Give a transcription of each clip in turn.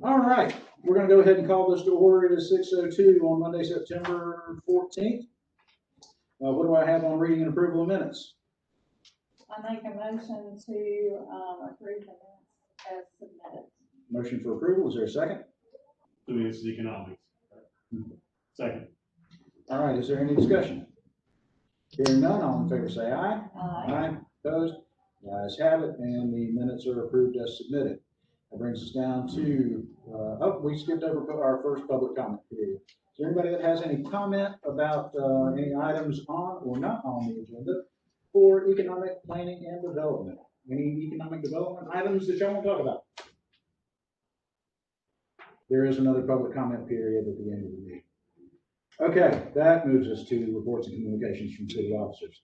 All right, we're going to go ahead and call this to order. It is 6:02 on Monday, September 14th. What do I have on reading and approval of minutes? I make a motion to approve the minutes as submitted. Motion for approval. Is there a second? Doing this is economics. Second. All right, is there any discussion? Hearing none, all in favor say aye. Aye. Opposed? The ayes have it, and the minutes are approved as submitted. That brings us down to, we skipped over our first public comment period. Is there anybody that has any comment about any items on or not on the agenda for economic planning and development? Any economic development items that y'all want to talk about? There is another public comment period at the end of the meeting. Okay, that moves us to reports and communications from city officers.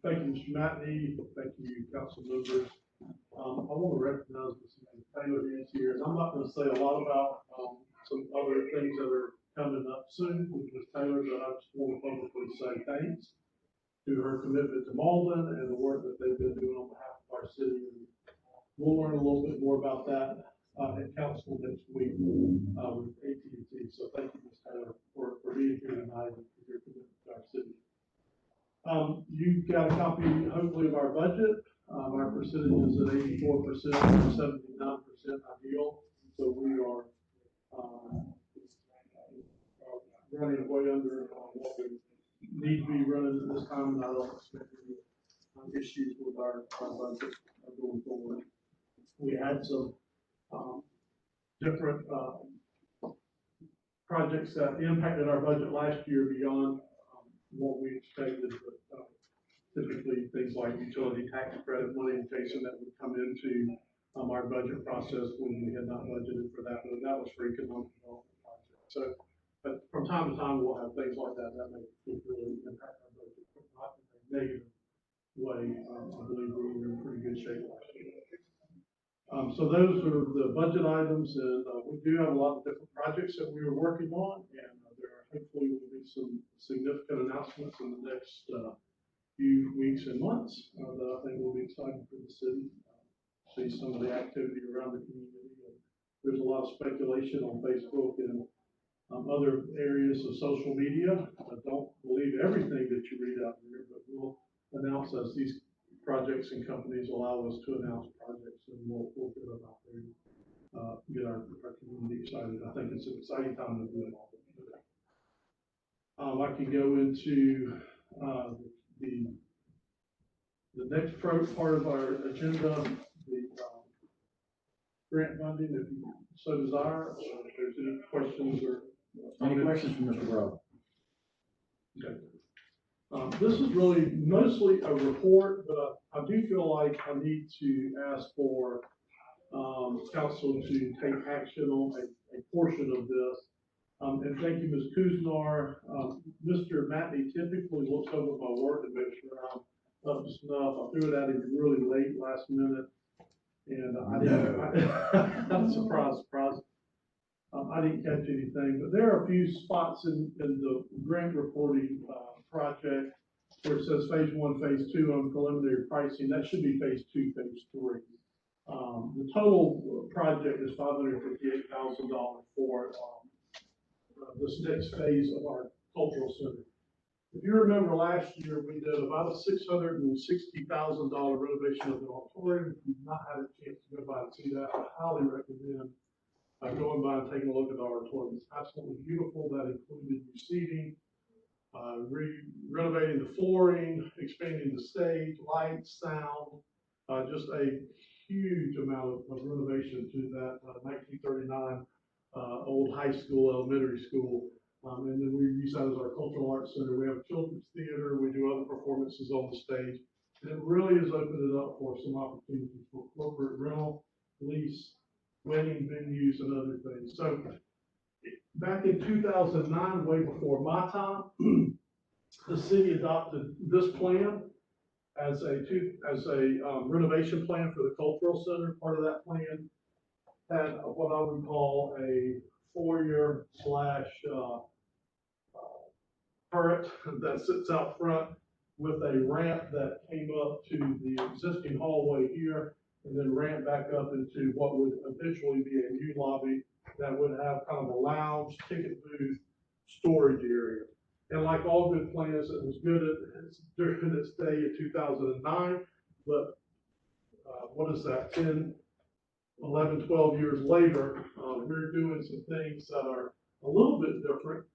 Thank you, Mr. Matney. Thank you, council members. I want to recognize Ms. Taylor is here, and I'm not going to say a lot about some other things that are coming up soon with Ms. Taylor, but I just want to publicly say thanks to her commitment to Mauldin and the work that they've been doing on behalf of our city. And we'll learn a little bit more about that at council next week with AT&T. So thank you, Ms. Taylor, for being here tonight and for your commitment to our city. You've got a copy, hopefully, of our budget. Our percentage is at 84%, 79% ideal. So we are running way under what we need to be running at this time, and I don't expect any issues with our budget going forward. We had some different projects that impacted our budget last year beyond what we expected, but typically things like utility tax credit money and Jason that would come into our budget process when we had not budgeted for that, but that was for economic development projects. So, but from time to time we'll have things like that that may really impact our budget, but not in a negative way. I believe we were in pretty good shape last year. So those are the budget items, and we do have a lot of different projects that we are working on, and there hopefully will be some significant announcements in the next few weeks and months that I think will be exciting for the city. See some of the activity around the community. And there's a lot of speculation on Facebook and other areas of social media. I don't believe everything that you read out there, but we'll announce as these projects and companies allow us to announce projects, and we'll get them out there and get our community excited. I think it's an exciting time to do it all. I can go into the next part of our agenda, the grant funding, if you so desire. If there's any questions or Any questions from Mr. Brown? Okay. This is really mostly a report, but I do feel like I need to ask for council to take action on a portion of this. And thank you, Ms. Kuznar. Mr. Matney typically looks over my work and makes sure I'm up to snuff. I threw it at him really late last minute, and I didn't. Surprise. I didn't catch anything, but there are a few spots in the grant reporting project where it says phase 1, phase 2 on preliminary pricing. That should be phase 2, phase 3. The total project is $558,000 for this next phase of our cultural center. If you remember last year, we did about a $660,000 renovation of the auditorium. If you've not had a chance to go by and see that, I highly recommend going by and taking a look at the auditorium. It's absolutely beautiful. That included new seating, renovating the flooring, expanding the stage, lights, sound, just a huge amount of renovation to that 1939 old high school, elementary school. And then we use that as our cultural arts center. We have a children's theater. We do other performances on the stage. And it really has opened it up for some opportunities for corporate rental, lease, wedding venues, and other things. So back in 2009, way before my time, the city adopted this plan as a renovation plan for the cultural center. Part of that plan had what I would call a foyer / turret that sits out front with a ramp that came up to the existing hallway here and then ramp back up into what would eventually be a new lobby that would have kind of a lounge, ticket booth, storage area. And like all good plans, it was good during its day in 2009, but what is that, 10, 11, 12 years later, we're doing some things that are a little bit different.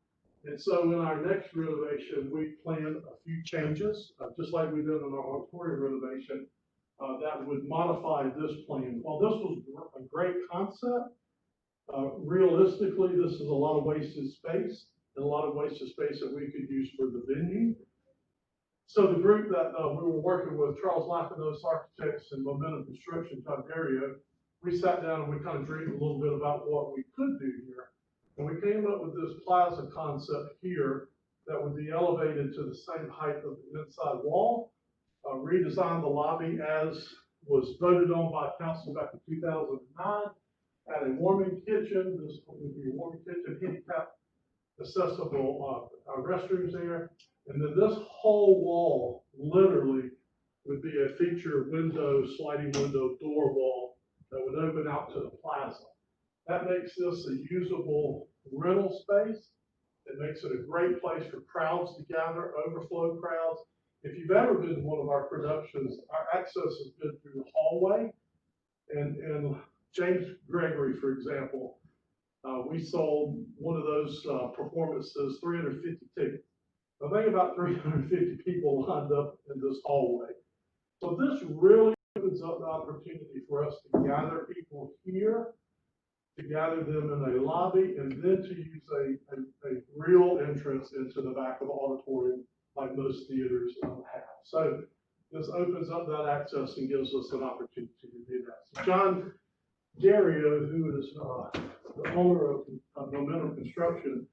And so in our next renovation, we plan a few changes, just like we did in our auditorium renovation, that would modify this plan. While this was a great concept, realistically, this is a lot of wasted space, and a lot of wasted space that we could use for the venue. So the group that we were working with, Charles Lapinos Architects and Momentum Construction to Ontario, we sat down and we kind of dreamed a little bit about what we could do here. And we came up with this plaza concept here that would be elevated to the same height of the inside wall, redesigned the lobby as was voted on by council back in 2009, had a warming kitchen, this would be a warming kitchen, handicap accessible restrooms there. And then this whole wall literally would be a feature window, sliding window door wall that would open out to the plaza. That makes this a usable rental space. It makes it a great place for crowds to gather, overflow crowds. If you've ever been to one of our productions, our access has been through the hallway. And James Gregory, for example, we sold one of those performances, 350 tickets. I think about 350 people lined up in this hallway. So this really opens up the opportunity for us to gather people here, to gather them in a lobby, and then to use a real entrance into the back of the auditorium like most theaters have. So this opens up that access and gives us an opportunity to do that. So John Gario, who is the owner of Momentum Construction,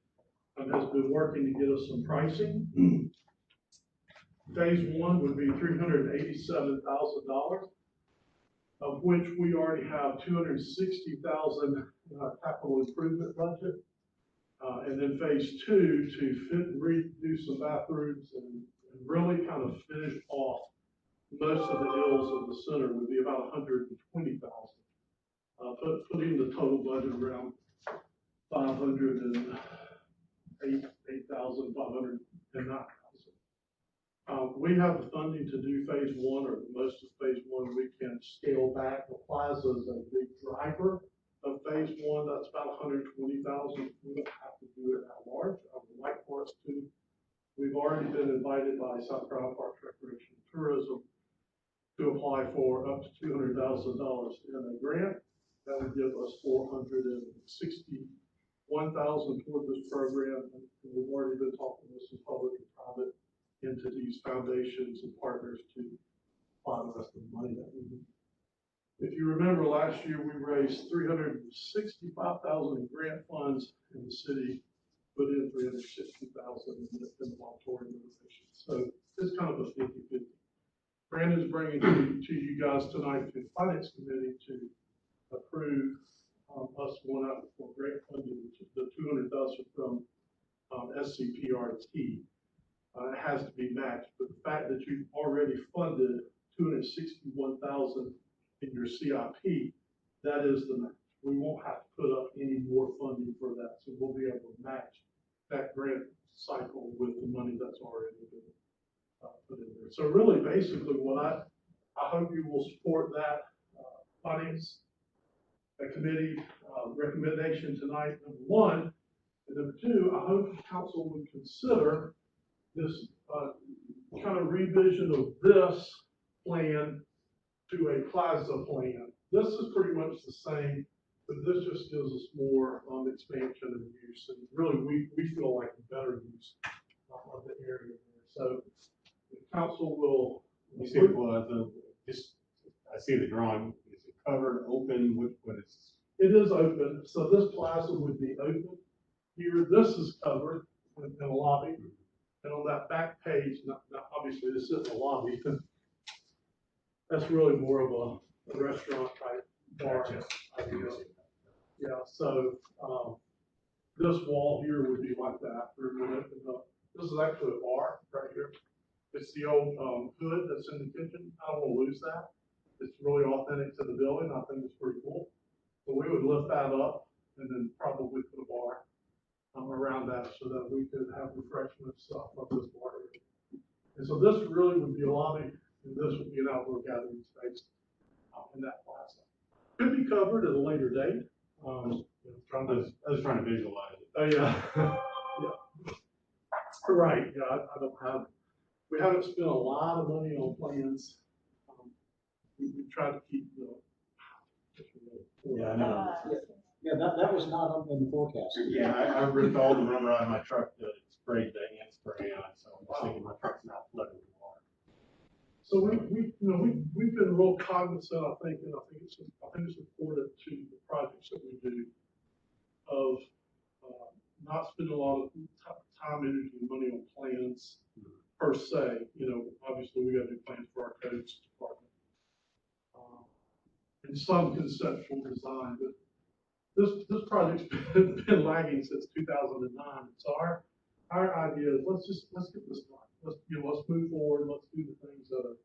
has been working to get us some pricing. Phase one would be $387,000, of which we already have $260,000 in our capital improvement budget. And then phase two to redo some bathrooms and really kind of finish off most of the ills of the center would be about $120,000. Putting the total budget around 8,509,000. We have the funding to do phase one, or most of phase one. We can scale back. The plaza is a big driver of phase one. That's about 120,000. We don't have to do it that large. I would like for us to. We've already been invited by South Carolina Parks, Recreation, and Tourism to apply for up to $200,000 in a grant. That would give us $461,000 toward this program. And we've already been talking with some public and private entities, foundations, and partners to apply the rest of the money that we need. If you remember last year, we raised $365,000 in grant funds, and the city put in $360,000 in the auditorium renovation. So it's kind of a 50-50. Brandon's bringing to you guys tonight to the Finance Committee to approve us going out for grant funding, the $200,000 from SCPRT. It has to be matched, but the fact that you've already funded $261,000 in your CIP, that is the match. We won't have to put up any more funding for that, so we'll be able to match that grant cycle with the money that's already been put in there. So really, basically, what I hope you will support that finance committee recommendation tonight, number one. And number two, I hope the council would consider this kind of revision of this plan to a plaza plan. This is pretty much the same, but this just gives us more expansion and use. And really, we feel like a better use of the area there. So the council will. You see, I see the drawing. Is it covered, open? What is? It is open. So this plaza would be open. Here, this is covered in a lobby. And on that back page, not obviously this isn't a lobby. That's really more of a restaurant type bar. Gotcha. Yeah, so this wall here would be like that. This is actually a bar right here. It's the old hood that's in the kitchen. I don't want to lose that. It's really authentic to the building. I think it's pretty cool. So we would lift that up and then probably put a bar around that so that we could have refreshments up this bar area. And so this really would be a lobby, and this would be an outdoor gathering space in that plaza. Could be covered at a later date. I was trying to visualize it. Oh, yeah. Yeah. Right, yeah, I don't have, we haven't spent a lot of money on plans. We try to keep the. Yeah, I know. Yeah, that was not up in the forecast. Yeah, I ripped all the rubber out of my truck to spray the ant spray on, so I'm just thinking my truck's not flooded with water. So we've been real cognizant, I think, and I think it's important to the projects that we do of not spending a lot of time, energy, and money on plans per se. Obviously we gotta do plans for our codes department. And some conceptual design, but this project's been lagging since 2009. So our idea is let's get this done. Let's move forward. Let's do the things that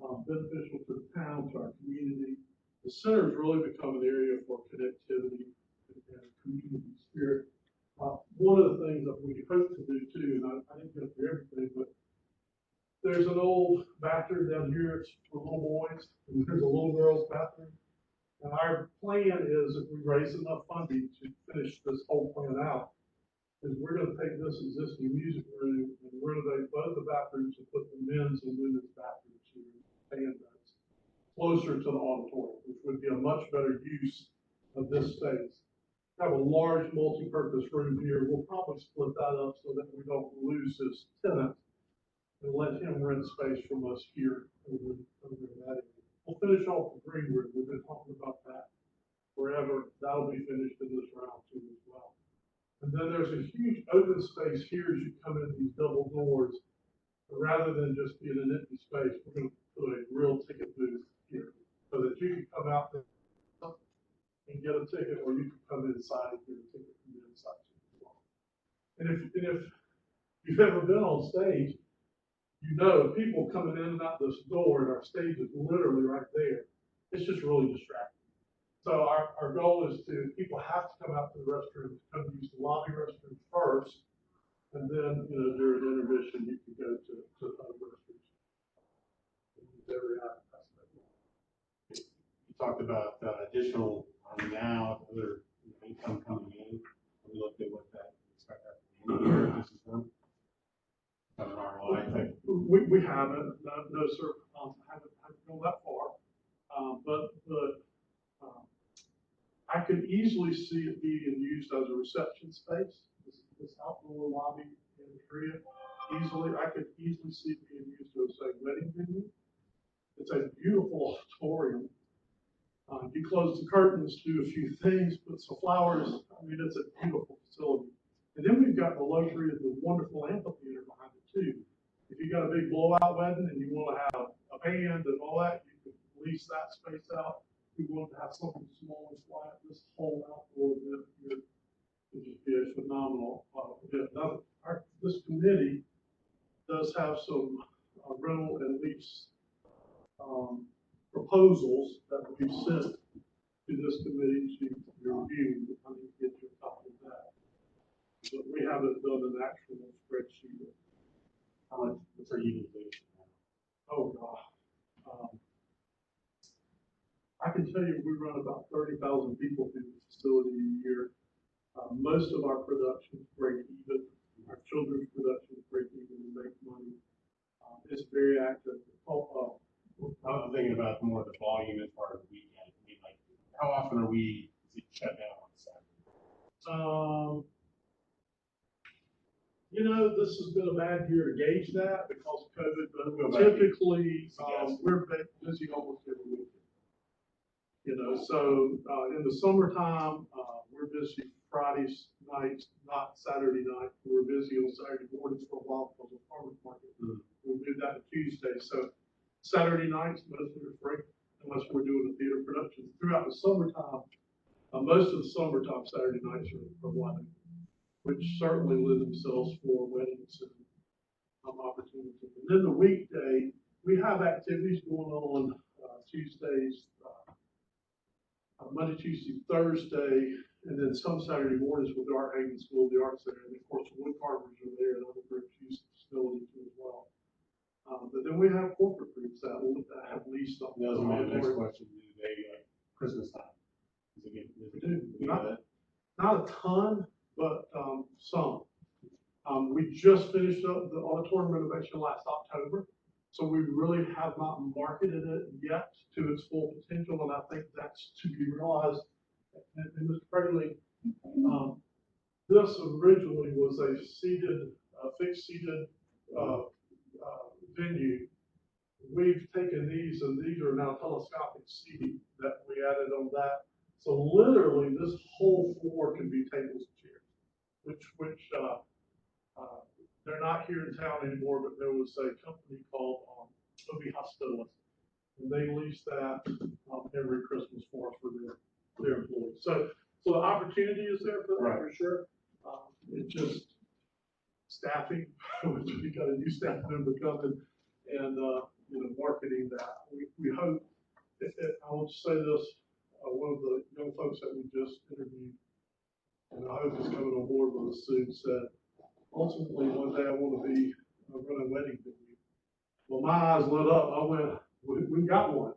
are beneficial to the town, to our community. The center's really become an area for connectivity and community spirit. One of the things that we hope to do too, and I didn't get through everything, but there's an old bathroom down here. It's for little boys, and there's a little girl's bathroom. And our plan is, if we raise enough funding to finish this whole plan out, is we're gonna take this existing music room and renovate both the bathrooms and put the men's and women's bathrooms here, and that's closer to the auditorium, which would be a much better use of this space. Have a large multi-purpose room here. We'll probably split that up so that we don't lose this tenant and let him rent space from us here over in that area. We'll finish off the green room. We've been talking about that forever. That'll be finished in this round too as well. And then there's a huge open space here as you come in these double doors. But rather than just being an empty space, we're going to put a real ticket booth here so that you can come out there and get a ticket, or you can come inside and get a ticket from the inside too as well. And if you've ever been on stage, people coming in and out this door, and our stage is literally right there. It's just really distracting. So our goal is people have to come out to the restrooms, come use the lobby restroom first, and then, during intermission, you can go to the other restrooms. Every aspect. You talked about additional now, other income coming in. We looked at what that, expect that to be in the year, this is done. Kind of ROI thing. We haven't, no, sir, haven't gone that far. But I could easily see it being used as a reception space, this outdoor lobby area. I could easily see it being used as a wedding venue. It's a beautiful auditorium. You close the curtains, do a few things, put some flowers. I mean, it's a beautiful facility. And then we've got the luxury of the wonderful amphitheater behind it too. If you got a big blowout wedding and you want to have a band and all that, you can lease that space out. If you want to have something small and quiet, this whole outdoor event here would just be a phenomenal event. Now, this committee does have some rental and lease proposals that we've sent to this committee to review. I need to get you a copy of that. But we haven't done an actual spreadsheet. How much, what's our utilization? Oh, God. I can tell you, we run about 30,000 people through the facility a year. Most of our productions break even. Our children's productions break even and make money. It's very active. I'm thinking about more of the volume as far as the weekend. I mean, like, how often is it shut down on Saturday? This has been a bad year to gauge that because of COVID, but typically, we're busy almost every weekend. So in the summertime, we're busy Fridays nights, not Saturday night. We're busy on Saturday mornings for a while because of farmers market. We'll do that on Tuesday. So Saturday nights, mostly are free, unless we're doing a theater production. Throughout the summertime, most of the summertime Saturday nights are wedding, which certainly lend themselves for weddings and opportunities. And then the weekday, we have activities going on Tuesdays, Monday, Tuesday, Thursday, and then some Saturday mornings with the Art Haven School, the Art Center, and of course, wood carvers are there, and other groups use the facility too as well. But then we have corporate groups that have leased on. That was my next question, do they, Christmas time? Is it getting, We do, not a ton, but, some. We just finished up the auditorium renovation last October, so we really have not marketed it yet to its full potential, and I think that's to be realized. And Mr. Presley, this originally was a fixed seated, venue. We've taken these, and these are now telescopic seating that we added on that. So literally, this whole floor can be tables and chairs, which they're not here in town anymore, but there was a company called Obi Hostilis, and they lease that every Christmas for us for their employees. So the opportunity is there for that, for sure. It's just staffing, we got a new staff member coming and marketing that. We hope, I will say this, one of the young folks that we just interviewed, and I hope he's coming on board with us soon, said, ultimately, one day I want to be running a wedding venue. Well, my eyes lit up. I went, we got one.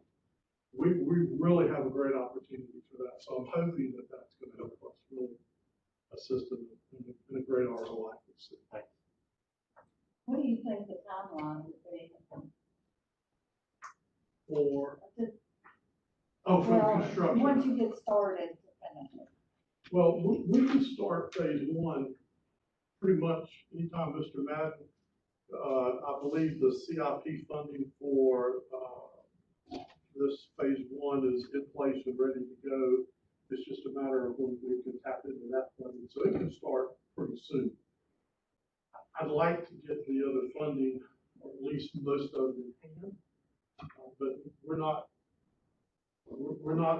We really have a great opportunity for that. So I'm hoping that that's going to help us really assist in a great ROI. What do you think the timeline would be? For Well, construction. once you get started to finish it. Well, we can start phase one pretty much anytime, Mr. Madden. I believe the CIP funding for this phase one is in place and ready to go. It's just a matter of when we can tap into that funding, so it can start pretty soon. I'd like to get the other funding, or at least most of it in hand, but we're not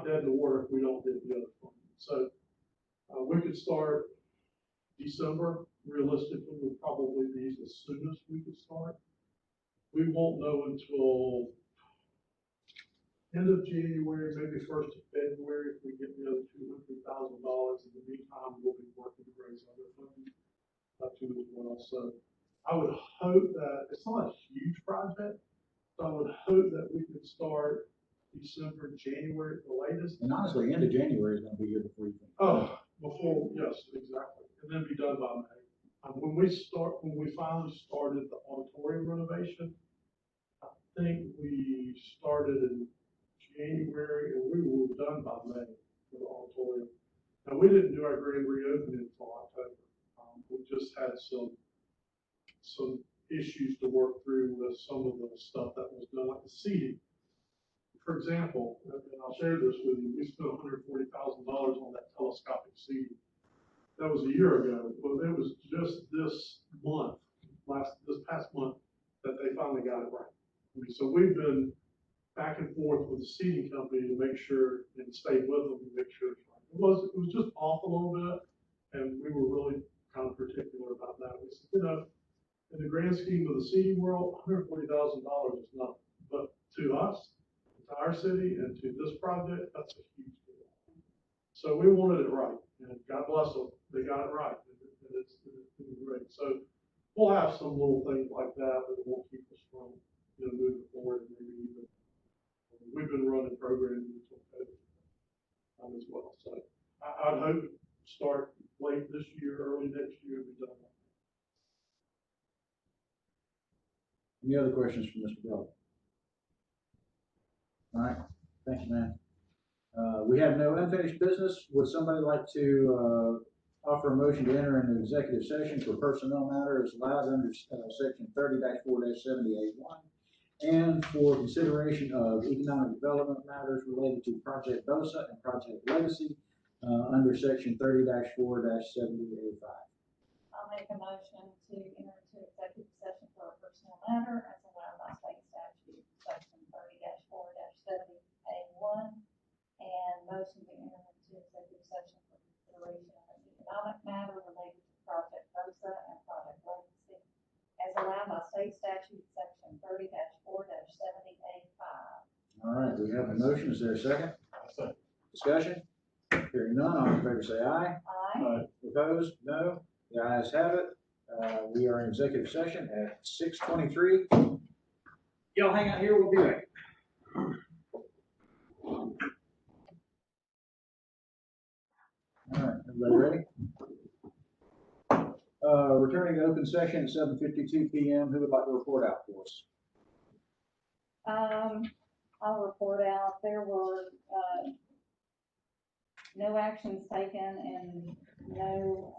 dead in the water if we don't get the other funding. So we could start December. Realistically, would probably be the soonest we could start. We won't know until end of January, maybe 1st of February, if we get the other $200,000. In the meantime, we'll be working to raise other funding too as well. So I would hope that it's not a huge project, so I would hope that we could start December, January at the latest. And honestly, end of January is gonna be here before you think. Yes, exactly, and then be done by May. When we finally started the auditorium renovation, I think we started in January and we were done by May for the auditorium. Now, we didn't do our grand reopening until October. We just had some issues to work through with some of the stuff that was done, like the seating. For example, and I'll share this with you, we spent $140,000 on that telescopic seating. That was a year ago. Well, it was just this past month that they finally got it right. So we've been back and forth with the seating company to make sure and stay with them to make sure it's right. It was just off a little bit, and we were really kind of particular about that. We said, in the grand scheme of the seating world, $140,000 is nothing, but to us, to our city, and to this project, that's a huge deal. So we wanted it right, and God bless them, they got it right, and it's great. So we'll have some little things like that won't keep us from, moving forward, and maybe even, we've been running programs until COVID as well. So I'd hope to start late this year, early next year, and be done. Any other questions from Mr. Bell? All right, thank you, man. We have no unfinished business. Would somebody like to offer a motion to enter into executive session for personnel matters allowed under section 30-4-70A1 and for consideration of economic development matters related to Project BOSA and Project Legacy under section 30-4-70A5. I'll make a motion to enter into executive session for a personal matter as allowed by state statute, section 30-4-70A1, and motion to enter into executive session for consideration of an economic matter related to Project BOSA and Project Legacy as allowed by state statute, section 30-4-70A5. All right, right, we have a motion. Is there a second? Second. Discussion? Hearing none, all in favor say aye. Aye. Opposed? No. The ayes have it. We are in executive session at 6:23. Y'all hang out here, we'll be back. All right, everybody ready? Returning to open session at 7:52 PM. Who would like to report out for us? I'll report out, there were, no actions taken and no,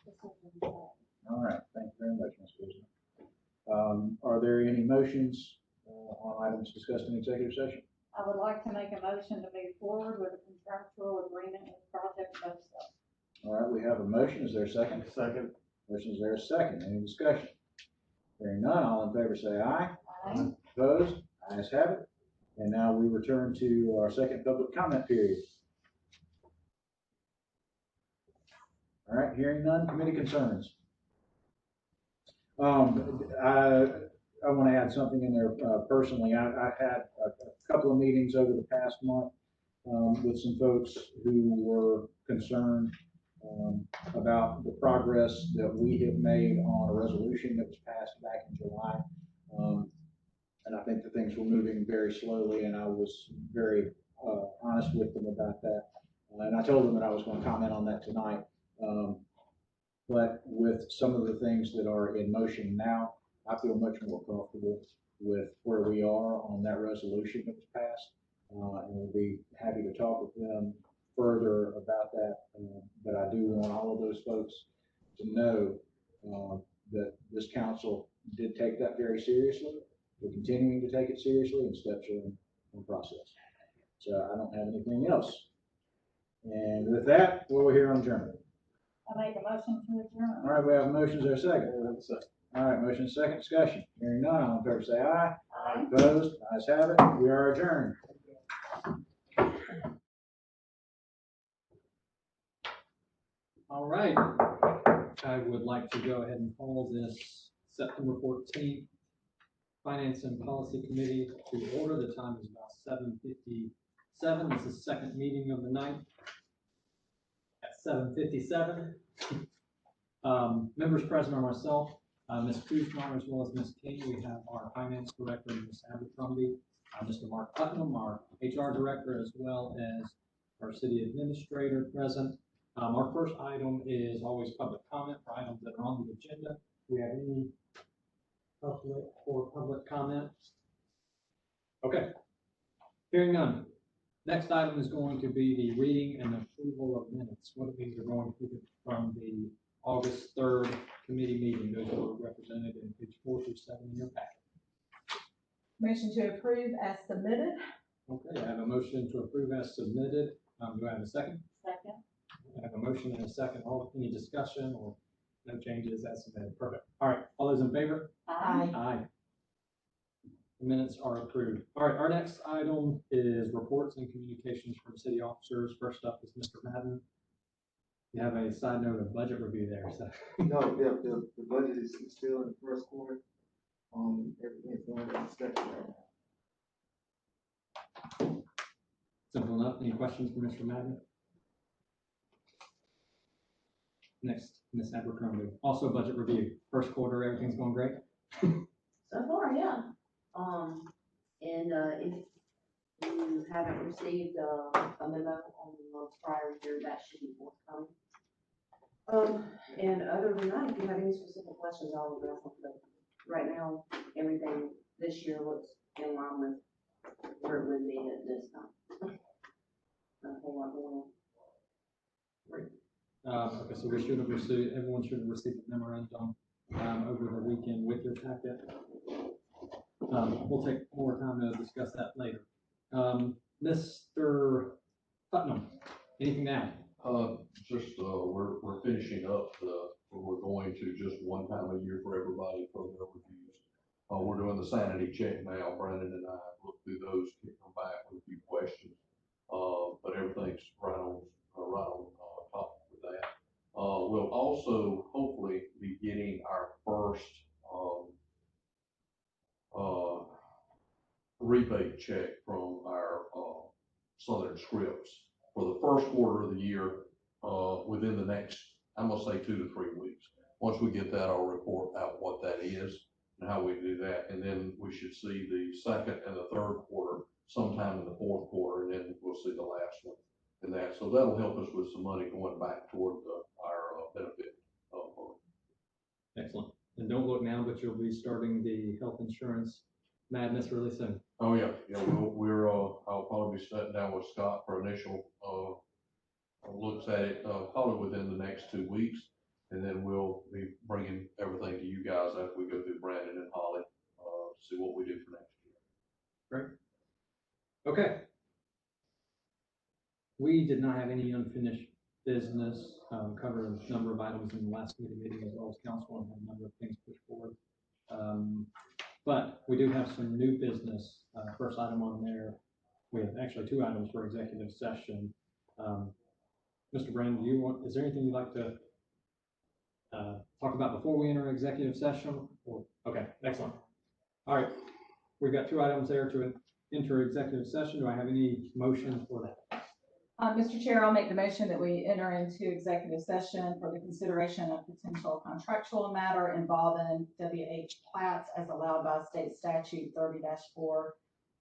decisions made. All right, thank you very much, Ms. Wisdom. Are there any motions on items discussed in executive session? I would like to make a motion to move forward with a contractual agreement with Project Bosa. All right, we have a motion. Is there a second? Second. Motion is there a second. Any discussion? Hearing none, all in favor say aye. Aye. Opposed? Ayes have it. And now we return to our second public comment period. All right, hearing none, committee concerns. I want to add something in there personally. I've had a couple of meetings over the past month with some folks who were concerned about the progress that we have made on a resolution that was passed back in July. And I think that things were moving very slowly, and I was very honest with them about that. And I told them that I was going to comment on that tonight. But with some of the things that are in motion now, I feel much more comfortable with where we are on that resolution that was passed. And we'll be happy to talk with them further about that. But I do want all of those folks to know that this council did take that very seriously. We're continuing to take it seriously, and steps are in process. So I don't have anything else. And with that, we'll hear on adjournment. I make a motion to adjourn. All right, we have a motion. Is there a second? All right, motion second, discussion. Hearing none, all in favor say aye. Aye. Opposed? Ayes have it. We are adjourned. All right, I would like to go ahead and call this September 14th Finance and Policy Committee to order. The time is about 7:57. This is the second meeting of the night at 7:57. Members present are myself, Ms. Kuzma, as well as Ms. King. We have our Finance Director, Ms. Abercrombie, Mr. Mark Putnam, our HR Director, as well as our City Administrator present. Our first item is always public comment for items that are on the agenda. Do we have any public comment? Okay. Hearing none. Next item is going to be the reading and approval of minutes. What it means, we're going to keep it from the August 3rd committee meeting. Those were represented in page 4 through 7 in your packet. Motion to approve as submitted. Okay, I have a motion to approve as submitted. Do I have a second? Second. I have a motion and a second. Any discussion or no changes as submitted? Perfect. All right, all those in favor? Aye. Aye. The minutes are approved. All right, our next item is reports and communications from city officers. First up is Mr. Madden. You have a side note of budget review there, so. No, the budget is still in the first quarter. Everything's going to expect right now. Simple enough. Any questions for Mr. Madden? Next, Ms. Abercrombie. Also budget review. First quarter, everything's going great? So far, yeah. And if you haven't received a memo on the prior year, that should be forthcoming. And other than that, if you have any specific questions, I'll address them. But right now, everything this year looks in line with where it would be at this time. Not a whole lot going on. Great. Okay, so we should have received, everyone should have received the memorandum over the weekend with your packet. We'll take more time to discuss that later. Mr. Putnam, anything to add? We're finishing up we're going to just one time a year for everybody for their reviews. We're doing the sanity check now. Brandon and I looked through those, kicked them back with a few questions. But everything's right on top with that. We'll also hopefully be getting our first rebate check from quarter of the year, within the next, I'm gonna say 2 to 3 weeks. Once we get that, I'll report out what that is and how we do that, and then we should see the second and the third quarter sometime in the fourth quarter, and then we'll see the last one in that. So that'll help us with some money going back toward our benefit. Excellent. And don't look now, but you'll be starting the health insurance madness really soon. Oh, yeah, I'll probably be sitting down with Scott for initial, looks at it, probably within the next 2 weeks. And then we'll be bringing everything to you guys after we go through Brandon and Holly, see what we do for next year. Great. Okay. We did not have any unfinished business, covered a number of items in the last committee meeting as well as council, and had a number of things pushed forward. But we do have some new business. First item on there, we have actually 2 items for executive session. Mr. Brandon, is there anything you'd like to talk about before we enter executive session? Okay, excellent. All right, we've got 2 items there to enter executive session. Do I have any motion for that? Mr. Chair, I'll make the motion that we enter into executive session for the consideration of potential contractual matter involving WH Platts as allowed by state statute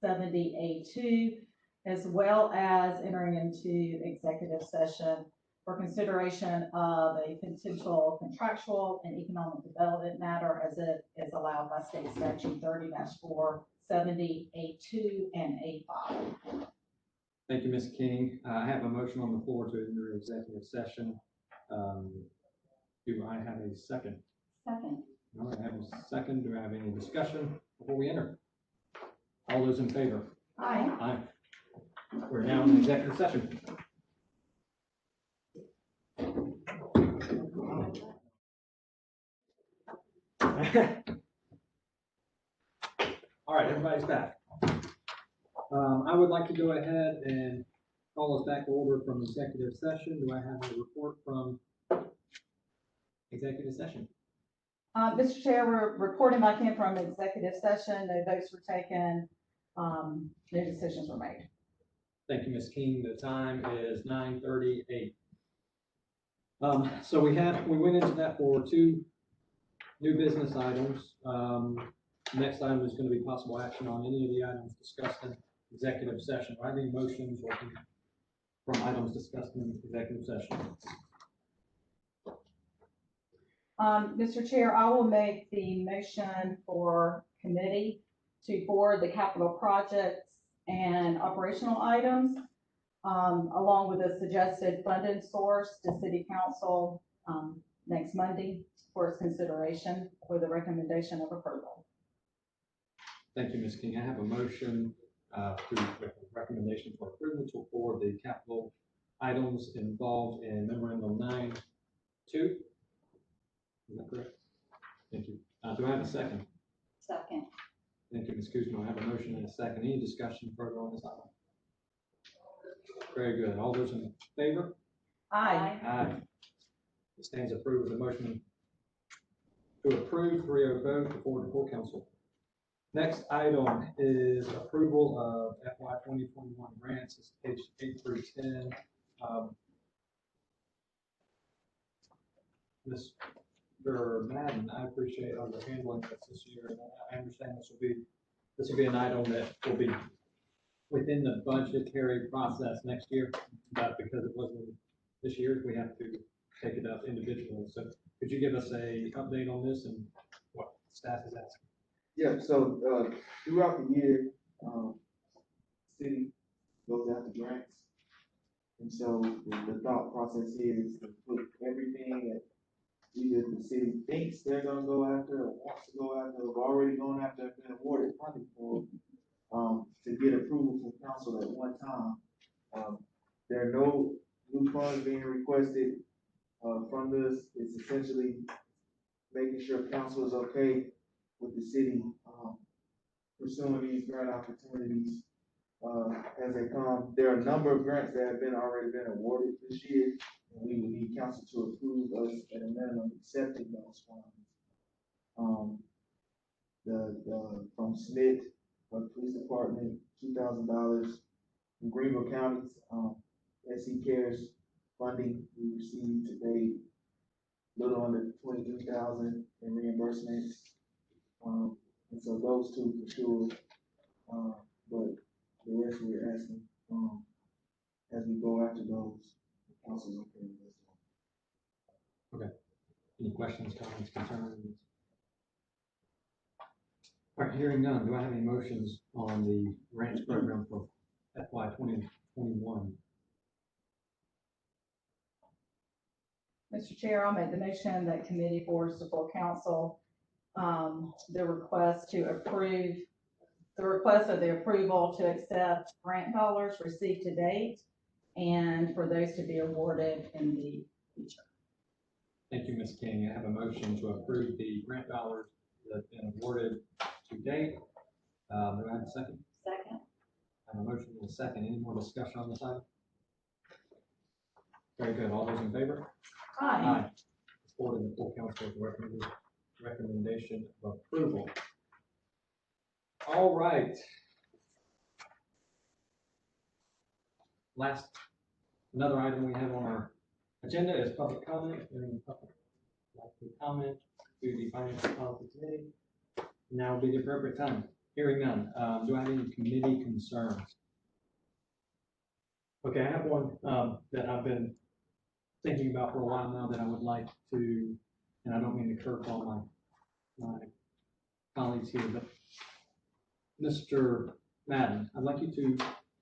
30-470A2, as well as entering into executive session for consideration of a potential contractual and economic development matter as it is allowed by state statute 30-470A2 and A5. Thank you, Ms. King. I have a motion on the floor to enter executive session. Do I have a second? Second. All right, I have a second. Do I have any discussion before we enter? All those in favor? Aye. Aye. We're now in executive session. All right, everybody's back. I would like to go ahead and call us back to order from executive session. Do I have a report from executive session? Mr. Chair, we're reporting back in from executive session. No votes were taken. No decisions were made. Thank you, Ms. King. The time is 9:38. So we went into that for 2 new business items. Next item is going to be possible action on any of the items discussed in executive session. Are there any motions or from items discussed in executive session? Mr. Chair, I will make the motion for committee to forward the capital projects and operational items, along with a suggested funding source to City Council next Monday for its consideration with a recommendation of approval. Thank you, Ms. King. I have a motion with a recommendation for approval to forward the capital items involved in memorandum 9-2. Is that correct? Thank you. Do I have a second? Second. Thank you, Ms. Kuzma. I have a motion and a second. Any discussion further on this item? Very good. All those in favor? Aye. Aye. It stands approved with a motion to approve, 3-0 vote to forward to full council. Next item is approval of FY 2021 grants. It's page 8 through 10. Mr. Madden, I appreciate all your handling this year. I understand this will be an item that will be within the budgetary process next year, but because it wasn't this year, we have to take it up individually. So could you give us a update on this and what staff is asking? Yeah, so, throughout the year, city goes after grants. And so the thought process here is to put everything that either the city thinks they're gonna go after or wants to go after, or already gone after, and been awarded funding for, to get approval from council at one time. There are no new funds being requested, from this. It's essentially making sure council is okay with the city, pursuing these grant opportunities, as they come. There are a number of grants that have already been awarded this year, and we would need council to approve us at a minimum accepting those funds. From Smith, from the police department, $2,000, from Greenville counties, SC Cares funding. We received today a little under 22,000 in reimbursements. And so those two for sure. But the rest we're asking, as we go after those, the council's okay with this. Any questions, comments, concerns? All right, hearing none, do I have any motions on the grants program for FY 2021? Mr. Chair, I'll make the motion that committee forwards to full council, the request of the approval to accept grant dollars received to date and for those to be awarded in the future. Thank you, Ms. King. I have a motion to approve the grant dollars that have been awarded to date. Do I have a second? Second. I have a motion and a second. Any more discussion on this item? Very good. All those in favor? Aye. Supporting the full council's recommendation of approval. All right. Another item we have on our agenda is public comment. If there any public like to comment to the Finance and Policy Committee, now would be the appropriate time. Hearing none. Do I have any committee concerns? Okay, I have one that I've been thinking about for a while now that I would like to, and I don't mean to curveball my colleagues here, but Mr. Madden, I'd like you to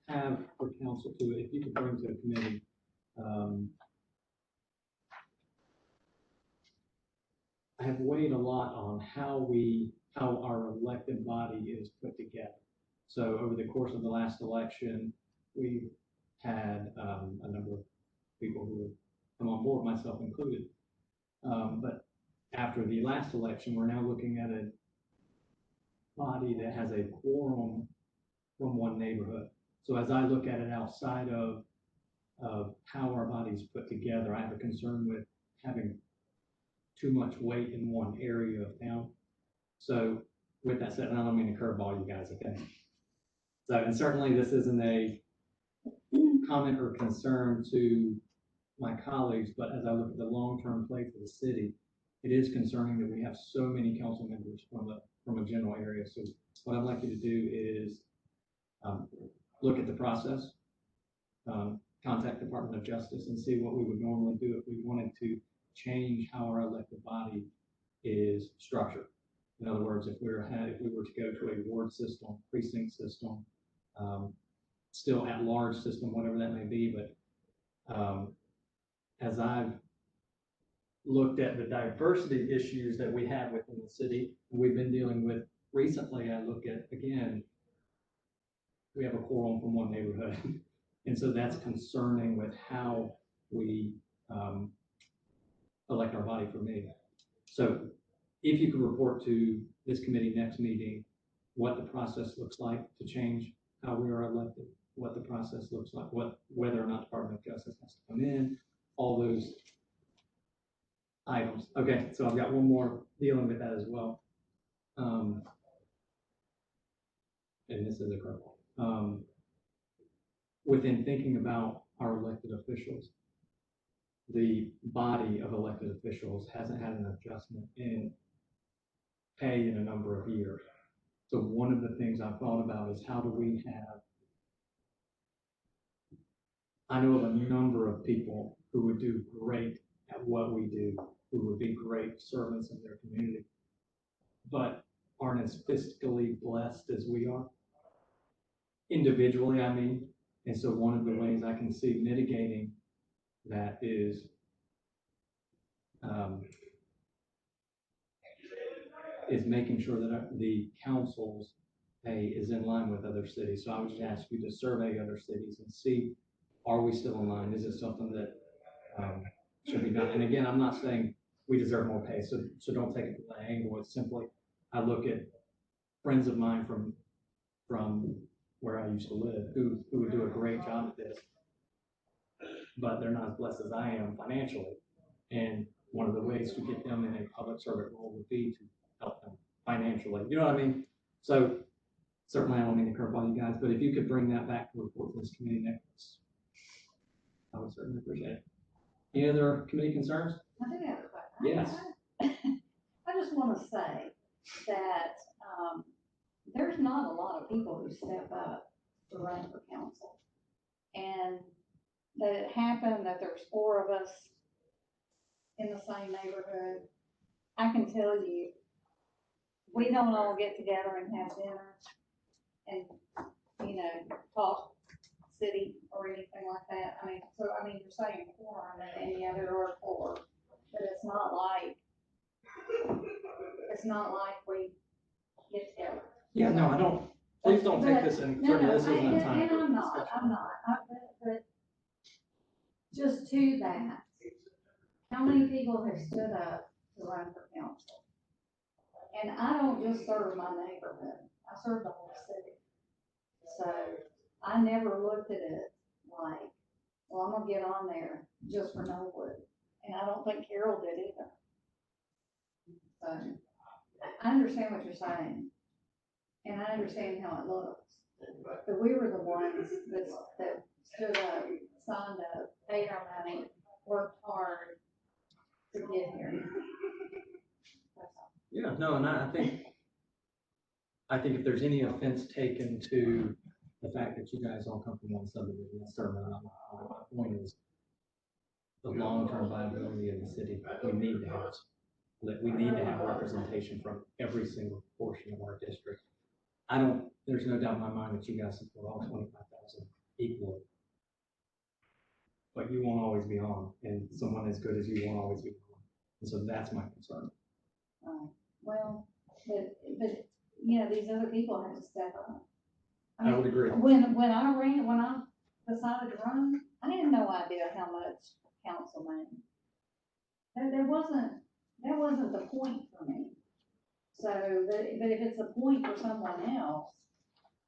have for council to, if you could bring to the committee, I have weighed a lot on how our elected body is put together. So over the course of the last election, we've had a number of people who have come on board, myself included. But after the last election, we're now looking at a body that has a quorum from one neighborhood. So as I look at it outside of how our body's put together, I have a concern with having too much weight in one area of town. So with that said, and I don't mean to curveball you guys, okay? So, and certainly this isn't a comment or concern to my colleagues, but as I look at the long-term play for the city, it is concerning that we have so many council members from a general area. So what I'd like you to do is look at the process, contact Department of Justice and see what we would normally do if we wanted to change how our elected body is structured. In other words, if we were to go to a ward system, precinct system, still at large system, whatever that may be, but as I've looked at the diversity issues that we have within the city, we've been dealing with recently, I look at, again, we have a quorum from one neighborhood. And so that's concerning with how we elect our body for me. So if you could report to this committee next meeting, what the process looks like to change how we are elected, what the process looks like, whether or not Department of Justice has to come in, all those items. Okay, so I've got one more dealing with that as well. And this is a curveball. Within thinking about our elected officials, the body of elected officials hasn't had an adjustment in pay in a number of years. So one of the things I've thought about is how do we have, I know of a number of people who would do great at what we do, who would be great servants in their community, but aren't as fiscally blessed as we are. Individually, I mean. And so one of the ways I can see mitigating that is making sure that the council's pay is in line with other cities. So I would just ask you to survey other cities and see, are we still in line? Is it something that should be done? And again, I'm not saying we deserve more pay, so don't take it from that angle. It's simply, I look at friends of mine from where I used to live who would do a great job at this, but they're not as blessed as I am financially. And one of the ways to get them in a public servant role would be to help them financially. You know what I mean? So certainly I don't mean to curveball you guys, but if you could bring that back to report to this committee next. I would certainly appreciate it. Any other committee concerns? I do have a question. Yes. I just want to say that, there's not a lot of people who step up to run for council. And that it happened that there's 4 of us in the same neighborhood. I can tell you, we don't all get together and have dinner and, talk city or anything like that. I mean, you're saying quorum and yeah, there are 4, but it's not like we get together. Yeah, no, I don't, please don't take this and turn this isn't a time. And for I'm not, discussion. but just to that, how many people have stood up to run for council? And I don't just serve my neighborhood, I serve the whole city. So I never looked at it like, well, I'm gonna get on there just for Knollwood. And I don't think Carol did either. So I understand what you're saying. And I understand how it looks. But we were the ones that stood up, signed up, paid our money, worked hard to get here. That's all. Yeah, no, and I think if there's any offense taken to the fact that you guys all come from one subdivision, that's certainly not my point. My point is the long-term viability of the city. We need to have representation from every single portion of our district. There's no doubt in my mind that you guys support all 25,000 equally. But you won't always be on, and someone as good as you won't always be on. And so that's my concern. Well, but, these other people have to step up. I would agree. When I decided to run, I had no idea how much council money. That wasn't the point for me. So, but if it's a point for someone else,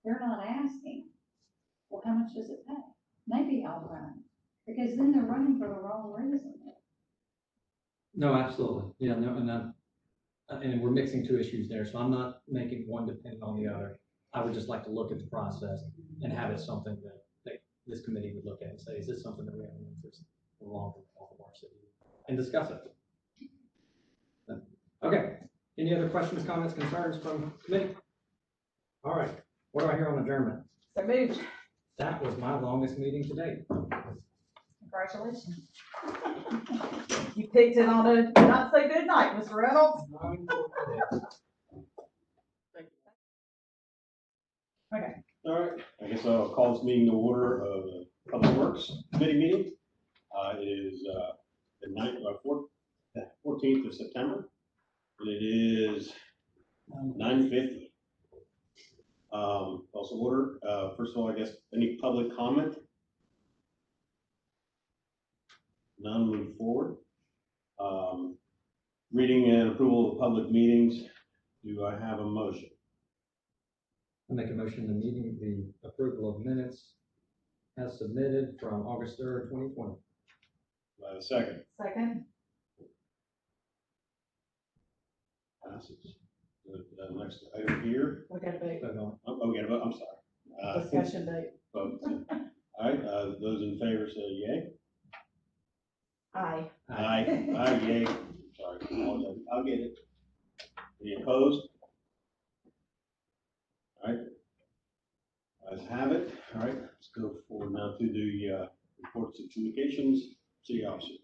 they're not asking, well, how much does it pay? Maybe I'll run, because then they're running for the wrong reason. No, absolutely. Yeah, no, and we're mixing 2 issues there, so I'm not making one dependent on the other. I would just like to look at the process and have it something that this committee would look at and say, is this something that we have an interest in the long-term health of our city? And discuss it. Okay. Any other questions, comments, concerns from committee? All right. What do I hear on adjournment? So moved. That was my longest meeting to date. Congratulations. You picked it on a not so good night, Mr. Reynolds. Okay. All right, I guess I'll call this meeting to order of the Public Works Committee meeting. It is the 14th of September, and it is 9:50. Also order, first of all, I guess, any public comment? None, move forward. Reading and approval of public meetings. Do I have a motion? I make a motion the meeting, the approval of minutes as submitted from August 3rd, 2020. Do I have a second? Second. Passes. The next item here. We got a vote. Vote on. Oh, we got a vote, I'm sorry. Discussion vote. Vote. All right, those in favor say yay. Aye. Aye, aye, yay. Sorry, I'll get it. Any opposed? All right. Let's have it. All right, let's go forward now to the reports of communications, city officers.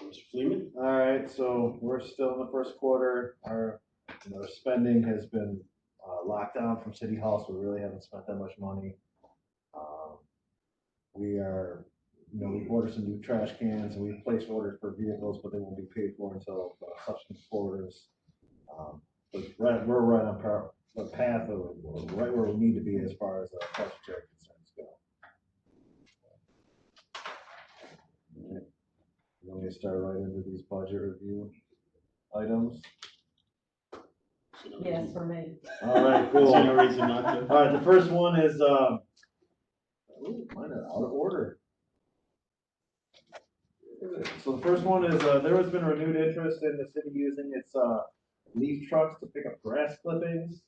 Mr. Freeman? All right, so we're still in the first quarter. Our spending has been locked down from City Hall, so we really haven't spent that much money. We are, we've ordered some new trash cans, and we've placed orders for vehicles, but they won't be paid for until subsequent orders. But we're right on the path of right where we need to be as far as budgetary concerns go. All right. Let me start right into these budget review items. Yes, for me. All right, cool. See no reason not to. All right, the first one is, mine are out of order. So the first one is, there has been renewed interest in the city using its, leaf trucks to pick up grass clippings.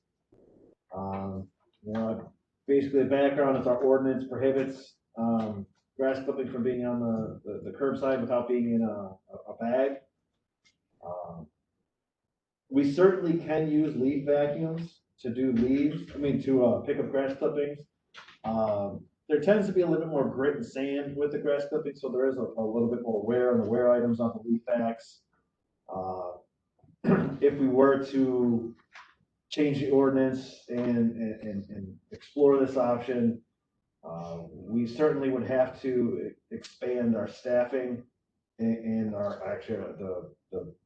Basically the background is our ordinance prohibits grass clipping from being on the curbside without being in a bag. We certainly can use leaf vacuums to do leaves, to pick up grass clippings. There tends to be a little bit more grit and sand with the grass clippings, so there is a little bit more wear on the wear items on the leaf vacs. If we were to change the ordinance and explore this option, we certainly would have to expand our staffing and actually the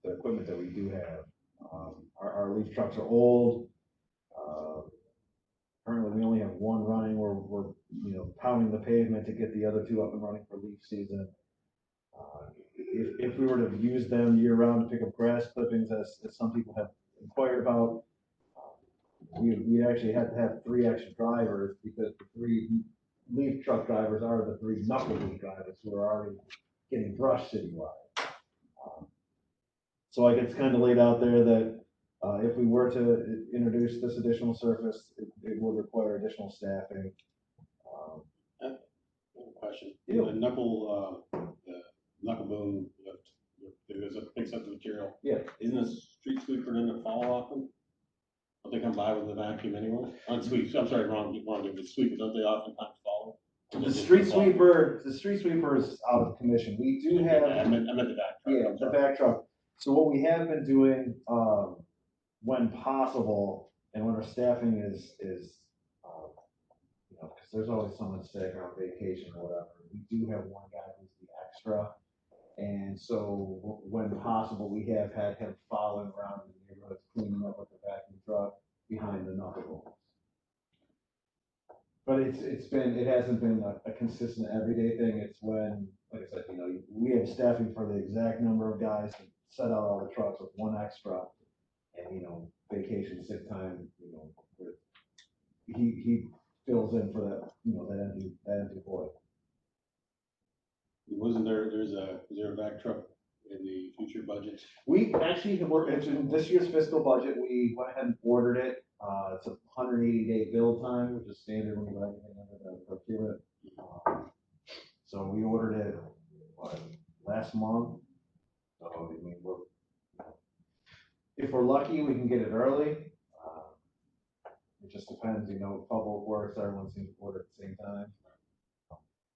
equipment that we do have. Our leaf trucks are old. Currently, we only have one running. We're pounding the pavement to get the other two up and running for leaf season. If we were to use them year round to pick up grass clippings, as some people have inquired about, we actually had to have 3 extra drivers because the 3 leaf truck drivers are the 3 knuckle leaf drivers who are already getting brushed citywide. So like it's kind of laid out there that if we were to introduce this additional surface, it would require additional staffing. Question. Yeah. The knuckle boom lift, it picks up the material. Yeah. Isn't a street sweeper going to follow often? Don't they come by with the vacuum anyway? On sweep, I'm sorry, wrong, the sweeper, don't they oftentimes follow? The street sweeper is out of commission. We do have. I meant the back truck. Yeah, the back truck. So what we have been doing, when possible, and when our staffing is, because there's always someone sick or on vacation or whatever, we do have one guy who's the extra. And so when possible, we have had him following around the neighborhoods, cleaning up with the vacuum truck behind the knuckle bolts. But it hasn't been a consistent everyday thing. It's when, like I said, we have staffing for the exact number of guys to set out all the trucks with one extra, and vacation, sick time, he fills in for that, that empty void. Wasn't there, is there a back truck in the future budget? We actually it's in this year's fiscal budget. We went ahead and ordered it. It's a 180-day build time, which is standard when you buy anything under the procurement. So we ordered it last month. So if we're lucky, we can get it early. It just depends, public works, everyone seems to order at the same time.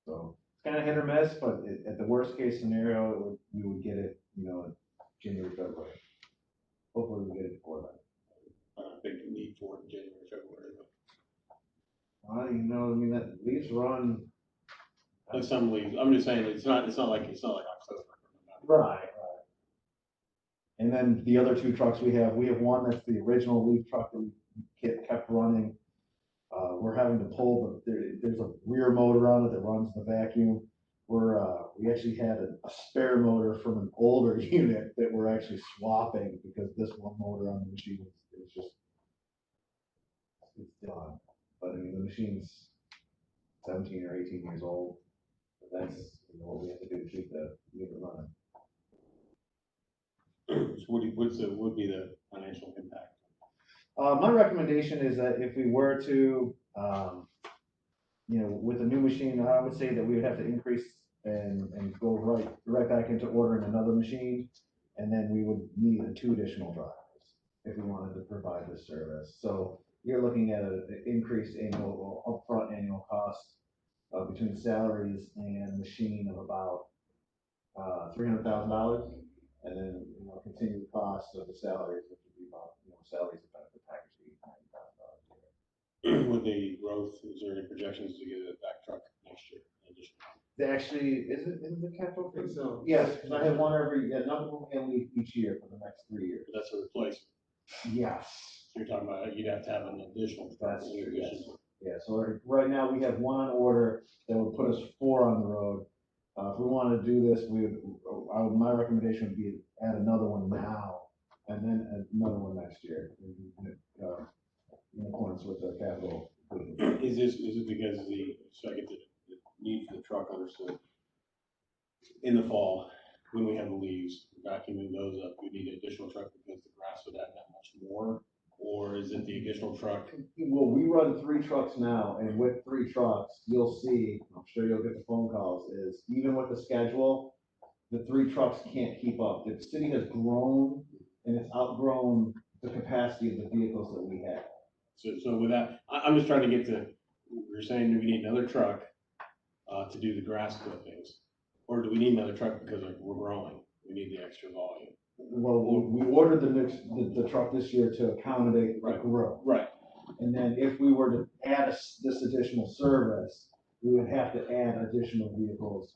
So it's kind of hit or miss, but at the worst case scenario, we would get it, January, February. Hopefully we get it before that. Big need for it in January, February. That leaves run. Like some leaves, I'm just saying, it's not like October. Right. And then the other 2 trucks we have one that's the original leaf truck that we kept running. We're having to pull, there's a rear motor on it that runs the vacuum. We actually had a spare motor from an older unit that we're actually swapping because this one motor on the machine is just, it's done. But the machine's 17 or 18 years old. That's what we have to do to keep the unit running. So what would be the financial impact? My recommendation is that if we were to, with a new machine, I would say that we would have to increase and go right back into ordering another machine, and then we would need 2 additional drivers if we wanted to provide this service. So you're looking at an increased upfront annual cost between salaries and machine of about $300,000, and then continued cost of the salaries, which would be about salaries and benefit package $90,000 a year. With the growth, is there any projections to get a back truck next year? Actually, is it the capital? I think so. Yes, because I have one another one we have each year for the next 3 years. That's a replacement. Yes. So you're talking about you'd have to have an additional truck. That's true, yes. Yeah, so right now we have one on order that would put us 4 on the road. If we wanted to do this, my recommendation would be add another one now and then another one next year. In accordance with the capital. Is it because so I get the need for the truck understood? In the fall, when we have the leaves, vacuuming those up, we need an additional truck because the grass would add that much more. or is it the additional truck? Well, we run 3 trucks now, and with 3 trucks, you'll see, I'm sure you'll get the phone calls, is even with the schedule, the 3 trucks can't keep up. The city has grown, and it's outgrown the capacity of the vehicles that we have. So with that, I'm just trying to get to, you're saying we need another truck, to do the grass clippings? Or do we need another truck because we're growing? We need the extra volume. Well, we ordered the truck this year to accommodate the growth. Right. And then if we were to add this additional service, we would have to add additional vehicles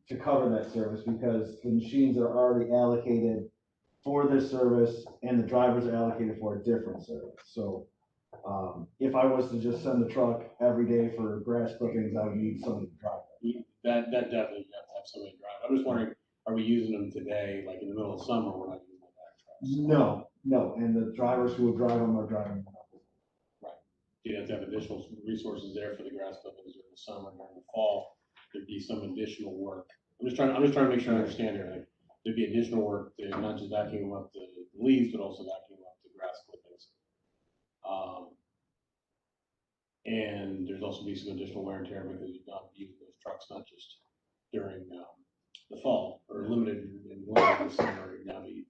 to cover that service, because the machines are already allocated for this service and the drivers are allocated for a different service. So, if I was to just send the truck every day for grass clippings, I would need somebody to drive it. That definitely, you have to have somebody to drive. I'm just wondering, are we using them today, like in the middle of summer, we're not using the back trucks? No, and the drivers who would drive them are driving them. You'd have to have additional resources there for the grass clippings during the summer, during the fall, there'd be some additional work. I'm just trying to make sure I understand everything. There'd be additional work, to not just vacuuming up the leaves, but also vacuuming up the grass clippings. And there's also be some additional wear and tear because you've not used those trucks, not just during, the fall, or limited in winter and summer, you'd now be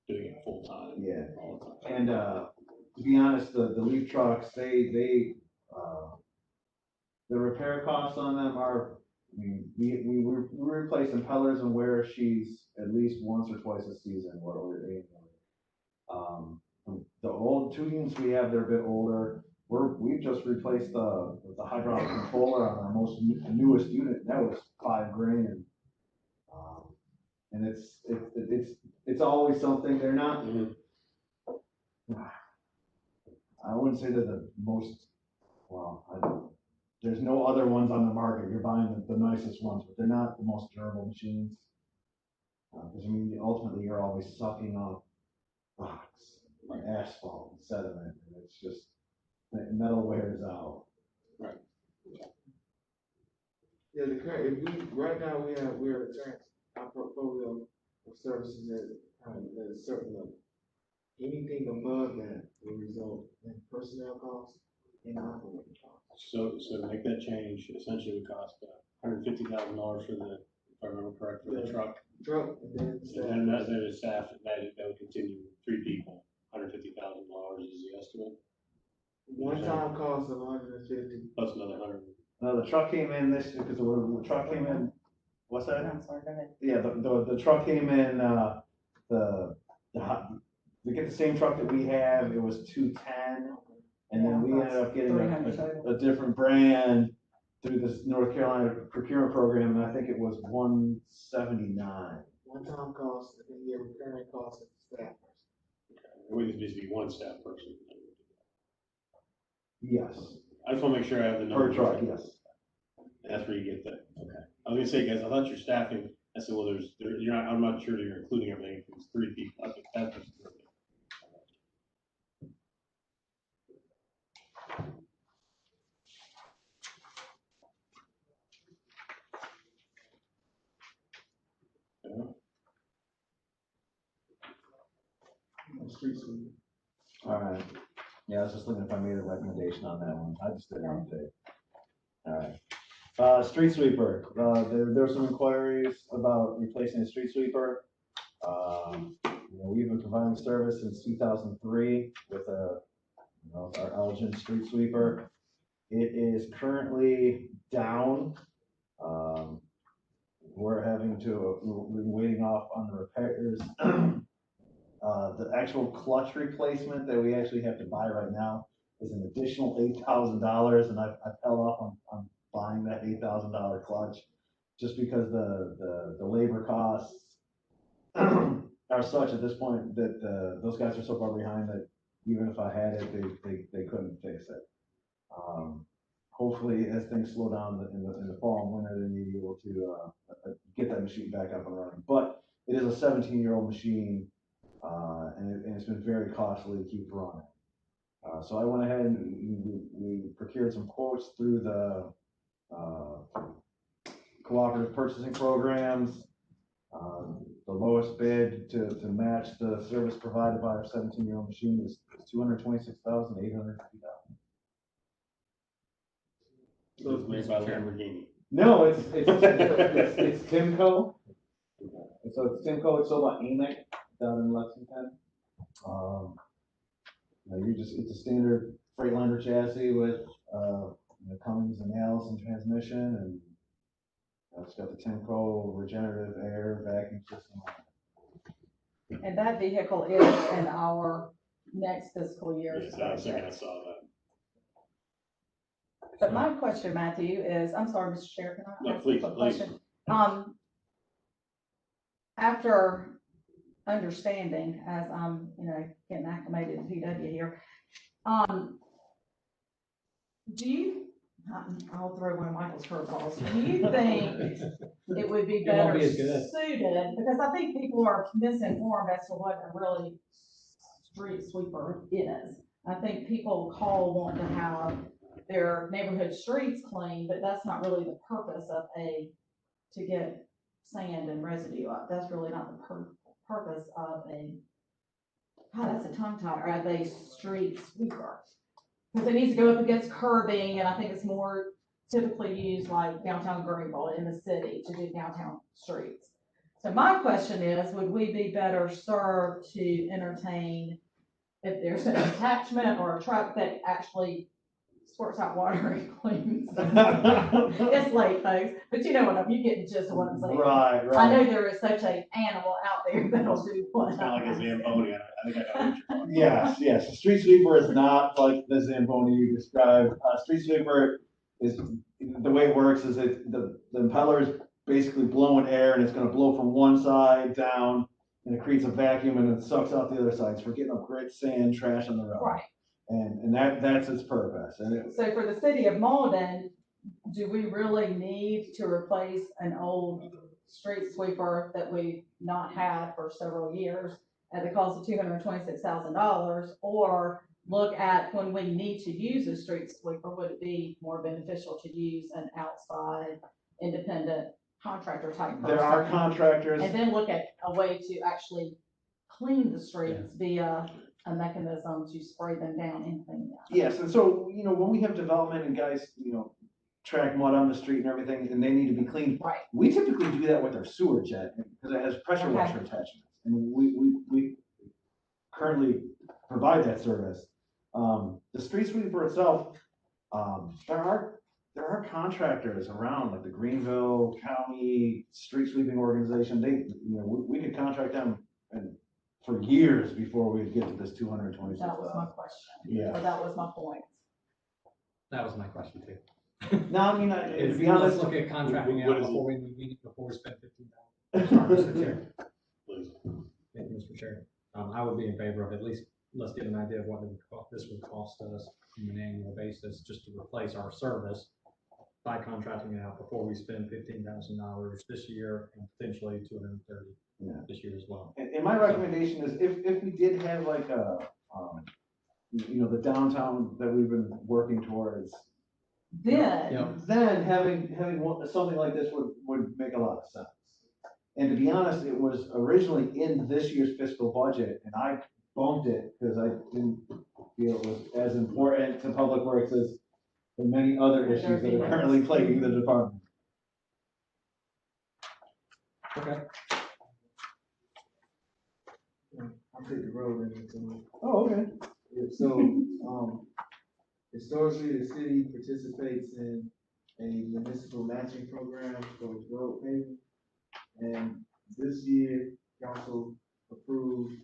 doing it full time. Yeah. All the time. And, to be honest, the leaf trucks, the repair costs on them are, I mean, we replace impellers and wear sheaths at least once or twice a season, or annually. The old two units we have, they're a bit older. We've just replaced the hydraulic controller on our most newest unit. That was $5,000, and it's always something. They're not. I wouldn't say they're the most. Well, there's no other ones on the market. You're buying the nicest ones, but they're not the most durable machines. Because I mean, ultimately, you're always sucking up rocks, like asphalt, and sediment, and it's just metal wears out. Right. Yeah, the current, right now, we're at our portfolio of services at a certain level. Anything above that will result in personnel costs and operating costs. So to make that change, essentially would cost $150,000 for the, if I remember correct, for the truck. Truck, and then staff. And then the staff, that would continue, 3 people, $150,000 is the estimate. One-time cost of $150. Plus another 100. No, the truck came in because the truck came in. What's that? I'm sorry, go ahead. Yeah, the truck came in. To get the same truck that we have, it was $210, and then we ended up getting a different brand through this North Carolina procurement program, and I think it was $179. One-time cost, and then your recurring cost of staff person. It would just be one staff person. Yes. I just want to make sure I have the Per numbers. truck, yes. That's where you get that. Okay. I was gonna say, guys, I thought you're staffing. I said, well, you're not. I'm not sure that you're including everything. If it's 3 people, I think that's just perfect. Street sweeping. All right. Yeah, I was just looking if I made a recommendation on that one. I just did one today. All right. Street sweeper. There were some inquiries about replacing a street sweeper. We've been providing service since 2003 with our Elgin street sweeper. It is currently down. We're waiting off on the repairs. The actual clutch replacement that we actually have to buy right now is an additional $8,000, and I held off on buying that $8,000 clutch just because the labor costs are such at this point that those guys are so far behind that even if I had it, they couldn't fix it. Hopefully, as things slow down in the fall and winter, they may be able to get that machine back up and running. But it is a 17-year-old machine, and it's been very costly to keep running. So I went ahead and we procured some quotes through the cooperative purchasing programs. The lowest bid to match the service provided by our 17-year-old machine is $226,850. So it's made by Lamborghini. No, it's Timco. So it's Timco, it's sold by AMEC down in Lexington. It's a standard Freightliner chassis with, Cummins and Allison transmission, and it's got the Timco regenerative air vacuum system. And that vehicle is in our next fiscal year's Yes, I was thinking I budget. saw that. But my question, Matthew, is, I'm sorry, Mr. Chair, can I No, ask a please, quick please. question? After understanding, as I'm, getting acclimated to PW here, do you, I'll throw one of Michael's curveballs, do you think it would be It won't better be as good. suited, because I think people are misinformed as to what a really street sweeper is. I think people want to have their neighborhood streets clean, but that's not really the purpose of to get sand and residue up. That's really not the purpose of that's a tongue tie, of a street sweeper. Because it needs to go up against curbing, and I think it's more typically used like downtown Greenville in the city to do downtown streets. So my question is, would we be better served to entertain if there's an attachment or a truck that actually squirts out water and cleans? It's late, folks, but you get the gist of what I'm saying. Right. I know there is such an animal out there that'll do what. It's kind of like a Zamboni. I think I know what you're talking about. Yes. The street sweeper is not like the Zamboni you described. Street sweeper is, the way it works is the impeller is basically blowing air, and it's gonna blow from one side down, and it creates a vacuum, and it sucks out the other side. It's for getting up grit, sand, trash on the road. Right. And that's its purpose. So for the city of Mauldin, do we really need to replace an old street sweeper that we've not had for several years at the cost of $226,000? Or look at when we need to use a street sweeper, would it be more beneficial to use an outside independent contractor type person? There are contractors. And then look at a way to actually clean the streets via a mechanism to spray them down and clean them. Yes, and so, when we have development and guys, track mud on the street and everything, and they need to be cleaned. Right. We typically do that with our sewer jet, because it has pressure washer attachments, and we currently provide that service. The street sweeper itself, there are contractors around, like the Greenville County Street Sweeping Organization. We could contract them and for years before we get to this 226. That was my question. Yeah. Or that was my point. That was my question too. No, I mean, to be honest. Let's look at contracting What out is it? before we spend $15,000. Sorry, Mr. Chair. Please. Thank you, Mr. Chair. I would be in favor of at least, let's get an idea of what this would cost us on an annual basis, just to replace our service by contracting it out before we spend $15,000 this year and potentially $230,000 this year as well. And my recommendation is if we did have like the downtown that we've been working towards, Then, then having something like this would make a lot of sense. And to be honest, it was originally in this year's fiscal budget, and I bumped it because I didn't feel it was as important to Public Works as the many other issues that are currently plaguing the department. Okay. I'll take the road inventory. Oh, okay. Yeah, so, historically, the city participates in a municipal matching program for road paving. And this year, council approved,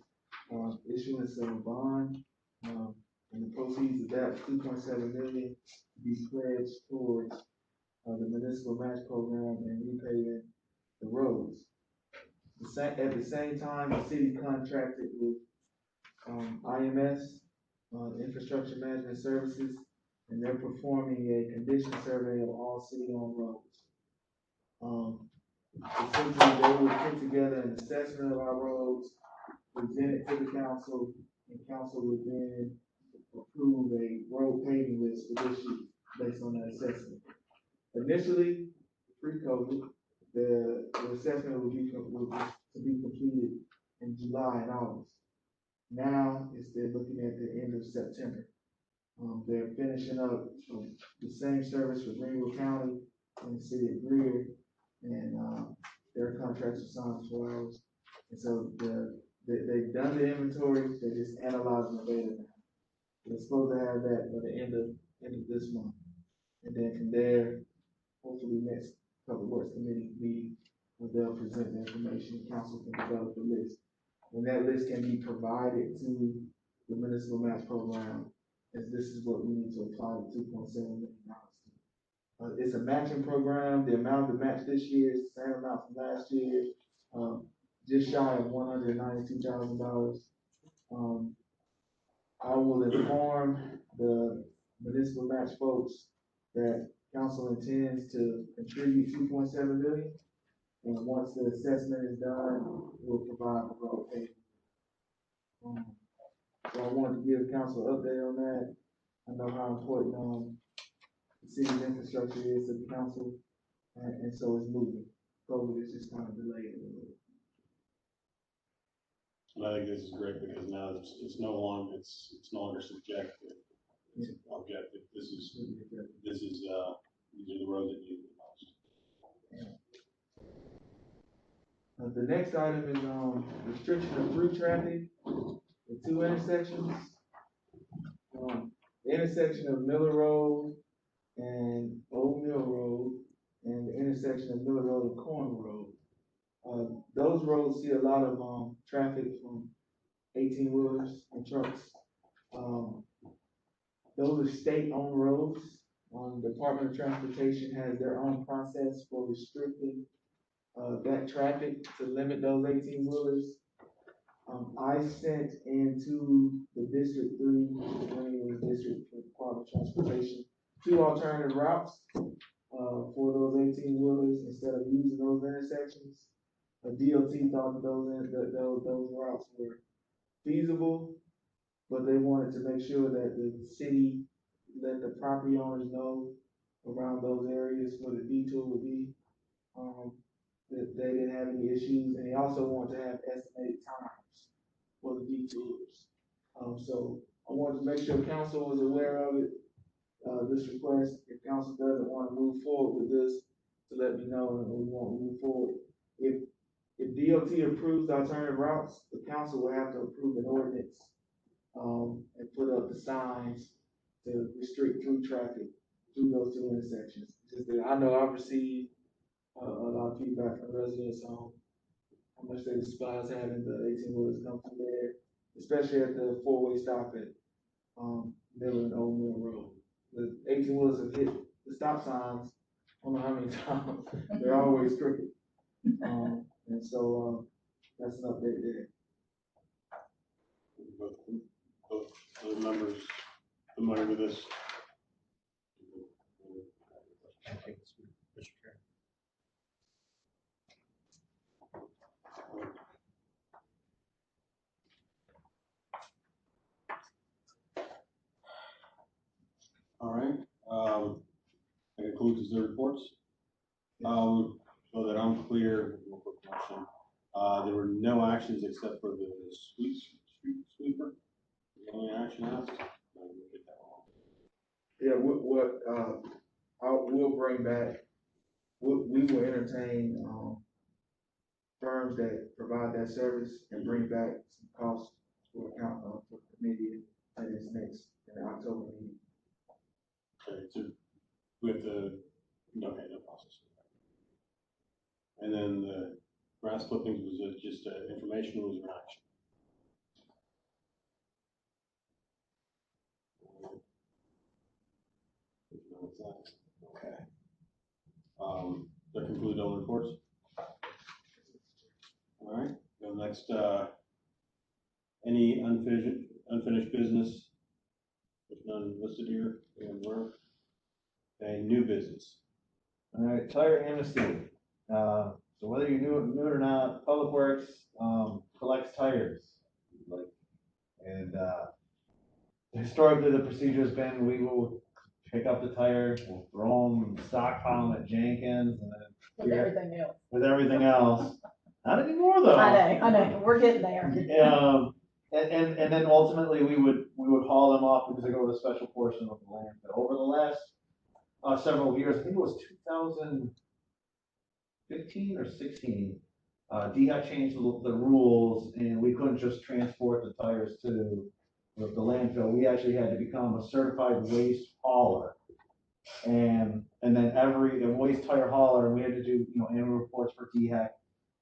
issuance of a bond, and the proceeds of that, $2.7 million, to be pledged towards, the municipal match program and repaving the roads. At the same time, the city contracted with, IMS, Infrastructure Management Services, and they're performing a condition survey of all city-owned roads. Essentially, they will put together an assessment of our roads, present it to the council, and council will then approve a road paving list for this year based on that assessment. Initially, pre-COVID, the assessment will be completed in July and August. Now, they're looking at the end of September. They're finishing up the same service for Greenville County and the city of Greer, and, their contracts are signed for ours. And so they've done the inventory, they're just analyzing the data now. They're supposed to have that by the end of this month. And then from there, hopefully next Public Works Committee meeting, they'll present the information, and council can develop the list. And that list can be provided to the municipal match program, as this is what we need to apply the $2.7 million to. It's a matching program. The amount of the match this year is the same amount from last year, just shy of $192,000. I will inform the municipal match folks that council intends to contribute $2.7 million. And once the assessment is done, we'll provide the road pay. So I wanted to give council an update on that. I know how important, the city's infrastructure is to the council, and so it's moving. COVID is just kind of delayed a little bit. And I think this is great because now it's no longer subjective. It's objective. These are the roads that need the most. The next item is, restriction of through traffic at two intersections. The intersection of Miller Road and Old Mill Road, and the intersection of Miller Road and Corn Road. Those roads see a lot of, traffic from 18-wheelers and trucks. Those are state-owned roads. The Department of Transportation has their own process for restricting, that traffic to limit those 18-wheelers. I sent into the District 3, the District for Department of Transportation, 2 alternative routes, for those 18-wheelers instead of using those intersections. DOT thought that those routes were feasible, but they wanted to make sure that the city let the property owners know around those areas where the detour would be, that they didn't have any issues, and they also wanted to have estimated times for the detours. So I wanted to make sure council was aware of it, this request. If council doesn't want to move forward with this, to let me know, and we won't move forward. If DOT approves alternative routes, the council will have to approve an ordinance, and put up the signs to restrict through traffic through those 2 intersections. Just that I know I've received a lot of feedback from residents on how much they despise having the 18-wheelers come through there, especially at the 4-way stop at Miller and Old Mill Road. The 18-wheelers have hit the stop signs, I don't know how many times. They're always crooked. And so that's an update there. Both the members familiar with this? All right, that concludes the reports. So that I'm clear, real quick question. There were no actions except for the street sweeper. The only action asked. Yeah, we'll bring back, we will entertain, firms that provide that service and bring back some costs for account, for the committee at its next, in the October meeting. Okay, so we have to, no process. And then the grass clippings, was it just information, or was there action? Okay. That concludes all the reports. All right, go next, any unfinished business? There's none listed here, and we're, okay, new business. All right, tire amnesty. So whether you knew it or not, Public Works, collects tires. And historically, the procedure has been, we will pick up the tire, we'll throw them, stockpile them at Jenkins, and then. With everything else. With everything else. Not anymore, though. I know, we're getting there. And then ultimately, we would haul them off because they go to the special portion of the landfill. Over the last, several years, I think it was 2015 or 16, DHEC changed the rules and we couldn't just transport the tires to the landfill. We actually had to become a certified waste hauler. And then a waste tire hauler, and we had to do, annual reports for DHEC.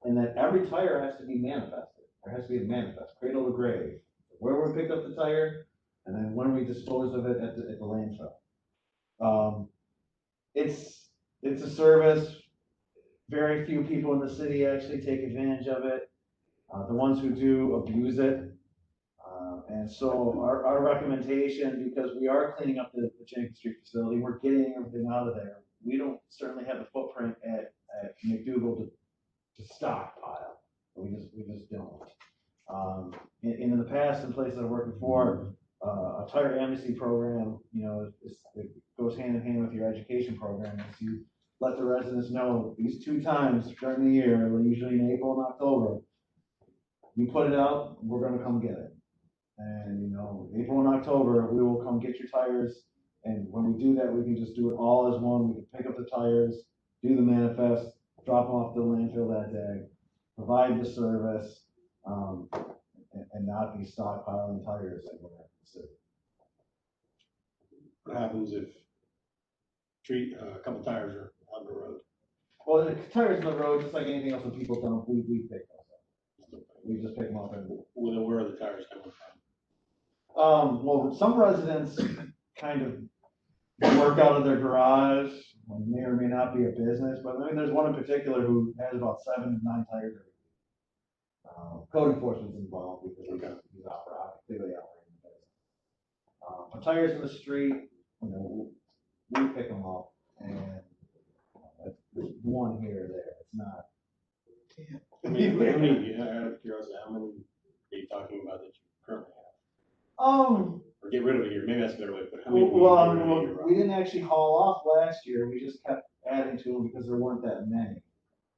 And then every tire has to be manifested. There has to be a manifest, cradle to grave, where we picked up the tire, and then when we disposed of it at the landfill. It's a service. Very few people in the city actually take advantage of it. The ones who do abuse it. And so our recommendation, because we are cleaning up the Jenkins Street facility, we're getting everything out of there. We don't certainly have the footprint at McDougal to stockpile. We just don't. In the past, in places I've worked before, a tire amnesty program, it goes hand in hand with your education program. As you let the residents know these 2 times during the year, usually in April and October, you put it out, we're gonna come get it. And, April and October, we will come get your tires. And when we do that, we can just do it all as one. We can pick up the tires, do the manifest, drop them off the landfill that day, provide the service, and not be stockpiling tires everywhere in the city. What happens if a couple tires are on the road? Well, the tires on the road, just like anything else that people dump, we pick those up. We just pick them up and. Where are the tires coming from? Well, some residents kind of work out of their garage, may or may not be a business, but I mean, there's one in particular who has about 7 to 9 tires every week. Code enforcement's involved because he's clearly operating the business. But tires in the street, we pick them up, and there's one here or there. It's not. How many, out of curiosity, how many are you talking about that you currently have? Or get rid of a year, maybe that's a better way to put it. How many We didn't actually haul off last year, we just kept adding to them because there weren't that many.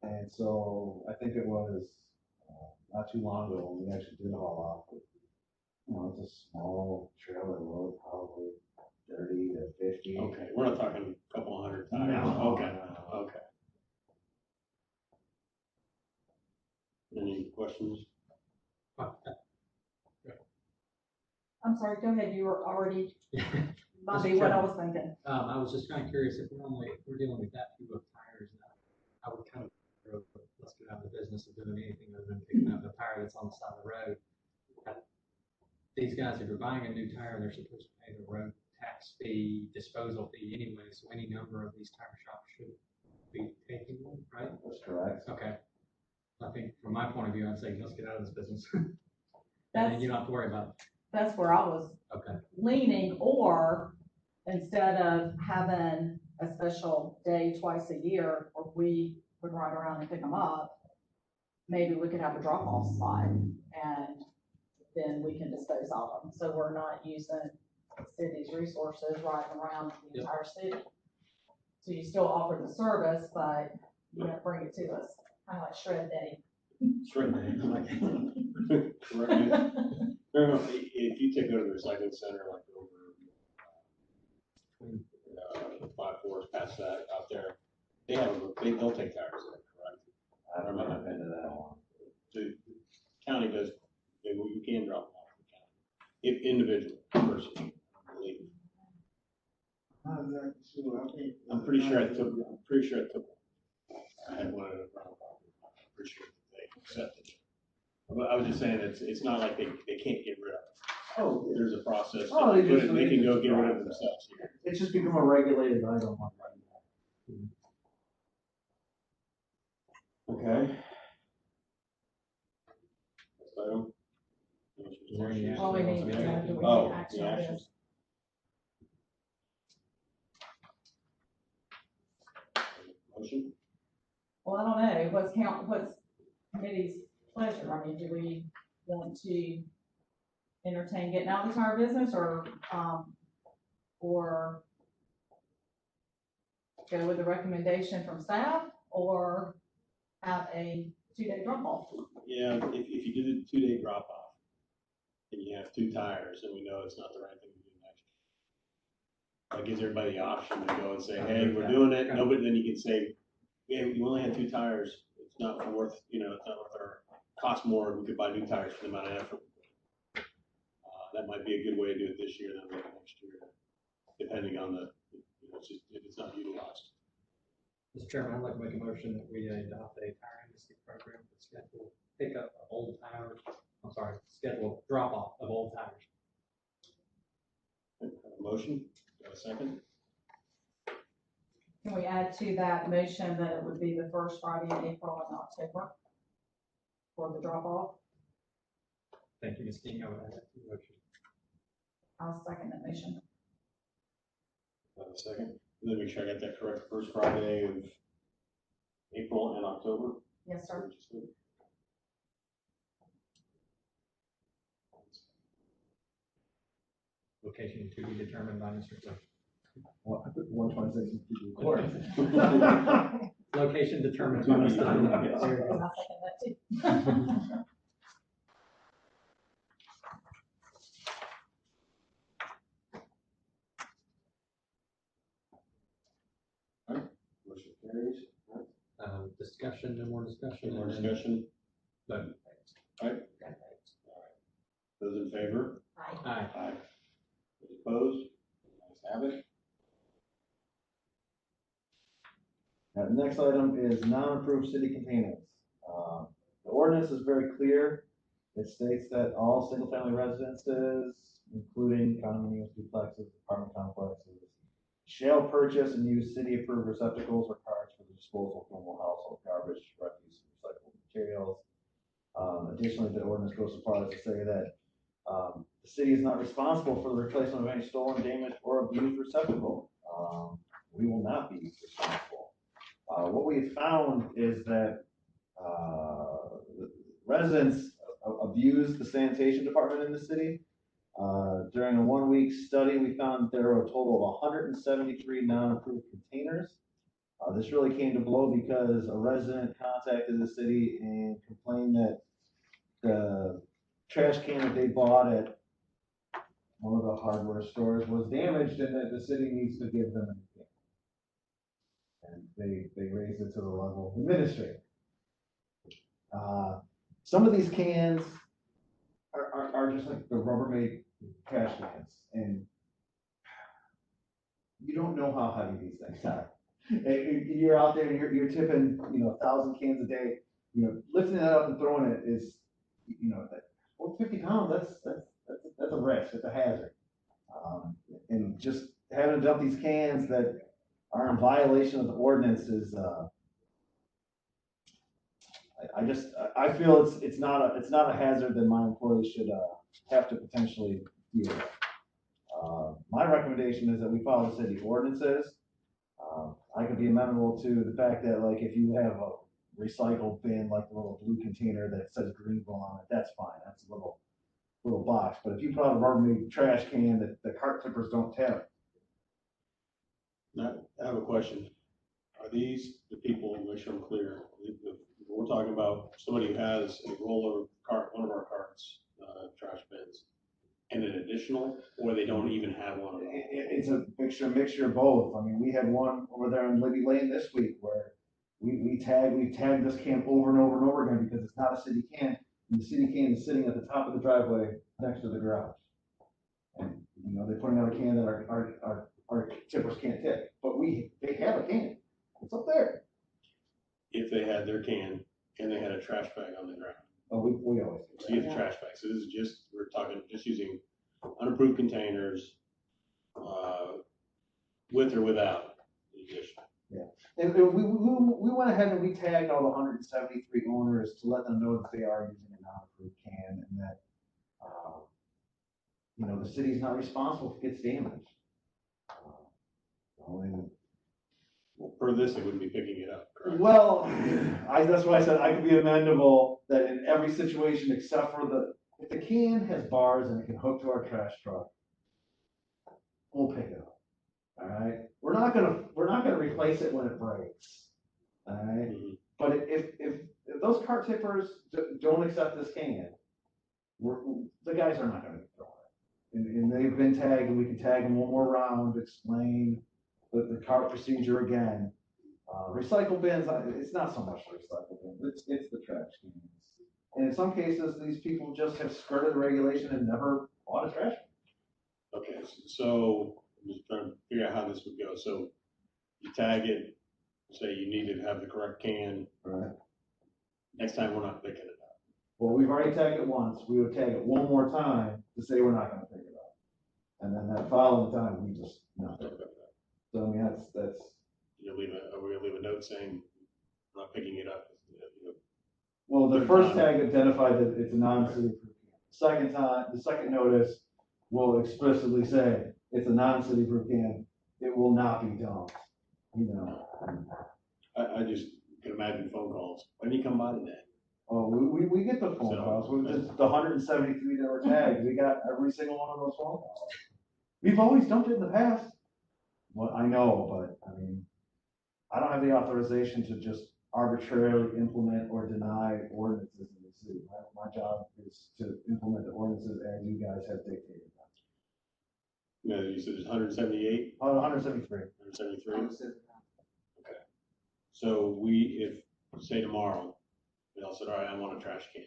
And so I think it was, not too long ago when we actually did haul off. It's a small trailer load, probably 30 to 50. Okay, we're not talking a couple hundred tires. No. Okay. Any questions? I'm sorry, go ahead, you were already, might be what I was thinking. I was just kind of curious if we're dealing with that few of tires now, I would kind of, let's get out of the business of doing anything other than picking up a tire that's on the side of the road. These guys, if you're buying a new tire, they're supposed to pay the road tax fee, disposal fee anyway, so any number of these tire shops should be taking one, right? That's correct. Okay. I think from my point of view, I'd say let's get out of this business. And then you don't have to worry about it. That's where I was leaning, or instead of having a special day twice a year where we would ride around and pick them up, maybe we could have a drop-off spot and then we can dispose of them. So we're not using the city's resources riding around the entire city. So you still offer the service, but you don't bring it to us, kind of like shred day. Shred day. Correct. No, if you take go to the recycling center, like over 5 floors past that out there, they'll take tires in, correct? I don't know, I've been to that one. The county does, you can drop them off the county. If individual person, I believe. Not exactly sure. I'm pretty sure I took one. I had one at a ground property. I'm pretty sure they accepted it. But I was just saying, it's not like they can't get rid of it. Oh, There's a process. Oh, they They can go get rid of it themselves. it's just become a regulated item. Okay. So. Is there any All we need action? to do, we Oh, need action the on actions. this. Motion? Well, I don't know, what's committee's pleasure? I mean, do we want to entertain getting out of the tire business or go with the recommendation from staff or have a 2-day drop off? Yeah, if you do the 2-day drop off, and you have 2 tires, and we know it's not the right thing to do next year. That gives everybody the option to go and say, hey, we're doing it, nobody, then you can say, yeah, you only had 2 tires, it's not worth, it's not worth our, cost more, we could buy new tires for the amount of effort. That might be a good way to do it this year than maybe next year, depending on the, it's just, if it's not utilized. Mr. Chairman, I'd like to make a motion that we adopt a tire industry program to schedule pickup of old tires, schedule drop off of old tires. A motion, got a second? Can we add to that motion that it would be the first Friday in April and October for the drop off? Thank you, Ms. King. I would add that to the motion. I'll second that motion. Got a second? Let me make sure I got that correct, first Friday of April and October? Yes, sir. Location to be determined by Mr. Clerk. Well, I put 126 in Or- Location determined by Mr. And Clerk. I'll second that too. Motion carries. Discussion, no more discussion. Any more and then discussion? vote. Those in favor? Aye. Aye. Those opposed? Ayes have it. The next item is non-approved city containers. The ordinance is very clear. It states that all single-family residences, including condominiums, duplexes, apartment complexes, shall purchase and use city-approved receptacles or carts for the disposal of normal household garbage, refuse, and recyclable materials. Additionally, the ordinance goes so far as to say that the city is not responsible for the replacement of any stolen, damaged, or abused receptacle. We will not be responsible. What we have found is that residents abuse the sanitation department in the city. During a 1-week study, we found there were a total of 173 non-approved containers. This really came to blow because a resident contacted the city and complained that the trash can that they bought at one of the hardware stores was damaged and that the city needs to give them a new can. And they raised it to the level of administrator. Some of these cans are just like the Rubbermaid trash cans, and you don't know how heavy these things are. And you're out there and you're tipping, 1,000 cans a day, lifting that up and throwing it is, 50 pounds, that's a risk, it's a hazard. And just having to dump these cans that are in violation of the ordinance is, I feel it's not a hazard that my employees should, have to potentially deal with. My recommendation is that we follow the city ordinances. I could be amenable to the fact that, like, if you have a recycle bin, like the little blue container that says Greenville on it, that's fine, that's a little box. But if you put out a Rubbermaid trash can that the cart tippers don't tip. Now, I have a question. Are these the people, make sure I'm clear, we're talking about somebody who has a roller cart, one of our carts, trash bins, and an additional, or they don't even have one of them? It's a mixture of both. I mean, we had one over there in Libby Lane this week where we tagged this can over and over and over again because it's not a city can. And the city can is sitting at the top of the driveway next to the garage. And, they're putting out a can that our tippers can't tip, but they have a can. It's up there. If they had their can and they had a trash bag on the ground. Oh, we always do So you have the trash bag. So this is just, we're talking, just using unapproved containers, with or without the addition. And we went ahead and we tagged all the 173 owners to let them know that they are using a non-approved can and that, the city's not responsible if it gets damaged. Well, per this, they wouldn't be picking it up, correct? Well, that's why I said I could be amenable that in every situation except for if the can has bars and it can hook to our trash truck, we'll pick it up. All right, we're not gonna replace it when it breaks. All right, But if those cart tippers don't accept this can, the guys are not gonna throw it. And they've been tagged, and we can tag them one more round, explain the cart procedure again. Recycle bins, it's not so much the recycle bins, it's the trash cans. And in some cases, these people just have skirted the regulation and never bought a trash can. Okay, so I'm just trying to figure out how this would go. So you tag it, say you need to have the correct can. Right. Next time, we're not picking it up. Well, we've already tagged it once, we would tag it one more time to say we're not gonna pick it up. And then that following time, we just, no. So I mean, that's. Are we gonna leave a note saying we're not picking it up? You know, Well, the Third first time. tag identified that it's a non-city approved can. Second time, the second notice will explicitly say it's a non-city approved can, it will not be dumped, you know. I just can imagine phone calls. When do you come by today? Oh, we get the phone So- calls, the 173 that were tagged, we got every single one of those phone calls. We've always dumped it in the past. Well, I know, but I mean, I don't have the authorization to just arbitrarily implement or deny ordinances in the city. My job is to implement the ordinances as you guys have dictated them. You know, you said there's 178, 173. 173. Okay. So if, say tomorrow, we all said, all right, I want a trash can.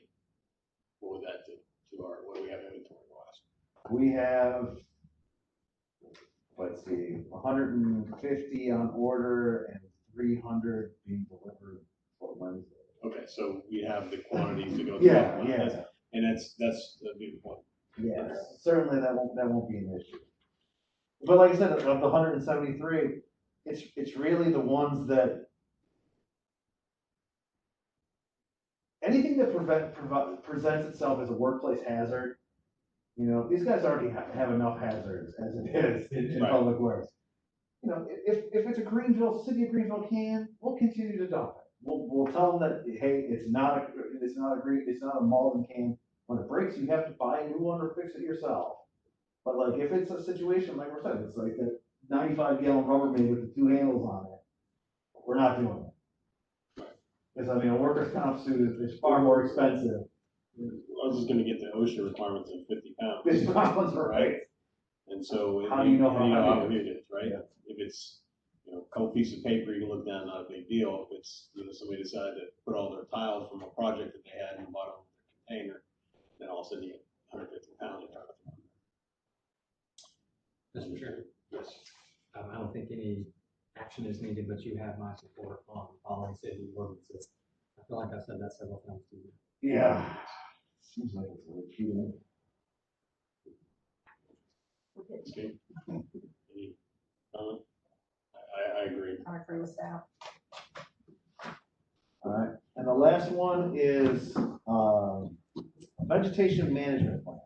What would that do to what do we have inventory wise? We have, let's see, 150 on order and 300 being delivered for Wednesday. Okay, so we have the quantities to go. Yeah, through. yeah. And that's a big point. Yes, certainly that won't be an issue. But like I said, of the 173, it's really the ones that, anything that presents itself as a workplace hazard, you know, these guys already have enough hazards as it is in Right. public works. You know, if it's a city of Greenville can, we'll continue to dump it. We'll tell them that, hey, it's not a Mauldin can. When it breaks, you have to buy a new one or fix it yourself. But like, if it's a situation, like we're saying, it's like a 95-gallon Rubbermaid with the 2 handles on it, we're not doing it. Because I mean, a workers' comp suit is far more expensive. I was just gonna get the OSHA requirements of 50 pounds. 50 pounds, right? And so. How do you know how how heavy it is, right? Yeah. If it's, you know, a couple pieces of paper, you can look down, not a big deal. If it's, you know, somebody decided to put all their tiles from a project that they had in the bottom of their container, then all of a sudden you get 150 pounds of tiles. Mr. Chair, Yes. I don't think any action is needed, but you have my support on following city ordinances. I feel like I've said that several times to you. Yeah. Seems like it's a repeating. Okay. Any comment? I agree. I agree with staff. All right, and the last one is, vegetation management plan.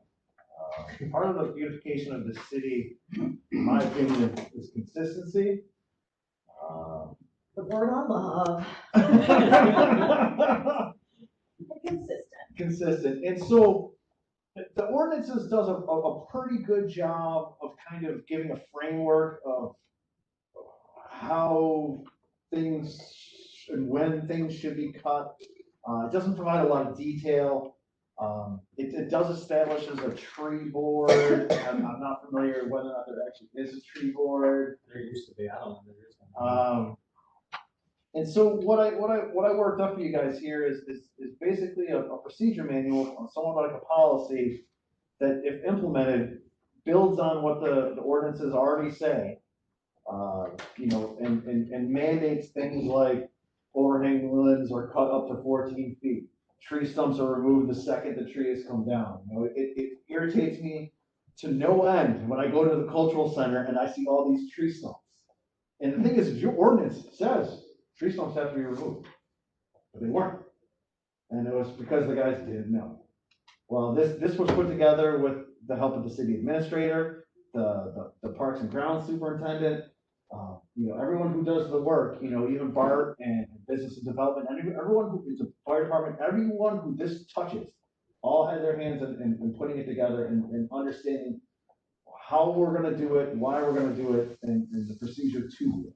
Part of the beautification of the city, in my opinion, is consistency. The word I love. Consistent. Consistent, and so the ordinances does a pretty good job of kind of giving a framework of how things and when things should be cut. It doesn't provide a lot of detail. It does establish as a tree board. I'm not familiar whether or not there actually is a tree board. There used to be, I don't know, there is one. And so what I worked up for you guys here is basically a procedure manual, somewhat like a policy that, if implemented, builds on what the ordinances already say. You know, and mandates things like overhanging limbs are cut up to 14 feet. Tree stumps are removed the second the tree has come down. You know, it irritates me to no end when I go to the cultural center and I see all these tree stumps. And the thing is, your ordinance says tree stumps have to be removed, but they weren't. And it was because the guys didn't know. Well, this was put together with the help of the city administrator, the Parks and Grounds superintendent, you know, everyone who does the work, you know, even Bart and business and development, everyone who is a fire department, everyone who this touches, all had their hands in putting it together and understanding how we're gonna do it, why we're gonna do it, and the procedure to do it.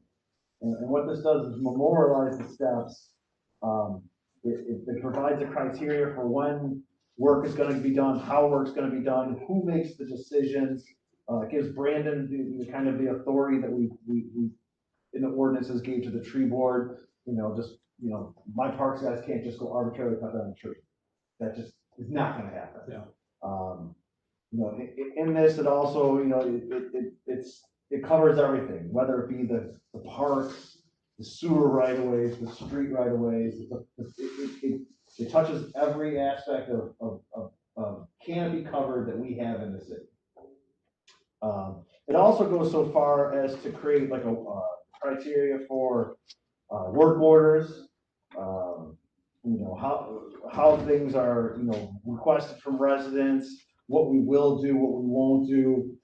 And what this does is memorialize the steps. It provides a criteria for when work is gonna be done, how work's gonna be done, who makes the decisions. Gives Brandon the kind of the authority that we in the ordinances gave to the tree board, my parks guys can't just go arbitrarily cut down a tree. That just is not gonna happen. Yeah. In this, it also, it covers everything, whether it be the parks, the sewer right of ways, the street right of ways. It touches every aspect of canopy cover that we have in the city. It also goes so far as to create like a criteria for work orders, how things are, requested from residents, what we will do, what we won't do.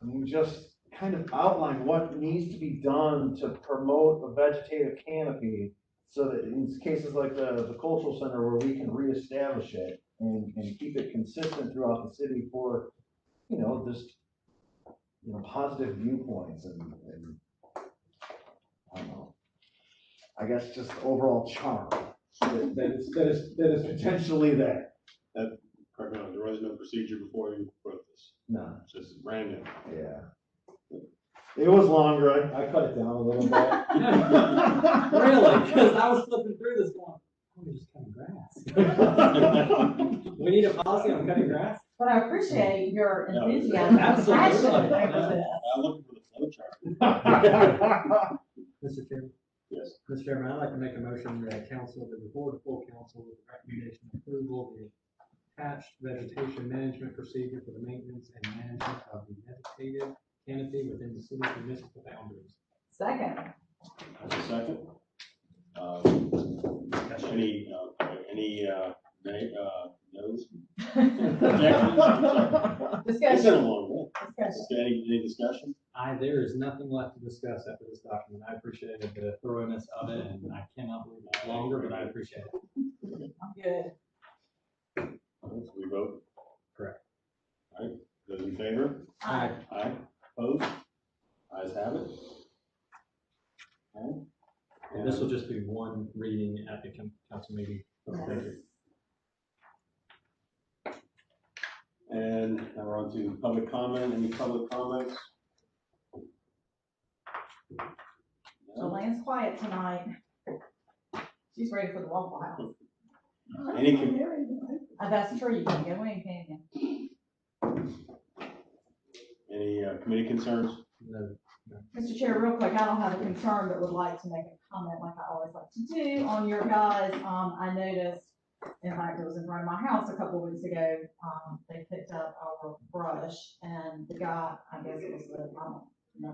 We just kind of outline what needs to be done to promote a vegetative canopy so that in cases like the cultural center where we can reestablish it and keep it consistent throughout the city for, just, positive viewpoints and I don't know, I guess just overall charm that is potentially there. Correct me, there was no procedure before you wrote this, No, just random. yeah. It was longer, I cut it down a little bit. Really? Because I was flipping through this going, we're just cutting grass. We need a policy on cutting grass? But I appreciate your enthusiasm. Absolutely. Passion. I'm looking for the flow chart. Mr. Chairman? Yes. Mr. Chairman, I'd like to make a motion that council, that the board of full council with the recommendation of approval, the attached vegetation management procedure for the maintenance and management of the vegetative canopy within the city's municipal boundaries. Second. That's a second. No's? Objections? It's Discussion. been a long way. Discussion. Any discussion? There is nothing left to discuss after this document. I appreciated the thoroughness of it, and I cannot believe it's longer, but I appreciate it. I'm good. So we vote? Correct. All right, those in favor? Aye. Aye, opposed? Ayes have it. Okay. And this will just be one reading at the council meeting. Thank you. And now we're on to public comment. Any public comments? No? Joanne's quiet tonight. She's ready for the Waffle House. Any That's true, you can go in, can you? Any committee concerns? No. Mr. Chair, real quick, I don't have a concern, but would like to make a comment like I always like to do on your guys. I noticed, in fact, it was in front of my house a couple of weeks ago, they picked up our brush and the guy, I guess it was I don't know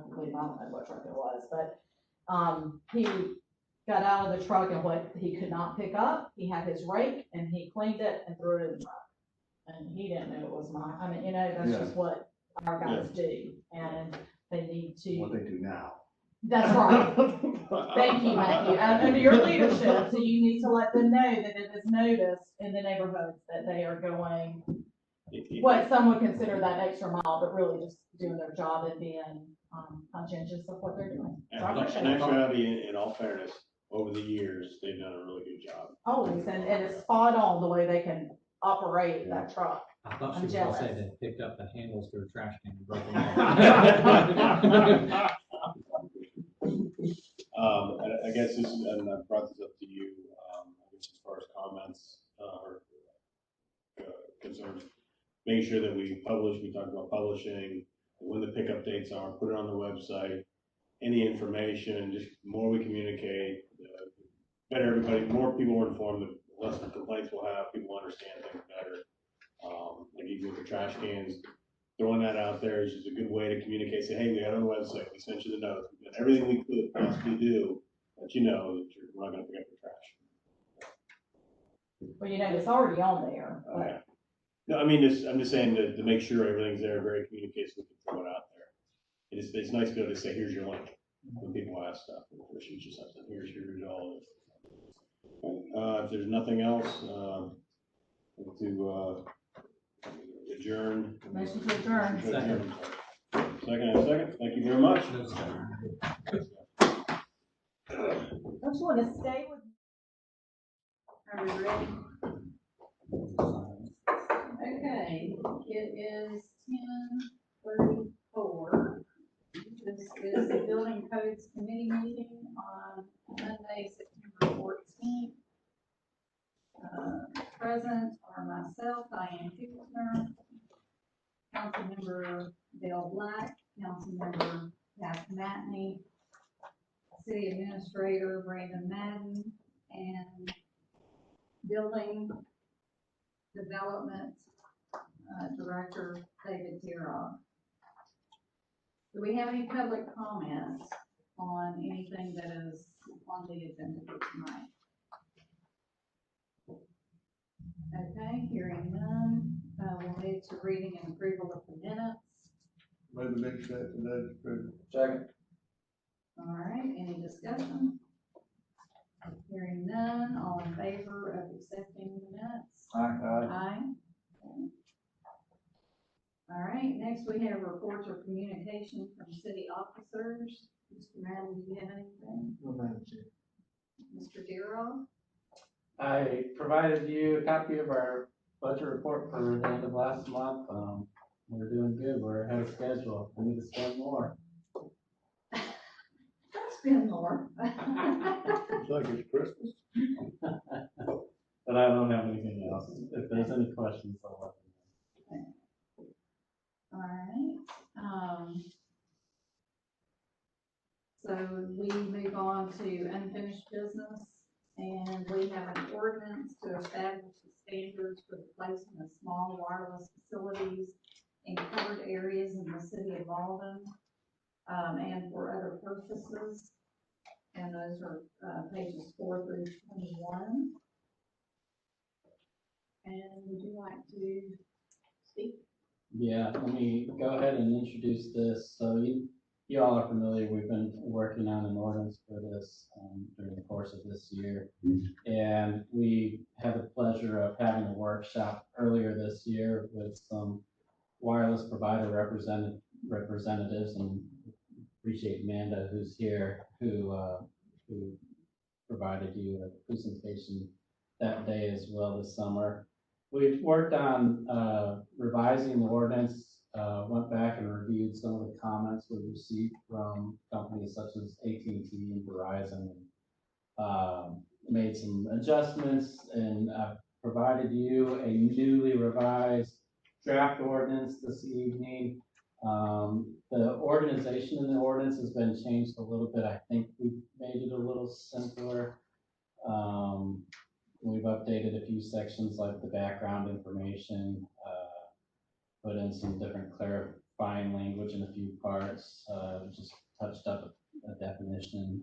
what truck it was, but, he got out of the truck and what he could not pick up, he had his rake and he cleaned it and threw it in the truck. And he didn't know it was mine. I mean, that's Yeah. just what our guys do, and they need to. What they do now. That's right. Thank you, Matthew. Under your leadership, so you need to let them know that it is noticed in the neighborhoods that they are going what some would consider that extra mile, but really just doing their job and being conscientious of what they're doing. So I appreciate In it. actuality, in all fairness, over the years, they've done a really good job. Always, and it's spot on the way they can operate that truck. I thought she I'm was gonna say jealous. they picked up the handles to her trash can and broke them I guess this is, and I brought this up to you, I guess as far as comments, or concerns, making sure that we talk about publishing, when the pickup dates are, put it on the website, any information, just the more we communicate, better everybody, more people are informed, the less complaints we'll have, people understand things better. Like even with the trash cans, throwing that out there is just a good way to communicate, say, hey, we had it on the website, we sent you the notes, we've done everything we could possibly do, but you know that we're not gonna pick up the trash. Well, it's already on there, but Okay. No, I'm just saying to make sure everything's there, very communicative, we can throw it out there. It's nice to be able to say, here's your link, when people ask stuff, or shoot you something, here's all of it. If there's nothing else, to adjourn. motion to adjourn. Second, thank you very much. No, sir. don't you want to stay with? Are we ready? Okay, it is 10:34. This is the Building Codes Committee meeting on Monday, September 14th. Present are myself, Diane Kuchner, Councilmember Bill Black, Councilmember Pat Matney, City Administrator Brandon Madden, and Building Development Director David Tiroff. Do we have any public comments on anything that is on the agenda for tonight? Okay, hearing none, we'll move to reading and approval of the minutes. Move the next step and then approve. Second. All right, any discussion? Hearing none, all in favor of accepting the minutes? Aye. Aye. Okay. All right, next we have reports or communication from city officers. Mr. Madden, do you have anything? No, Madam Chair. Mr. Darrow? I provided you a copy of our budget report for the end of last month. We're doing good. We're ahead of schedule. We need to spend more. Spend more. It's like it's Christmas. But I don't have anything else. If there's any questions, I'll let you know. All right. So we move on to unfinished business, and we have an ordinance to establish the standards for the placement of small wireless facilities in covered areas in the city of Mauldin, and for other purposes. And those are pages 4 through 21. And would you like to speak? Yeah, let me go ahead and introduce this. So you all are familiar, we've been working on an ordinance for this during the course of this year. And we had the pleasure of having a workshop earlier this year with some wireless provider representatives, and appreciate Amanda who's here, who provided you a presentation that day as well this summer. We've worked on revising the ordinance, went back and reviewed some of the comments we received from companies such as AT&T and Verizon, made some adjustments, and provided you a newly revised draft ordinance this evening. The organization in the ordinance has been changed a little bit. I think we've made it a little simpler. We've updated a few sections like the background information, put in some different clarifying language in a few parts, just touched up a definition.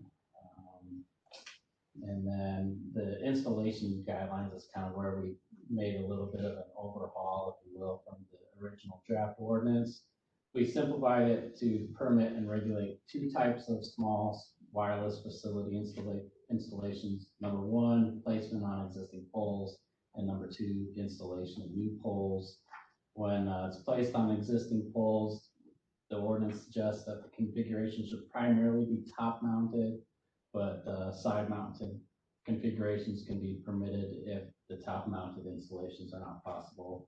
And then the installation guidelines is kind of where we made a little bit of an overhaul, if you will, from the original draft ordinance. We simplified it to permit and regulate two types of small wireless facility installations. Number one, placement on existing poles, and number two, installation of new poles. When it's placed on existing poles, the ordinance suggests that the configuration should primarily be top mounted, but side mounted configurations can be permitted if the top mounted installations are not possible.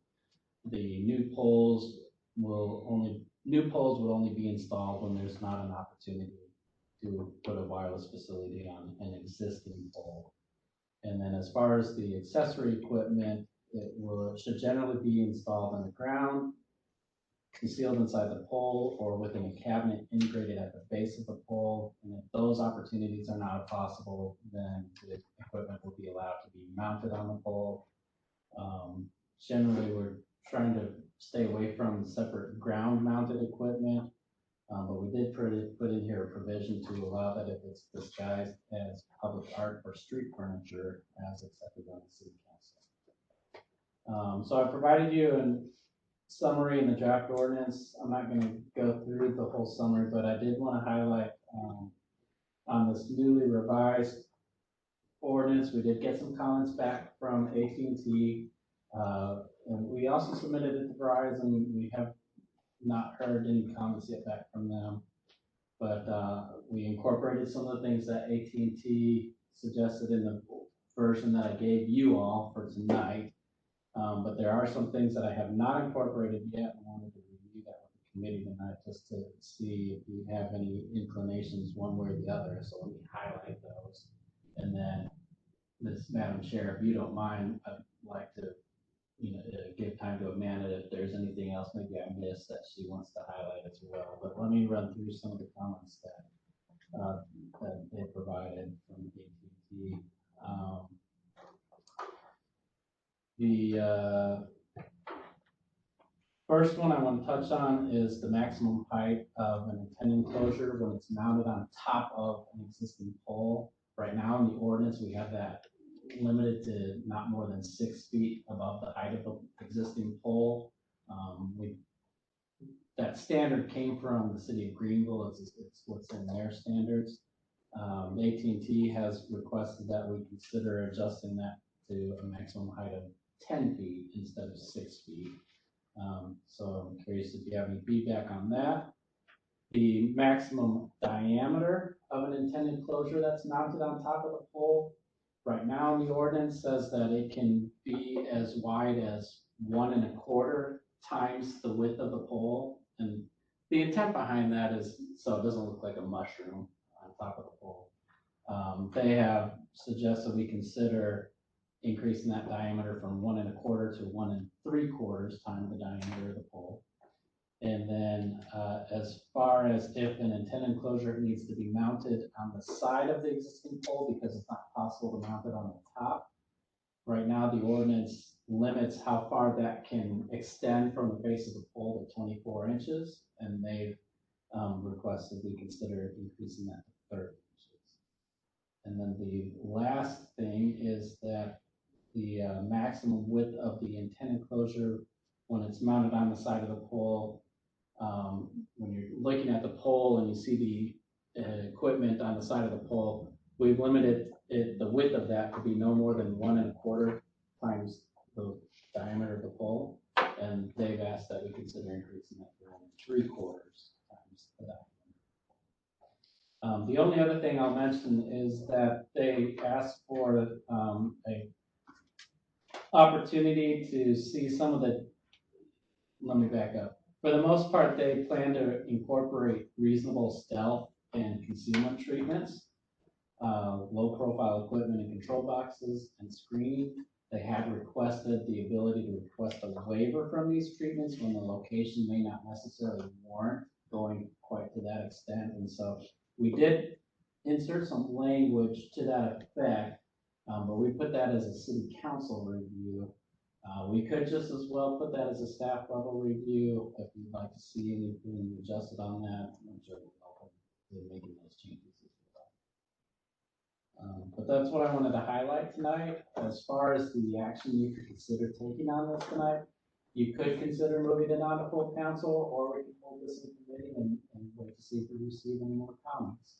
The new poles would only be installed when there's not an opportunity to put a wireless facility on an existing pole. And then as far as the accessory equipment, should generally be installed on the ground, concealed inside the pole, or within a cabinet integrated at the base of the pole. And if those opportunities are not possible, then the equipment will be allowed to be mounted on the pole. Generally, we're trying to stay away from separate ground-mounted equipment, but we did put in here a provision to allow that if it's disguised as public art or street furniture as accepted by the city council. So I provided you a summary in the draft ordinance. I'm not going to go through the whole summary, but I did want to highlight on this newly revised ordinance, we did get some comments back from AT&T. And we also submitted it to Verizon. We have not heard any comments yet back from them, but we incorporated some of the things that AT&T suggested in the version that I gave you all for tonight. But there are some things that I have not incorporated yet, and I wanted to review that with the committee tonight, just to see if you have any inclinations one way or the other, so let me highlight those. And then, Madam Chair, if you don't mind, I'd like to, give time to Amanda if there's anything else maybe I missed that she wants to highlight as well. But let me run through some of the comments that they provided from AT&T. The first one I want to touch on is the maximum height of an antenna enclosure when it's mounted on top of an existing pole. Right now in the ordinance, we have that limited to not more than 6 feet above the height of the existing pole. That standard came from the city of Greenville. It's what's in their standards. AT&T has requested that we consider adjusting that to a maximum height of 10 feet instead of 6 feet. So I'm curious if you have any feedback on that. The maximum diameter of an antenna enclosure that's mounted on top of the pole, right now in the ordinance says that it can be as wide as 1 1/4 times the width of the pole. And the intent behind that is so it doesn't look like a mushroom on top of the pole. They have suggested we consider increasing that diameter from 1 1/4 to 1 3/4 times the diameter of the pole. And then as far as if an antenna enclosure needs to be mounted on the side of the existing pole because it's not possible to mount it on the top, right now the ordinance limits how far that can extend from the base of the pole to 24 inches, and they've requested we consider increasing that to 30 inches. And then the last thing is that the maximum width of the antenna enclosure when it's mounted on the side of the pole, when you're looking at the pole and you see the equipment on the side of the pole, we've limited the width of that to be no more than 1 1/4 times the diameter of the pole, and they've asked that we consider increasing that to 1 3/4 times the diameter. The only other thing I'll mention is that they asked for a opportunity to see some of the, let me back up. For the most part, they plan to incorporate reasonable stealth and concealment treatments, low profile equipment and control boxes and screening. They have requested the ability to request a waiver from these treatments when the location may not necessarily warrant going quite to that extent. And so we did insert some language to that effect, but we put that as a city council review. We could just as well put that as a staff level review if you'd like to see anything adjusted on that. I'm sure we're open to making those changes as well. But that's what I wanted to highlight tonight. As far as the action you could consider taking on this tonight, you could consider moving it on to full council, or we can hold this in committee and wait to see if we receive any more comments.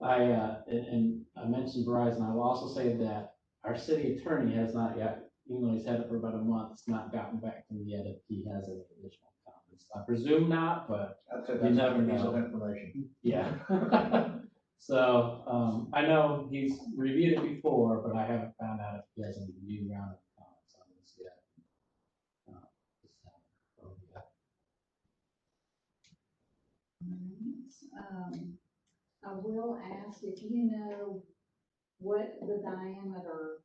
And I mentioned Verizon. I will also say that our city attorney has not yet, even though he's had it for about a month, it's not gotten back to me yet if he has any additional comments. I presume not, but I'd say you that's never a piece of know. information. Yeah. So I know he's reviewed it before, but I haven't found out if he has any new round of comments on this yet. I will ask if you know what the diameter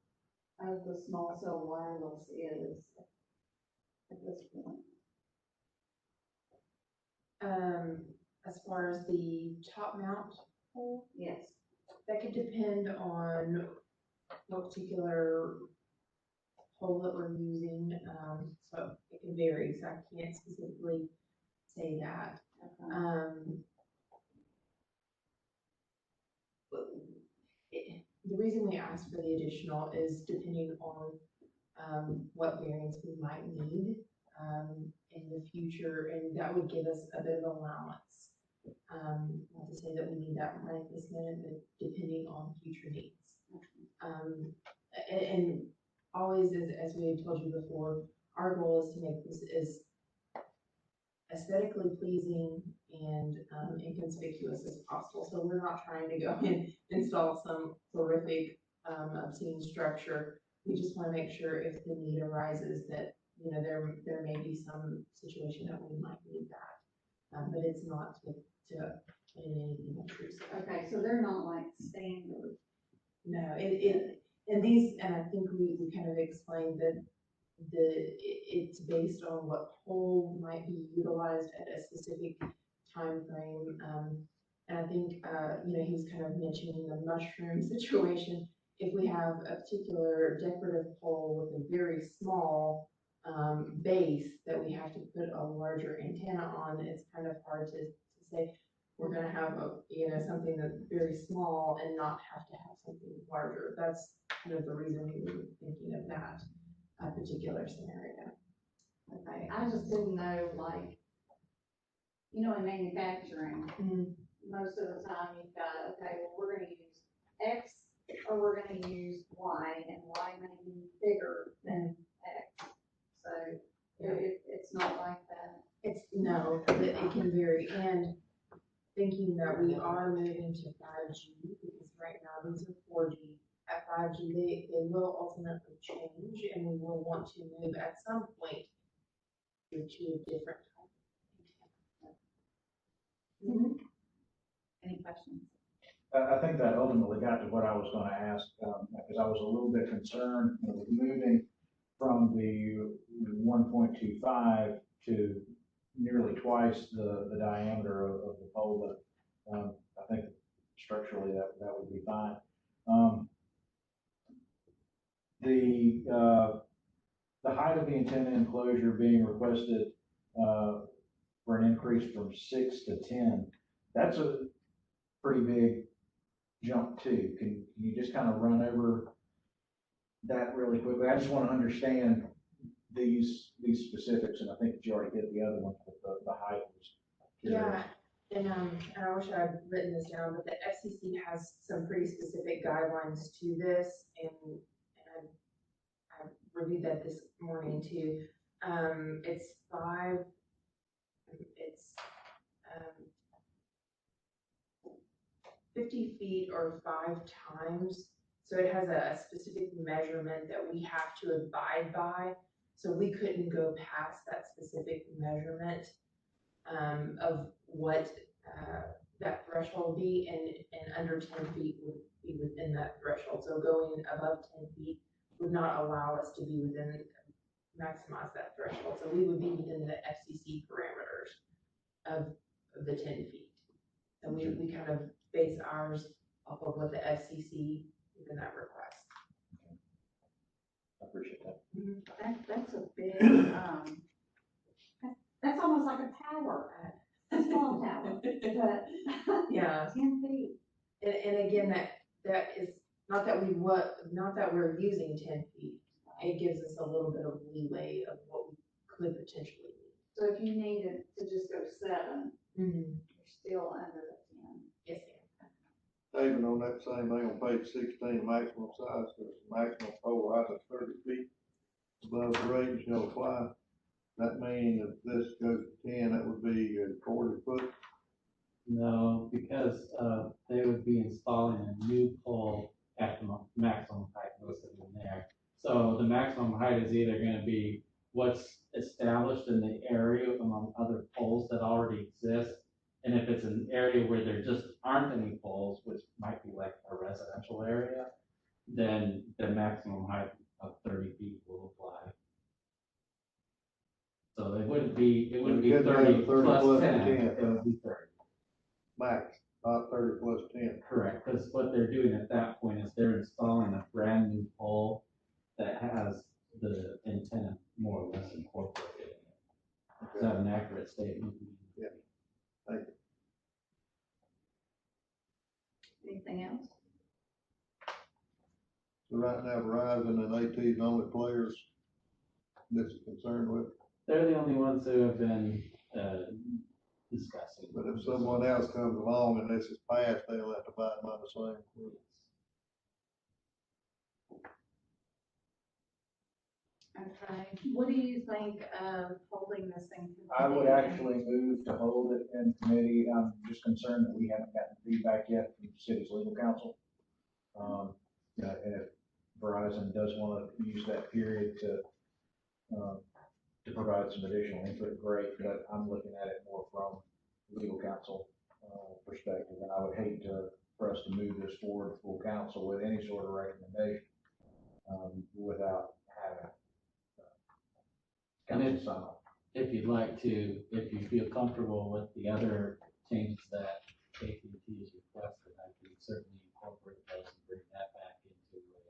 of the small cell wireless is at this point. As far as the top mount pole, Yes. that could depend on what particular pole that we're using, so it can vary, so I can't specifically say that. The reason we ask for the additional is depending on what variance we might need in the future, and that would give us a bit of allowance. Not to say that we need that right this minute, but depending on future needs. And always, as we had told you before, our goal is to make this as aesthetically pleasing and inconspicuous as possible. so we're not trying to go and install some horrific, obscene structure. We just wanna make sure if the need arises that, you know, there may be some situation that we might need that. But it's not to anything intrusive. Okay, so they're not like standard. No, and I think we kind of explained that it's based on what pole might be utilized at a specific time frame. And I think, you know, he was kind of mentioning the mushroom situation. If we have a particular decorative pole with a very small, base that we have to put a larger antenna on, it's kind of hard to say, we're gonna have you know, something that's very small and not have to have something larger. That's kind of the reason we were thinking of that particular scenario. Okay, I just didn't know, like, you know, in manufacturing, most of the time you've got, okay, well, we're gonna use X or we're gonna use Y, and Y may be bigger than X. So it's not like that. No, it can vary, and thinking that we are moving to 5G, because right now these are 4G. At 5G, they will ultimately change, and we will want to move at some point to a different type of antenna. Any questions? I think that ultimately got to what I was gonna ask, because I was a little bit concerned, you know, with moving from the 1.25 to nearly twice the diameter of the pole, but, I think structurally that would be fine. The height of the antenna enclosure being requested, for an increase from 6 to 10, that's a pretty big jump too. Can you just kind of run over that really quickly? I just want to understand these specifics, and I think you already hit the other one with the height. Yeah, and I wish I had written this down, but the FCC has some pretty specific guidelines to this, and I reviewed that this morning too. It's 50 feet or 5 times. So it has a specific measurement that we have to abide by. So we couldn't go past that specific measurement of what that threshold would be, and under 10 feet would be within that threshold. So going above 10 feet would not allow us to be within, maximize that threshold. So we would be within the FCC parameters of the 10 feet. And we kind of base ours off of what the FCC is in that request. I appreciate that. That's a big, that's almost like a tower, a small tower, but Yeah. 10 feet. And again, that is, not that we're using 10 feet. It gives us a little bit of leeway of what we could potentially need. So if you needed to just go 7, Mm-hmm. you're still under the 10. Yes, ma'am. Even on that same thing on page 16, maximum size, there's maximum pole height of 30 feet above grade shall apply. That means if this goes to 10, that would be 40 foot. No, because, they would be installing a new pole at the maximum height listed in there. So the maximum height is either gonna be what's established in the area among other poles that already exist. And if it's an area where there just aren't any poles, which might be like a residential area, then the maximum height of 30 feet will apply. So it wouldn't be You 30 couldn't have 30 plus plus 10, 10. it would be 30. Max, not 30 plus 10. Correct, because what they're doing at that point is they're installing a brand new pole that has the antenna more or less incorporated in it. Is that an accurate statement? Yeah, thank you. Anything else? So right now Verizon and AT is the only players this is concerned with. They're the only ones who have been, discussing. But if someone else comes along and this is passed, they'll have to abide by the same rules. Okay, what do you think of holding this in? I would actually move to hold it in committee. I'm just concerned that we haven't gotten feedback yet from the city's legal counsel. You know, and if Verizon does want to use that period to provide some additional input, great, but I'm looking at it more from legal counsel, perspective, and I would hate for us to move this forward to full council with any sort of recommendation, without having And council sign off. if you'd like to, if you feel comfortable with the other changes that AT&T has requested, I can certainly incorporate those and bring that back into a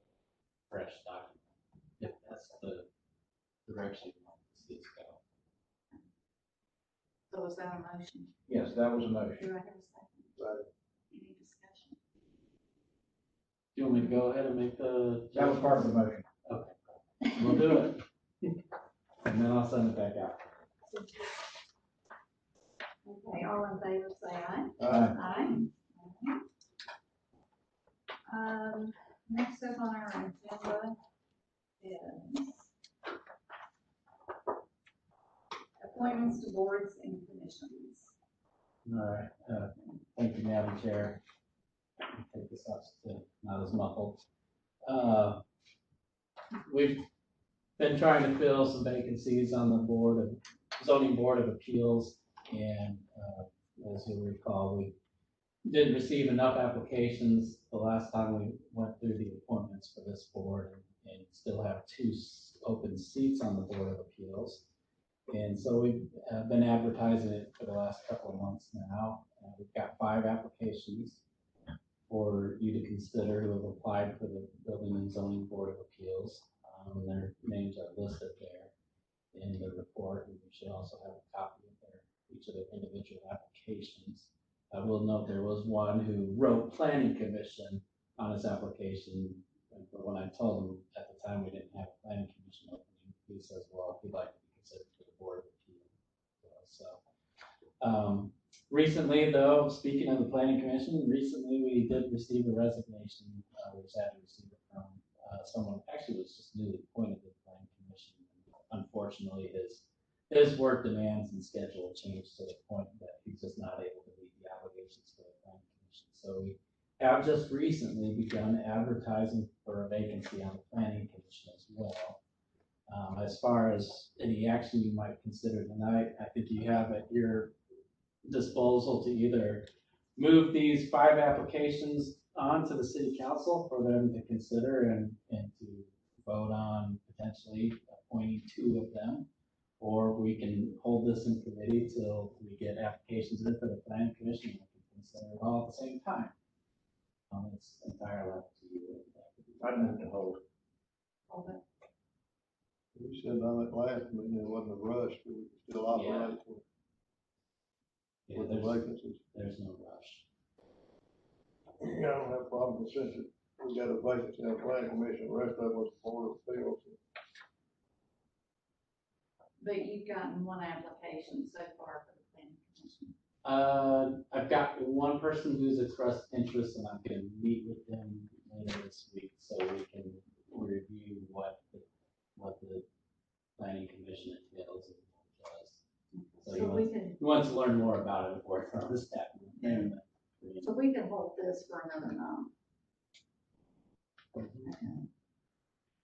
fresh document, if that's the direction you want to see us go. So is that a motion? Yes, that was a motion. Do I have a second? Right. Any discussion? Do you want me to go ahead and make the? That was part of the motion. Okay, we'll do it. And then I'll send it back out. Okay, all in favor, say aye. Aye. Aye. Next up on our agenda is appointments to boards and commissions. All right, thank you, Madam Chair. I'll take this up to not as muffled. We've been trying to fill some vacancies on the zoning board of appeals, and as you'll recall, we didn't receive enough applications the last time we went through the appointments for this board, and still have 2 open seats on the board of appeals. And so we've been advertising it for the last couple of months now. We've got 5 applications for you to consider who have applied for the Building and Zoning Board of Appeals. Their names are listed there in the report, and you should also have a copy of each of their individual applications. I will note there was one who wrote Planning Commission on his application, but when I told him at the time we didn't have a Planning Commission opening, he says, well, he'd like to be considered for the Board of Appeals. So, recently though, speaking of the Planning Commission, recently we did receive a resignation. We just had to receive it from someone, actually was just newly appointed to the Planning Commission. Unfortunately, his work demands and schedule changed to the point that he's just not able to meet the obligations for the Planning Commission. So we have just recently begun advertising for a vacancy on the Planning Commission as well. As far as any action you might consider tonight, I think you have at your disposal to either move these 5 applications on to the city council for them to consider and to vote on potentially appointing 2 of them, or we can hold this in committee till we get applications in for the Planning Commission and we can consider it all at the same time. It's entirely up to you. I'd move to hold. Hold it. We said on that last meeting, it wasn't a rush, but we could still operate Yeah, with the vacancies. there's no rush. Yeah, I don't have a problem with since we got a vacancy on the planning commission, the rest of it was the board of appeals. But you've gotten 1 application so far for the planning commission. I've got 1 person who's expressed interest, and I'm going to meet with them later this week so we can review what the planning commission entails and what it does. So he wants to learn more about it before I throw this back. So we can hold this for another month.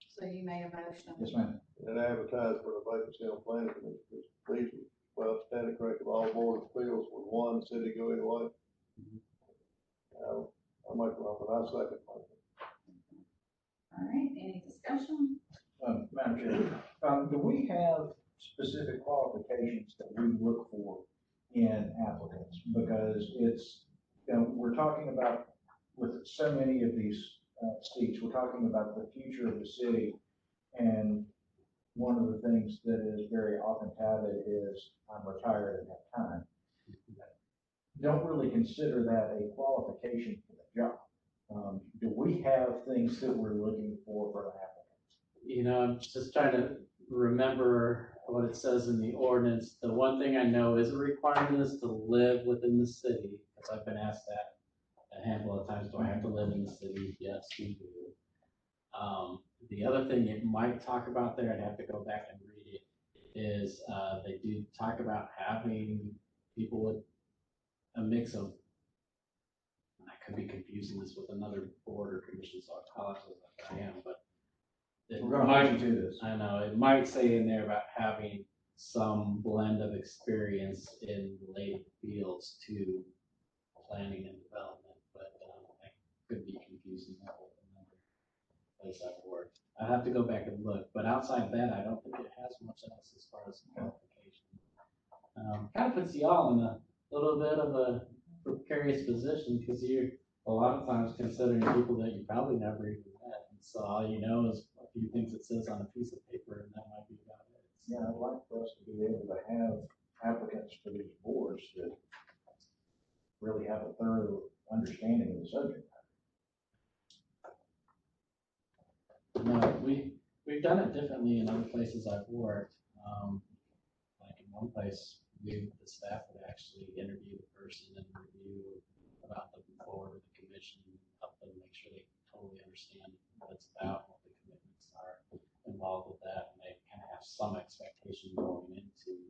So you made a motion. Yes, ma'am. And advertise for the vacancy on planning commission, because these were, well, standing correct of all board of appeals with 1 city go anyway. I'll make a motion, I second motion. All right, any discussion? Madam Chair, do we have specific qualifications that we look for in applicants? Because it's, we're talking about, with so many of these seats, we're talking about the future of the city. And one of the things that is very often touted is, I'm retired and have time. Don't really consider that a qualification for the job. Do we have things that we're looking for an applicant? I'm just trying to remember what it says in the ordinance. The one thing I know is a requirement is to live within the city, because I've been asked that a handful of times. Do I have to live in the city? Yes, you do. The other thing it might talk about there, I'd have to go back and read it, is they do talk about having people with a mix of, I could be confusing this with another board or commission, so I apologize if I am, but We're gonna hold you to this. I know, it might say in there about having some blend of experience in related fields to planning and development, but I could be confusing that with another place I've worked. I have to go back and look, but outside of that, I don't think it has much else as far as qualification. Kind of puts you all in a little bit of a precarious position because you're a lot of times considering people that you probably never even met. And so all you know is a few things it says on a piece of paper, and that might be about it. Yeah, I'd like for us to be able to have applicants for these boards that really have a thorough understanding of the subject. No, we've done it differently in other places I've worked. Like in one place, the staff would actually interview the person and review about looking forward to the commission, help them make sure they totally understand what it's about, what the commitments are involved with that, and they kind of have some expectation going into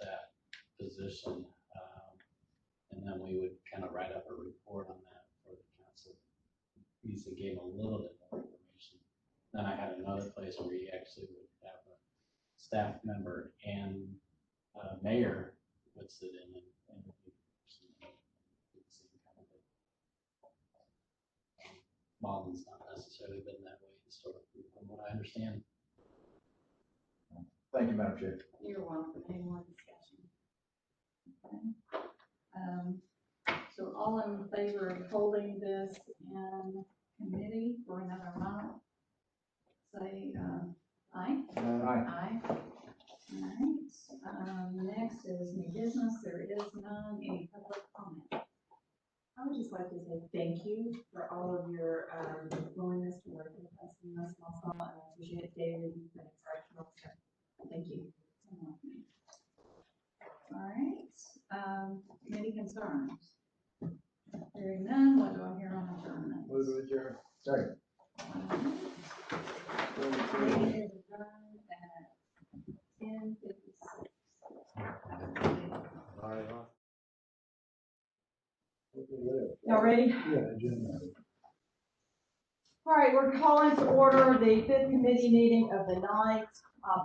that position. And then we would kind of write up a report on that for the council. Lisa gave a little bit more information. Then I had another place where you actually would have a staff member and mayor would sit in and interview the person. Mauldin's not necessarily been that way historically, from what I understand. Thank you, Madam Chair. You're welcome. Any more discussion? Okay. So all in favor of holding this in committee for another month? Say, aye? Aye. Aye. All right. Next is new business. There is none. Any public comment? I would just like to say thank you for all of your willingness to work with us in this also, and I appreciate it, David. You've been exceptional. So thank you. All right. Committee concerns? Hearing none, what do I hear on adjournment? Move to adjourn. Second. Meeting is adjourned at 10:56. Y'all ready? Yeah, agenda. All right, we're calling to order the fifth committee meeting of the night,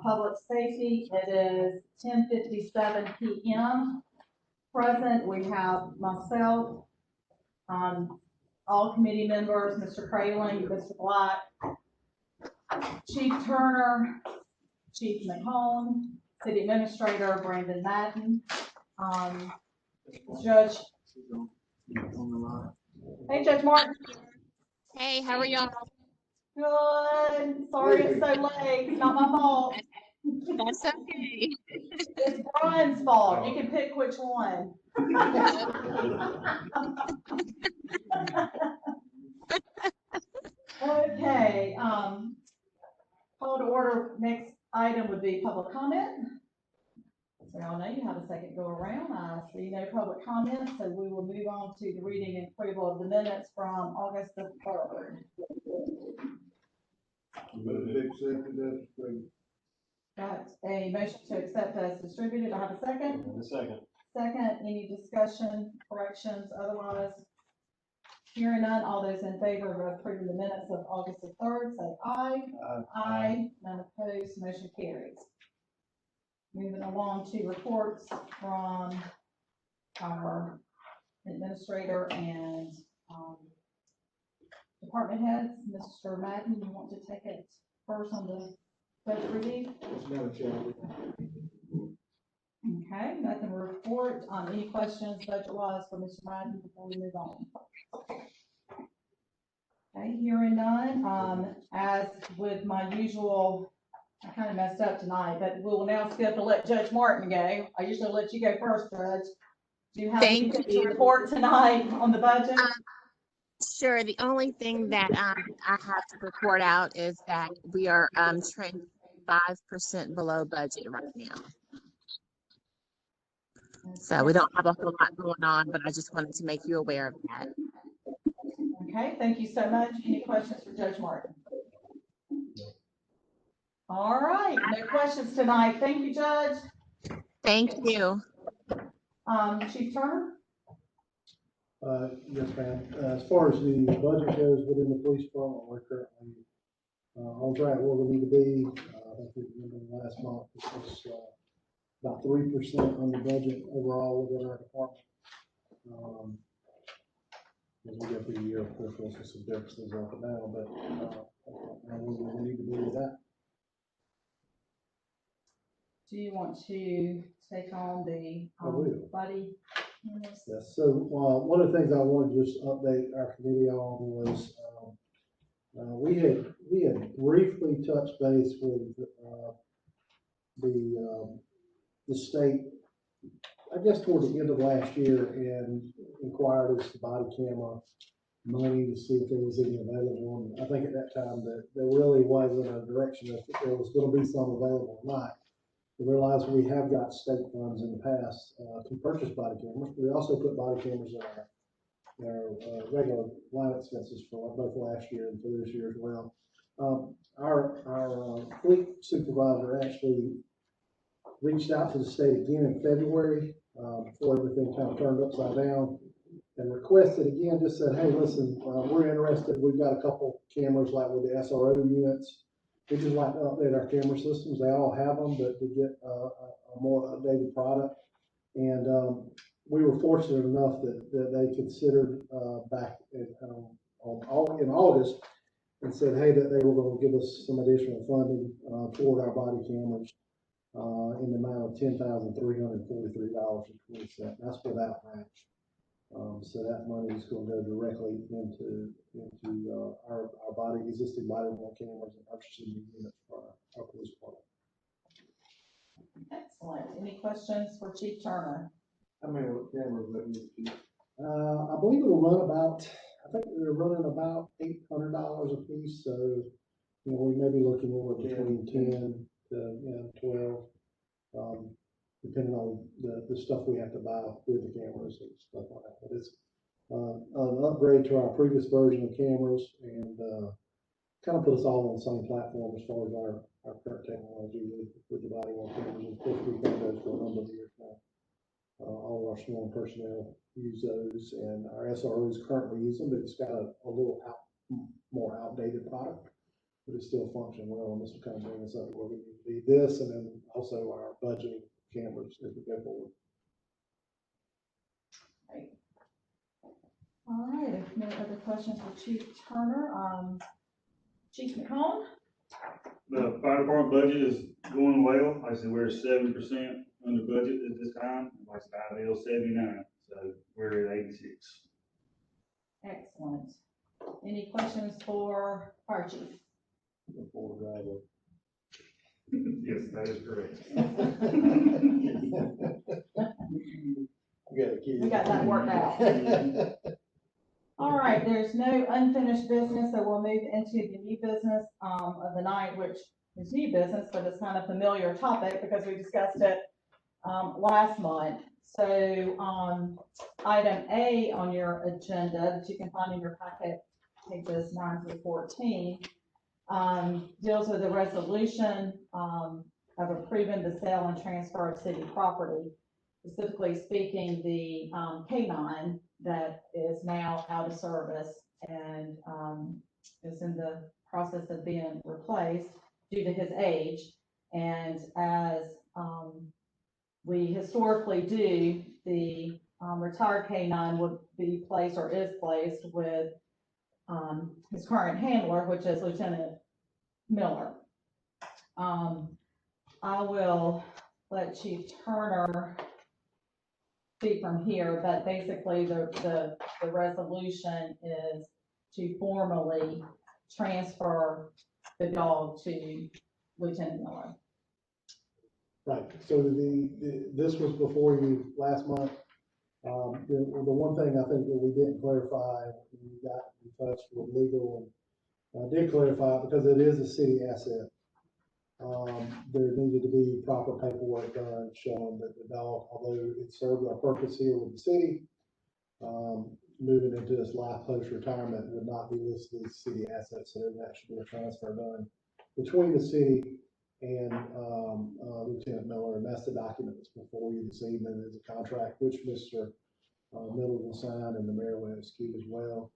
public safety. It is 10:57 PM. Present, we have myself, all committee members, Mr. Craling, Mr. Black, Chief Turner, Chief McComb, City Administrator Brandon Madden, Judge. Hey, Judge Martin. Hey, how are y'all? Good. Sorry it's so late. It's not my fault. That's okay. It's Brian's fault. You can pick which one. Okay, call to order. Next item would be public comment. So y'all know you have a second go around. I see no public comment, so we will move on to the reading and approval of the minutes from August the 3rd. Move to accept it as distributed. Got a motion to accept as distributed. I have a second. A second. Second, any discussion, corrections, otherwise? Hearing none, all those in favor of approving the minutes of August the 3rd, say aye. Aye. None opposed, motion carries. Moving along to reports from our administrator and department heads. Mr. Madden, you want to take it first on the budget review? Madam Chair. Okay, nothing to report. Any questions budget-wise for Mr. Madden before we move on? Okay, hearing none. As with my usual, I kind of messed up tonight, but we will now skip to let Judge Martin go. I usually let you go first, Judge. Do you have anything to report tonight on the budget? Sure. The only thing that I have to report out is that we are trending 5% below budget right now. So we don't have a whole lot going on, but I just wanted to make you aware of that. Okay, thank you so much. Any questions for Judge Martin? All right, no questions tonight. Thank you, Judge. Thank you. Chief Turner? Yes, ma'am. As far as the budget goes within the police department, we're currently on track where we need to be. I think we remember last month, it was about 3% under budget overall within our department. As we go through the year, of course, we'll see some differences up and down, but we need to be with that. Do you want to take on the body? Yes, so one of the things I want to just update our committee on was we had briefly touched base with the state, I guess toward the end of last year, and inquired as to body camera money to see if there was any available. And I think at that time that there really wasn't a direction if there was going to be some available or not. We realized we have got state funds in the past to purchase body cameras. We also put body cameras in our regular line expenses for both last year and for this year as well. Our fleet supervisor actually reached out to the state again in February before everything kind of turned upside down and requested again, just said, hey, listen, we're interested. We've got a couple cameras like with the SRO units. We just like to update our camera systems. They all have them, but to get a more updated product. And we were fortunate enough that they considered back in August and said, hey, that they were going to give us some additional funding toward our body cameras in the amount of $10,343.20. That's without match. So that money is going to go directly into our existing body worn cameras and purchasing new units for our police department. Excellent. Any questions for Chief Turner? How many cameras that you use? I believe it'll run about, I think they're running about $800 a piece. So, we may be looking more between 10 to 12. Depending on the stuff we have to buy with the cameras and stuff like that. But it's an upgrade to our previous version of cameras and kind of put us all on the same platform as far as our current technology with the body worn cameras. And of course, we've done those for a number of years now. All of our sworn personnel use those, and our SROs currently use them, but it's got a little more outdated product, but it still functions well. And this will kind of bring us up where we need to be. This, and then also our budget cameras as we go forward. Right. All right, if no other questions for Chief Turner, Chief McCone? The fire department budget is going well. Like I said, we're 7% under budget at this time. Like I said, IVL 79, so we're at 86. Excellent. Any questions for Fire Chief? Yes, that is correct. We got that worked out. All right, there's no unfinished business, so we'll move into the new business of the night, which is new business, but it's kind of familiar topic because we discussed it last month. So item A on your agenda that you can find in your packet, pages 9 through 14, deals with a resolution of approving the sale and transfer of city property. Specifically speaking, the K9 that is now out of service and is in the process of being replaced due to his age. And as we historically do, the retired K9 would be placed or is placed with his current handler, which is Lieutenant Miller. I will let Chief Turner speak from here, but basically the resolution is to formally transfer the dog to Lieutenant Miller. Right, so this was before you last month. The one thing I think that we didn't clarify, when we got in touch with legal and did clarify, because it is a city asset, there needed to be proper paperwork done showing that the dog, although it served our purpose here with the city, moving into this life post-retirement would not be listed as city assets, so that should be a transfer done between the city and, Lieutenant Miller, and that's the document that's before you this evening, is a contract which Mr. Miller will sign and the mayor will execute as well.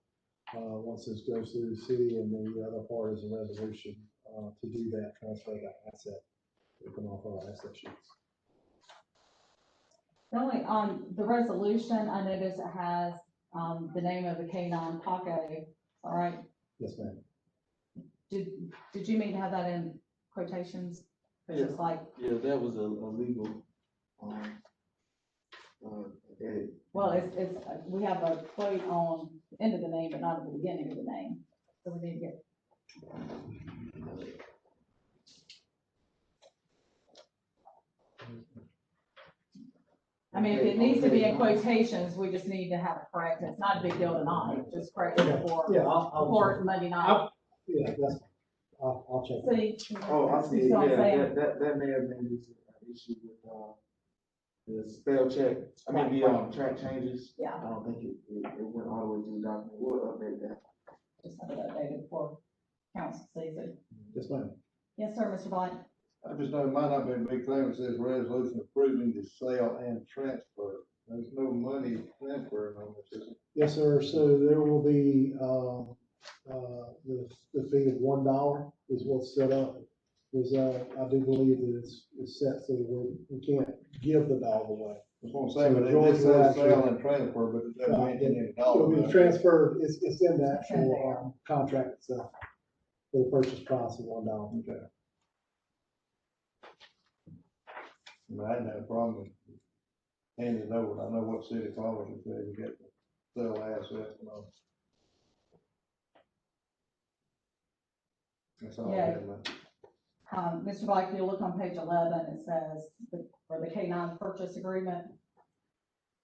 Once this goes through the city, and the other part is a resolution, to do that, transfer that asset, we can off our asset sheets. The only, the resolution, I notice it has, the name of the K-9 Paco, all right? Yes, ma'am. Did you mean to have that in quotations? It's just like, Yeah, that was a legal, edit. well, it's, we have a quote on the end of the name, but not at the beginning of the name, so we need to get. I mean, if it needs to be in quotations, we just need to have it correct. It's not a big deal tonight, just correct it before, Yeah, I'll before Monday night. Yeah, that's, I'll check. See? Oh, I see, You see what I'm yeah, saying? that may have been just an issue with, the spell check, I mean, the, track changes. Yeah. I don't think it went all the way through the document, we'll update that. Just have it updated before council sees it. Yes, ma'am. Yes, sir, Mr. Blight. I just know it might not be a big thing, it says resolution approving the sale and transfer. There's no money transferring on this, is it? Yes, sir. So there will be, the fee of $1 is what's set up. Is, I do believe that it's set so that we can't give the dog away. That's what I'm saying, but George it will says actually- sale and transfer, but it doesn't mention any dollar. It'll be amount. transferred, it's in the actual, contract itself, for the purchase price of $1. Okay. I mean, I didn't have a problem with handing it over, I know what city policy says, you get to sell assets and all. That's all I Yeah. had, man. Mr. Blight, if you look on page 11, it says, for the K-9 purchase agreement,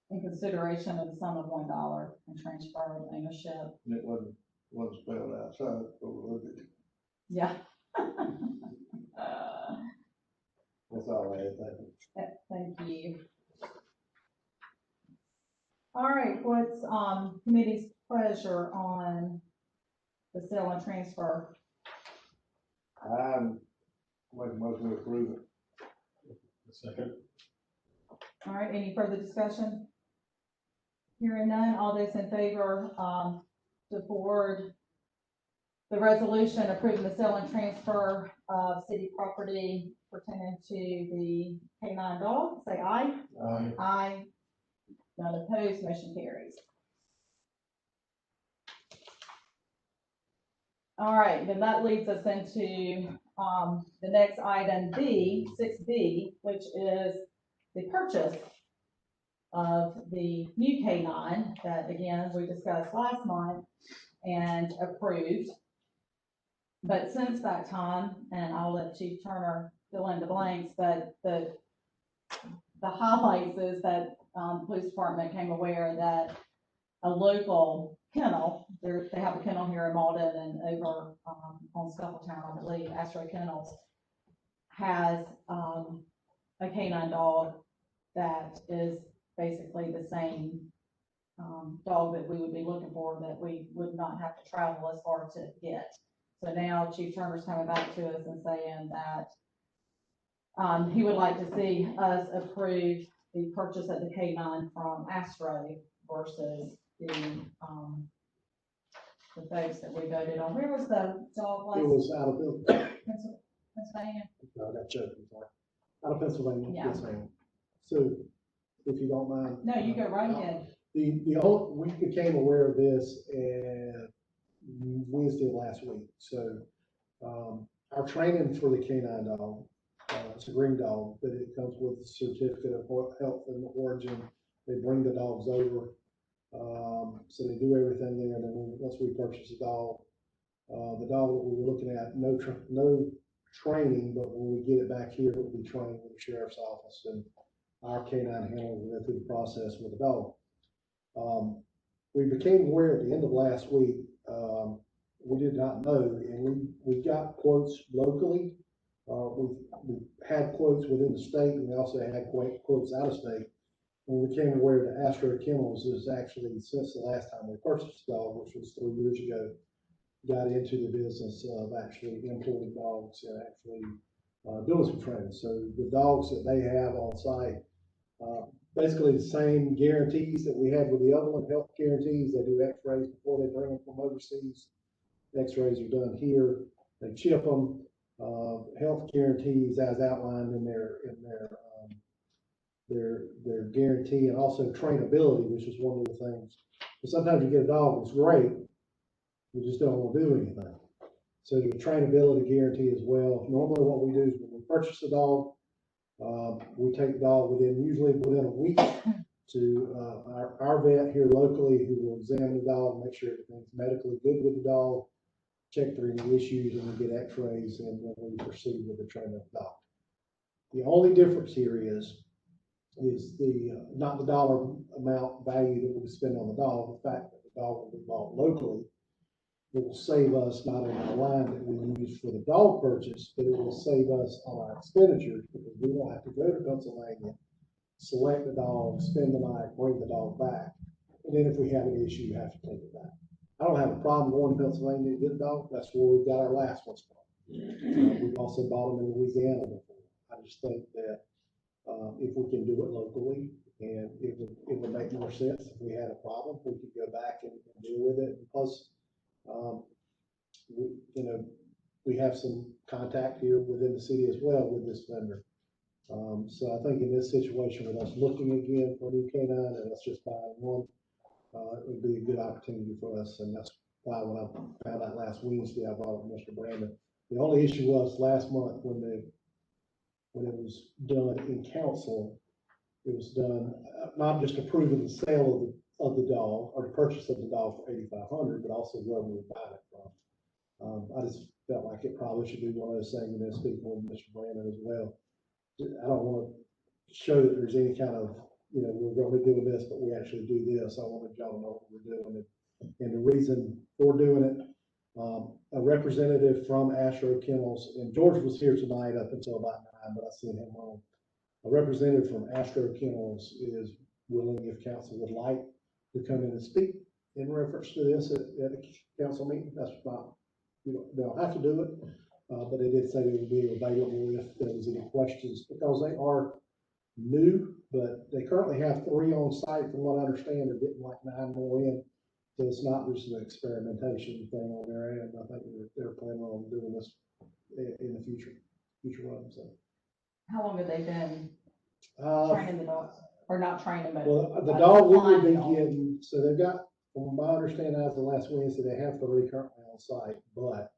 in consideration of the sum of $1 and transfer of ownership. And it wasn't spelled outside, overlooked it. Yeah. That's all I had, thank you. Thank you. All right, what's, committee's pleasure on the sale and transfer? Make a motion to approve it. Second. All right, any further discussion? Hearing none, all those in favor, to forward the resolution approving the sale and transfer of city property pertaining to the K-9 dog, say aye. Aye. Aye. None opposed, motion carries. All right, then that leads us into, the next item B, 6B, which is the purchase of the new K-9 that, again, we discussed last month and approved. But since that time, and I'll let Chief Turner fill in the blanks, but the highlights is that, police department became aware that a local kennel, they have a kennel here in Mauldin and over, on Scuffletown, I believe, Astro Kennels, has, a K-9 dog that is basically the same, dog that we would be looking for, that we would not have to travel as far to get. So now Chief Turner's coming back to us and saying that, he would like to see us approve the purchase of the K-9 from Astro versus the folks that we voted on. Where was the dog It last? was out of Pennsylvania? No, I got choked, I'm sorry. Out of Pennsylvania, Yeah. yes, ma'am. So, if you don't mind. No, you go right ahead. We became aware of this Wednesday of last week, so, our training for the canine dog, it's a green dog, but it comes with a certificate of health and origin. They bring the dogs over, so they do everything there, and then once we purchase the dog that we were looking at, no training, but when we get it back here, it will be trained with the sheriff's office, and our canine handler will go through the process with the dog. We became aware at the end of last week, we did not know, and we got quotes locally. We had quotes within the state, and we also had quotes out of state. when we became aware that Astro Kennels is actually, since the last time we purchased the dog, which was 3 years ago, got into the business of actually importing dogs and actually doing some training. So the dogs that they have on site, basically the same guarantees that we had with the other one, health guarantees. They do x-rays before they bring them from overseas. X-rays are done here. They chip them, health guarantees as outlined in their guarantee, and also trainability, which is one of the things. But sometimes you get a dog that's great, you just don't want to do anything. So there's a trainability guarantee as well. Normally what we do is when we purchase a dog, we take the dog usually within a week to our vet here locally, who will examine the dog, make sure everything's medically good with the dog, check for any issues, and we get x-rays, and then we proceed with the training of the dog. The only difference here is the not the dollar amount value that we spend on the dog, the fact that the dog will be bought locally. It will save us not only the line that we use for the dog purchase, but it will save us on our expenditures, because we won't have to go to Pennsylvania, select the dog, spend the night, bring the dog back, and then if we have an issue, you have to take it back. I don't have a problem going to Pennsylvania to get a dog. That's where we got our last ones from. We've also bought them in Louisiana before. I just think that if we can do it locally, and it would make more sense if we had a problem, we could go back and deal with it. Plus, we have some contact here within the city as well with this vendor. So I think in this situation, with us looking again for a new canine and us just buying one, it would be a good opportunity for us. And that's why when I found out last Wednesday, I brought up Mr. Brandon. The only issue was last month when it was done in council, it was done not just approving the sale of the dog or the purchase of the dog for $8,500, but also where we would buy it from. I just felt like it probably should be one of those things, and then speaking with Mr. Brandon as well. I don't want to show that there's any kind of, we're going to be doing this, but we actually do this. I wanted y'all to know what we're doing. And the reason for doing it, a representative from Astro Kennels, and George was here tonight up until about 9, but I sent him home. A representative from Astro Kennels is willing, if council would like, to come in and speak in reference to this at a council meeting. That's not, they don't have to do it, but they did say they would be available if there was any questions, because they are new, but they currently have 3 on site. From what I understand, they're getting like 9 more in. So it's not just an experimentation thing on their end. I think they're planning on doing this in the future run. So. How long have they been training the dogs? Or not training, but? Well, the dog we would be getting, so they've got, from my understanding, as of the last Wednesday, they have 3 currently on site, but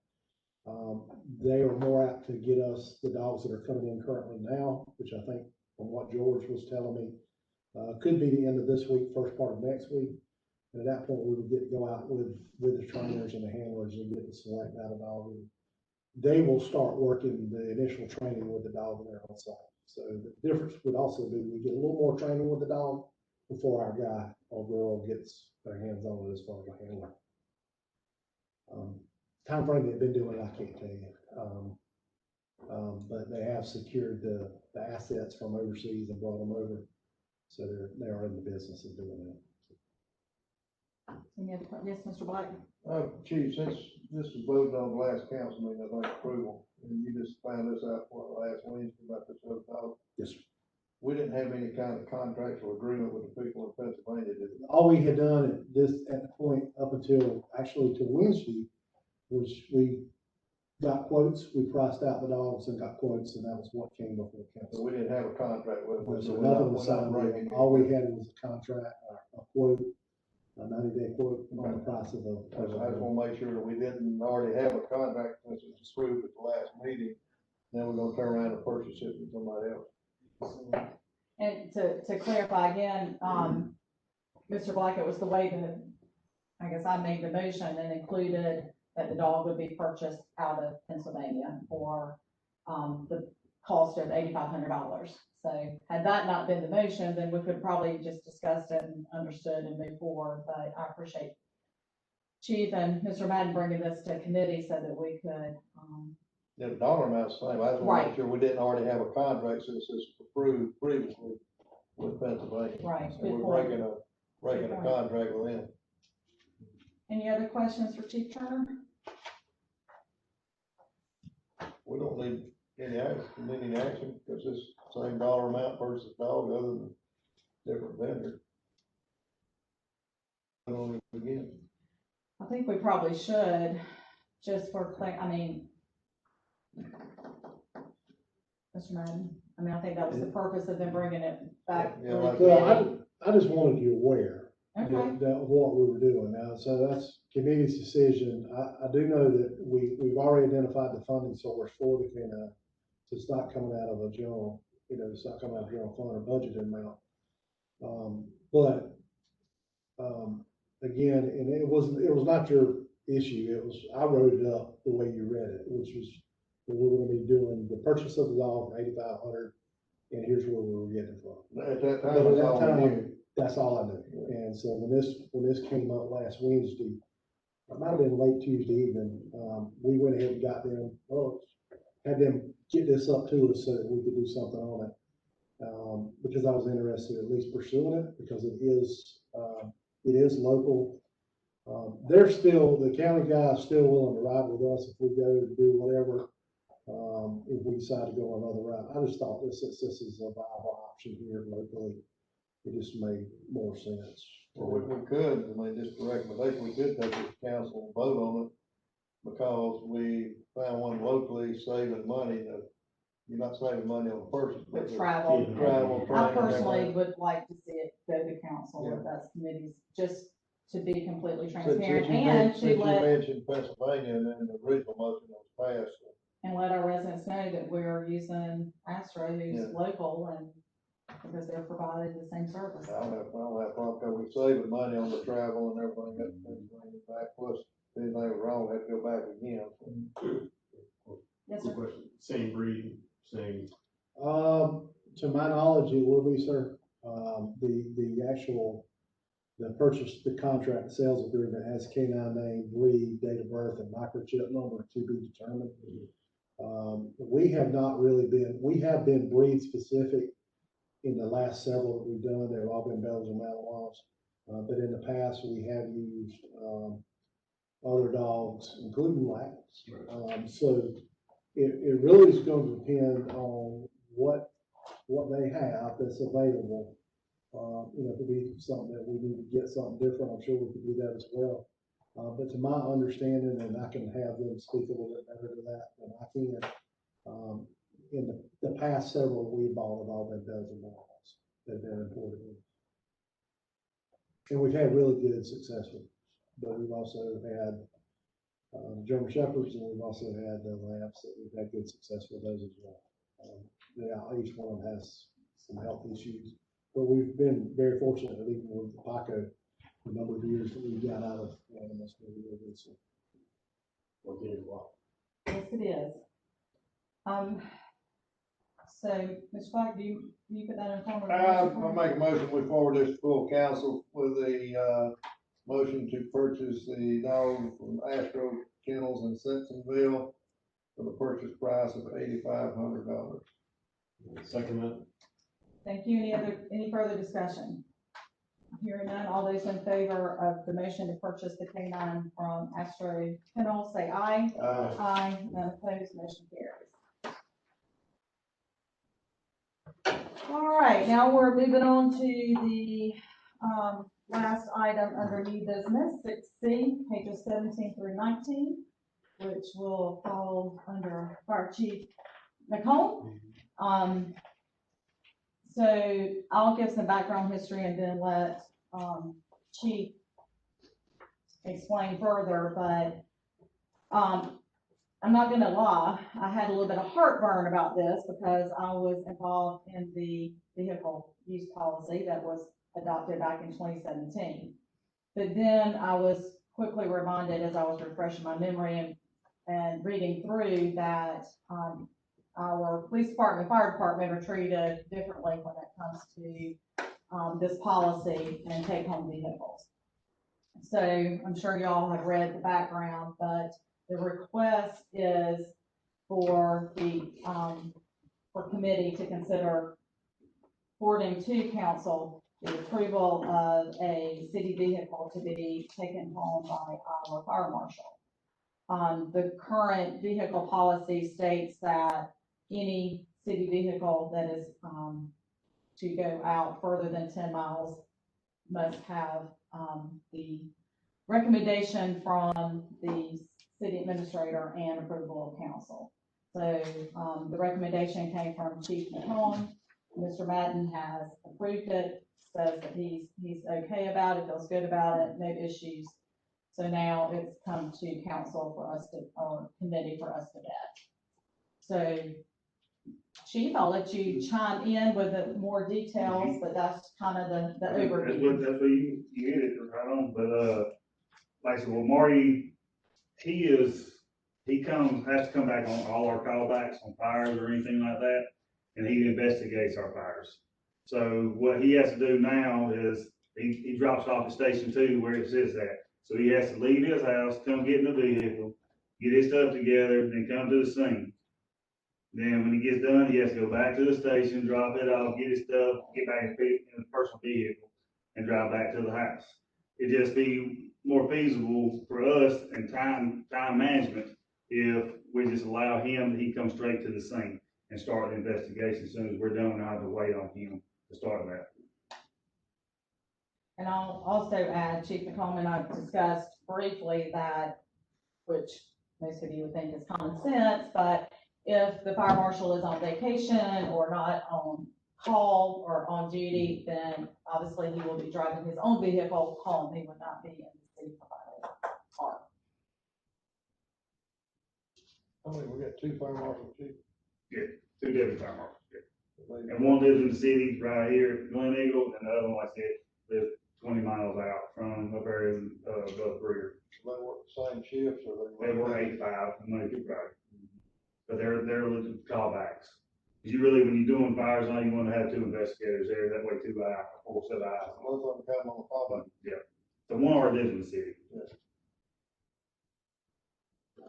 they are more apt to get us the dogs that are coming in currently now, which I think, from what George was telling me, could be the end of this week, first part of next week. And at that point, we would get to go out with the trainers and the handlers and get to select out a dog. And they will start working the initial training with the dog when they're on site. So the difference would also be we get a little more training with the dog before our guy or girl gets their hands on it as far as a handler. Time frame they've been doing it, I can't tell you. But they have secured the assets from overseas and brought them over. So they are in the business of doing that. Yes, Mr. Black. Chief, since this was voted on the last council meeting, I'd like approval, and you just found this out for last Wednesday about this other dog. Yes, sir. We didn't have any kind of contractual agreement with the people in Pennsylvania, did we? All we had done at the point up until actually to Wednesday was we got quotes, we priced out the dogs and got quotes, and that was what came before council. So we didn't have a contract with them. So nothing was signed. All we had was a contract, a quote, a 90-day quote on the price of the. I just want to make sure that we didn't already have a contract since it was approved at the last meeting. Then we're gonna turn around and purchase it from somebody else. And to clarify again, Mr. Black, it was the way that, I guess I made the motion and included that the dog would be purchased out of Pennsylvania for the cost of $8,500. So had that not been the motion, then we could probably just discuss it and understood and move forward. But I appreciate Chief and Mr. Madden bringing this to committee so that we could. Yeah, the dollar amount's the same. I just want to make sure we didn't already have a contract since this was approved previously. with Pennsylvania. Right, So good we're point. breaking a point. contract with them. Any other questions for Chief Turner? We don't need any action, because it's same dollar amount versus dog, other than different vendor. Again. I think we probably should, just for I mean, Mr. Madden, I think that was the purpose of them bringing it back. Yeah, like Well, I just wanted you aware Okay. that what we were doing now. So that's committee's decision. I do know that we've already identified the funding source for the K-9. So it's not coming out of a general, it's not coming out of general fund or budgeted amount. Again, and it was not your issue. I wrote it up the way you read it, which was that we were gonna be doing the purchase of the dog for $8,500, and here's where we were getting it from. At that But time, at that's that all we time, knew. that's all I knew. And so when this came up last Wednesday, it might have been late Tuesday evening, we went ahead and got them, had them get this up to us so that we could do something on it. Because I was interested in at least pursuing it, because it is local. The county guy's still willing to ride with us if we go to do whatever, if we decide to go another route. I just thought this is a viable option here locally. It just made more sense. Well, we could, just the recommendation, we could take this council and vote on it, because we found one locally saving money. You're not saving money on the purchase. But travel. Travel. I training, personally everything. would like to see it go to council, if Yeah. that's committees, just to be completely Since transparent you and to since you let, mentioned Pennsylvania, and then the original motion was passed. and let our residents know that we're using Astro, who's Yeah. local, and because they're provided the same service. I don't have a problem, because we're saving money on the travel and everything, that's Pennsylvania back, plus if anything was wrong, we have to go back again. Yes, Good sir. question. Same breed, same. To my knowledge, it will be, sir. The purchase, the contract sales agreement has K-9 name, breed, date of birth, and microchip number to be determined. We have been breed specific in the last several that we've done. They've all been Belgian Malinois. But in the past, we have used, other dogs, including Labs. So it really is going to depend on what they have that's available. If it be something that we need to get something different, I'm sure we could do that as well. But to my understanding, and I can have them speak a little bit better to that than I can, in the past several we bought have all been Belgian Malinois that have been imported in. And we've had really good success with them. But we've also had German Shepherds, and we've also had Labs that we've had good success with those as well. Each one of them has some health issues, but we've been very fortunate that even with Paco, the number of years that we've got out of animals, we're really good. So. Yes, it is. So, Ms. Clark, do you put that in form of a motion? I'll make a motion, we forward this to full council with a, motion to purchase the dog from Astro Kennels in Simpsonville for the purchase price of $8,500. Second that. Thank you. Any further discussion? Hearing none, all those in favor of the motion to purchase the K-9 from Astro Kennels, say aye. Aye. Aye. None opposed, motion carries. All right, now we're moving on to the, last item under new business, 6C, pages 17 through 19, which will fall under Fire Chief McComb. So I'll give some background history and then let Chief explain further, but I'm not gonna lie, I had a little bit of heartburn about this because I was involved in the vehicle use policy that was adopted back in 2017. But then I was quickly reminded as I was refreshing my memory and reading through that our police department, fire department are treated differently when it comes to this policy and take home vehicles. So I'm sure y'all have read the background, but the request is for the for committee to consider forwarding to council the approval of a city vehicle to be taken home by our fire marshal. The current vehicle policy states that any city vehicle that is, to go out further than 10 miles must have, the recommendation from the city administrator and approval of council. So, the recommendation came from Chief McComb. Mr. Madden has approved it, says that he's okay about it, feels good about it, no issues. So now it's come to council for us to, or committee for us to vet. So, Chief, I'll let you chime in with the more details, but that's kind of the overview. That's what you hit it right on, but, like I said, well, Marty, has to come back on all our callbacks on fires or anything like that, and he investigates our fires. So what he has to do now is, he drops off at Station 2 where it says that. So he has to leave his house, come get in the vehicle, get his stuff together, then come to the scene. Then when he gets done, he has to go back to the station, drop it off, get his stuff, get back in the personal vehicle, and drive back to the house. It'd just be more feasible for us and time management if we just allow him, he comes straight to the scene and start the investigation. As soon as we're done, we don't have to wait on him to start that. And I'll also add, Chief McComb and I discussed briefly that, which most of you would think is common sense, but if the fire marshal is on vacation or not on call or on duty, then obviously he will be driving his own vehicle home. He would not be in the city provided car. I mean, we got 2 fire marshals, Chief. Yeah, 2 different fire marshals. Yeah. And one lives in the city right here at Glen Eagle, and the other one, like I said, lives 20 miles out from up there in Gulf Brewer. They work the same shifts, or They work 8 to 5, Monday through Friday. But they're looking for callbacks. Because you really, when you're doing fires, now you want to have 2 investigators there, that way 2 eyes, 4 set of eyes. both of them come on the call. Yeah. So one already lives in the city. Yeah.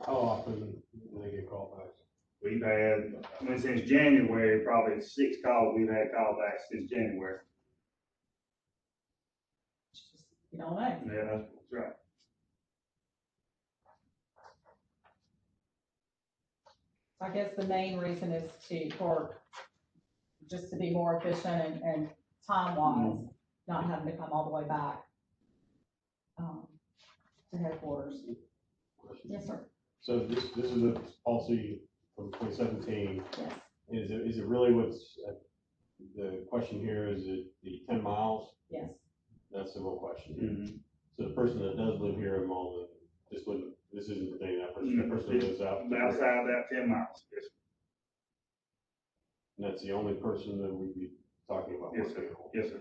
How often do they get callbacks? We've had, I mean, since January, probably 6 calls we've had callbacks since January. You don't know. Yeah, that's right. I guess the main reason is just to be more efficient and time-wise, not having to come all the way back to headquarters. Yes, sir. So this is a policy from 2017. Yes. Is it really what's, the question here, is it the 10 miles? Yes. That's the real question. Mm-hmm. So the person that does live here in Mauldin, this isn't the thing, that person that lives out. Outside that 10 miles, yes. And that's the only person that we'd be talking about. Yes, sir. Yes, sir.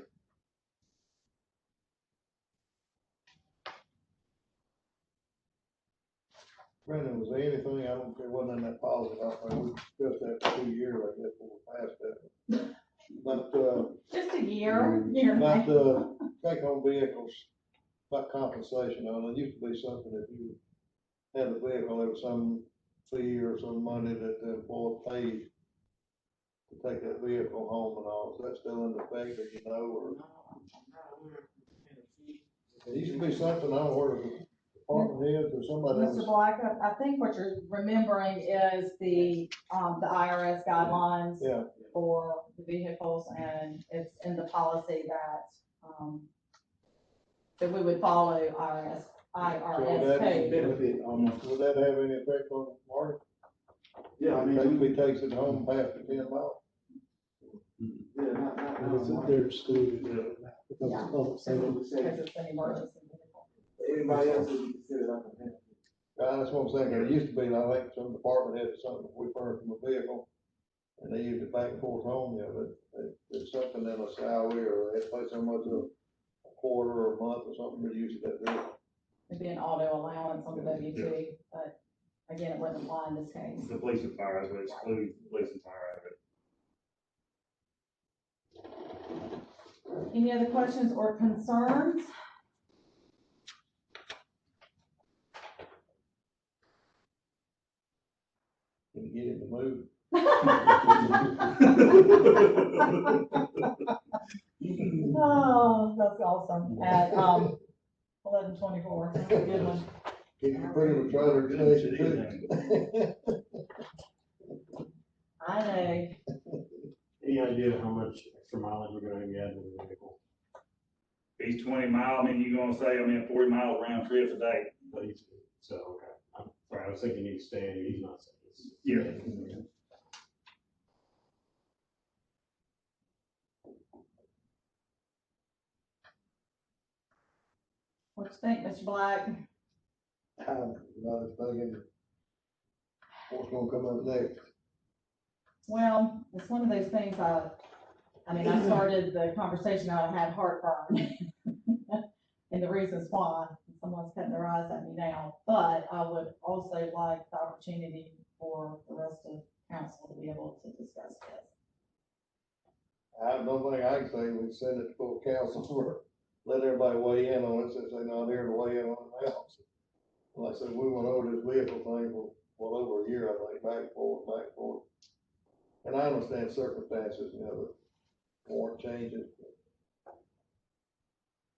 Brandon, was there anything, I don't care, wasn't in that policy, I think we discussed that for 2 years, I guess, before we passed that. But, just a year. about take home vehicles, about compensation, I know, it used to be something that you had a vehicle, there was some fee or some money that the employer paid to take that vehicle home and all, is that still in effect, or you know, or? It used to be something, I don't know where the department heads or somebody Mr. else. Black, I think what you're remembering is the IRS guidelines Yeah. for the vehicles, and it's in the policy that we would follow IRS code. Would that have any effect on Marty? Yeah, I mean, If he takes it home past the 10 miles? they're excluded. Because Yeah. of public safety. Because it's an emergency vehicle. Anybody else would be considered like a penalty. That's what I'm saying, 'cause it used to be, I think some department had something, we furnished them a vehicle, and they used it back and forth home, you know, but it's something in a salary, or they pay so much a quarter or a month or something, to use that vehicle. It'd be an auto allowance on the W-2, but again, it wouldn't apply in this case. The police and fire, would exclude police and fire out of it. Any other questions or concerns? Can you get him to move? Oh, that's awesome. At, 11:24. That's a good one. Can you put in a trailer station too? I know. Any idea how much extra mileage we're gonna get with the vehicle? He's 20 miles, I mean, you're gonna say, 40 miles round trip a day. But he's, so, okay, I'm sorry, I was thinking he'd stay, he's not staying. Yeah. What do you think, Mr. Black? I'm not thinking what's gonna come up next. Well, it's one of those things I mean, I started the conversation out, I had heartburn. And the reasons why, someone's cutting their eyes at me now, but I would also like the opportunity for the rest of council to be able to discuss this. I have no thing I can say, we send it to full council for, let everybody weigh in on it, since they're not here to weigh in on it now. Like I said, we went over this vehicle thing for well over a year, I think, back and forth. And I understand circumstances, the warrant changes.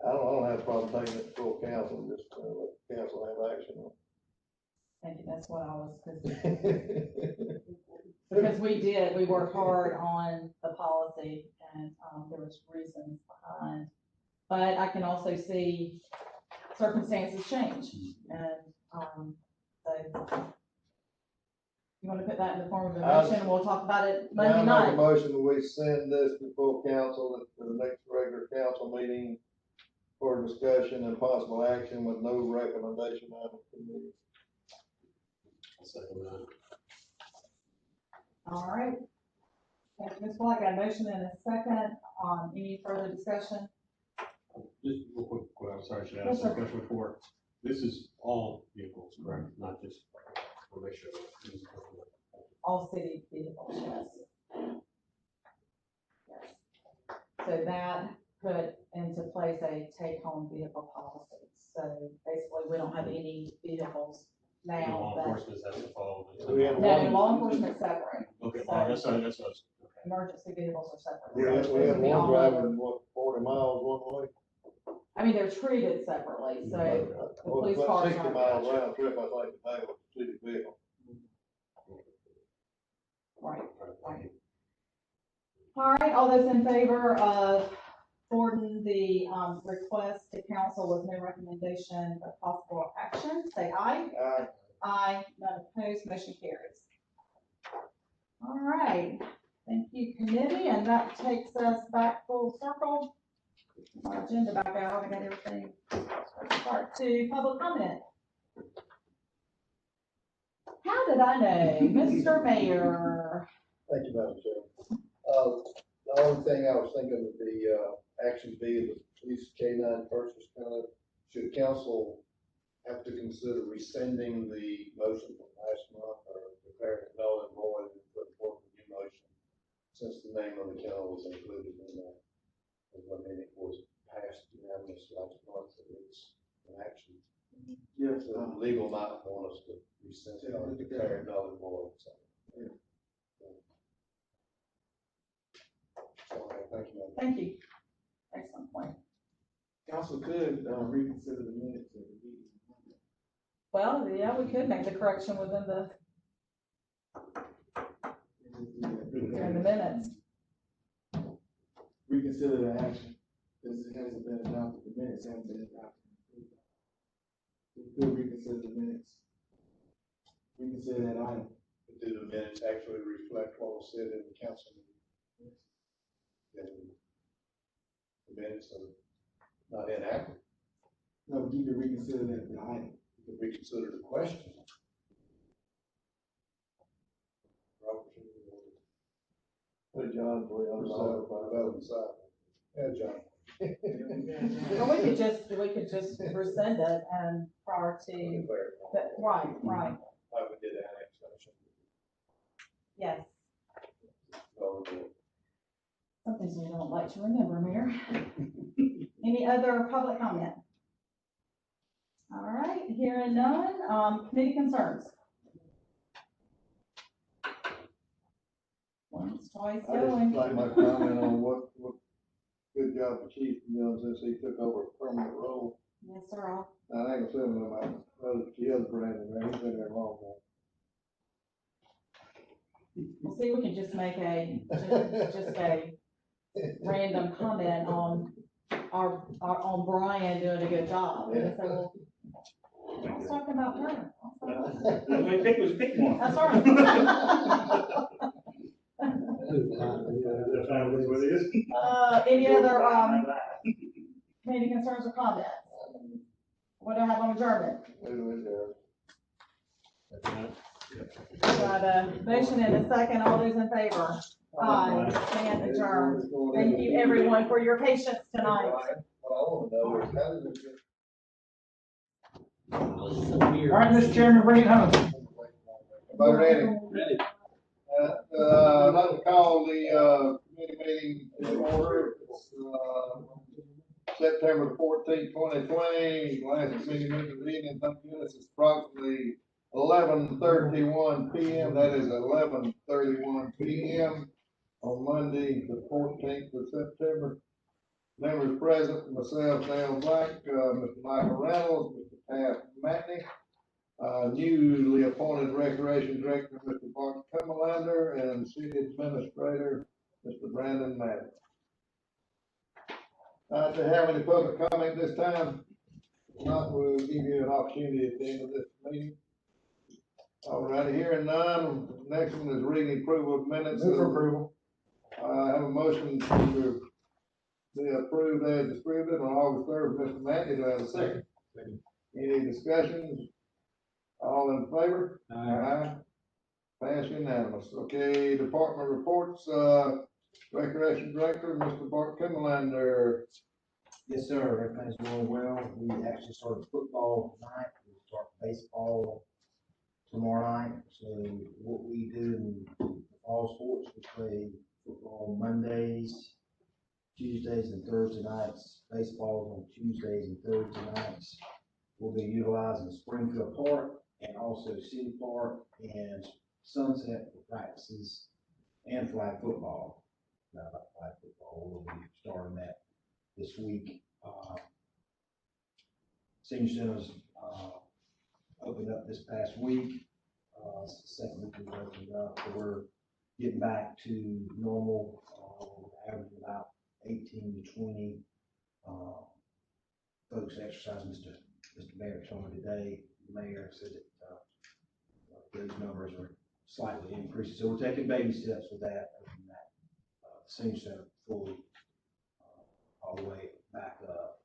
I don't have a problem taking it to full council, just let the council have action on Thank you, that's what I was, it. because we worked hard on the policy and, there was reasons behind. But I can also see circumstances change and, so. You wanna put that in the form of a motion and we'll talk about it Monday Now I night? make a motion that we send this to full council at the next regular council meeting for discussion and possible action with no recommendation out of the committee. I'll second that. All right. Thank you, Ms. Black, got a motion and a second, any further discussion? Just real quick, I'm sorry, I should Yes, ask sir. this question before. This is all vehicles, correct? Not just, we'll make sure. All city vehicles, yes. Yes. So that put into place a take-home vehicle policy. So basically, we don't have any vehicles now Law that, enforcement has to follow. We have no, law enforcement separate. Okay, So- well, that's what I was, okay. Emergency vehicles are separate. We have So one we all- driving, 40 miles one way. I mean, they're treated separately, so the Well, police it's cars 60 aren't. miles round trip, I think, today with the city vehicle. Right, right. All right, all those in favor of forwarding the, request to council with no recommendation of possible action, say aye. Aye. Aye, none opposed, motion carries. All right, thank you, committee, and that takes us back full circle. Our agenda back out, I got everything. Start to public comment. How did I know? Mr. Mayor? Thank you, Madam Chair. The only thing I was thinking would be, action B, the police K-9 purchase kind of, should council have to consider rescinding the motion from last month or declaring it null and void and put forth a new motion, since the name of the kennel was included in that. I mean, it was passed unanimous last month, so it's an action. Yes, So legal might want us to rescind it or declare it null and void, so. Yeah. Okay, thank you. Thank you. Excellent point. council could reconsider the minutes of the meeting. Well, yeah, we could make the correction within the, during the minutes. Reconsider the action, because it hasn't been adopted, the minutes haven't been adopted. We could reconsider the minutes. Reconsider that item. Do the minutes actually reflect what was said in the council meeting? Then the minutes are not inactive. No, you can reconsider that, the item. You can reconsider the question. Hey, John, we understand about the side. Yeah, John. Well, we could just rescind it and prior to, right, right, I would do that annexation. yes. So, Some things we don't like to remember, Mayor. Any other public comment? All right, hearing none, committee concerns. That's why he's I just going. like my comment on what good job the chief done since he took over a permanent role. Yes, sir. I ain't gonna say anything about the other Brandon, man, he's been there a long We'll see, we can just make just a random comment on on Brian doing a good job. And they say, well, I was talking about her. Pick one. That's all right. That's what it is. Any other, committee concerns or comments? What do I have on adjournment? Got a motion and a second, all those in favor? Aye, stand adjourned. Thank you, everyone, for your patience tonight. All right, Mr. Chairman, bring it home. Everybody ready? I'd like to call the, committee meeting to order. September 14th, 2020, last committee meeting of the evening. Thank goodness it's approximately 11:31 p.m. That is 11:31 p.m. on Monday, the 14th of September. Members present, myself, Dale Black, Mr. Michael Reynolds, Mr. Pat Matney, newly appointed Recreation Director, Mr. Bart Cumberlander, and City Administrator, Mr. Brandon Madden. To have any public comment this time? If not, we'll give you an opportunity at the end of this meeting. All right, hearing none, next one is reading approval of minutes. Move for approval. I have a motion to be approved as distributed on August 3rd, Mr. Matthew, do I have a second? Any discussions? All in favor? Aye. Pass unanimous. Okay, department reports, Recreation Director, Mr. Bart Cumberlander. Yes, sir, everything's going well. We actually started football tonight, we start baseball tomorrow night. So what we do in all sports, we play football Mondays, Tuesdays and Thursday nights, baseball on Tuesdays and Thursday nights. We'll be utilizing Springfield Park and also City Park and Sunset for practices and flag football. Not about flag football, we'll be starting that this week. Senior Center's opened up this past week. It's the second week we've opened up, so we're getting back to normal. Averaging about 18 to 20 folks exercising. Mr. Mayor told me today, the mayor said that those numbers are slightly increasing. So we're taking baby steps with that. Opening that Senior Center fully all the way back up.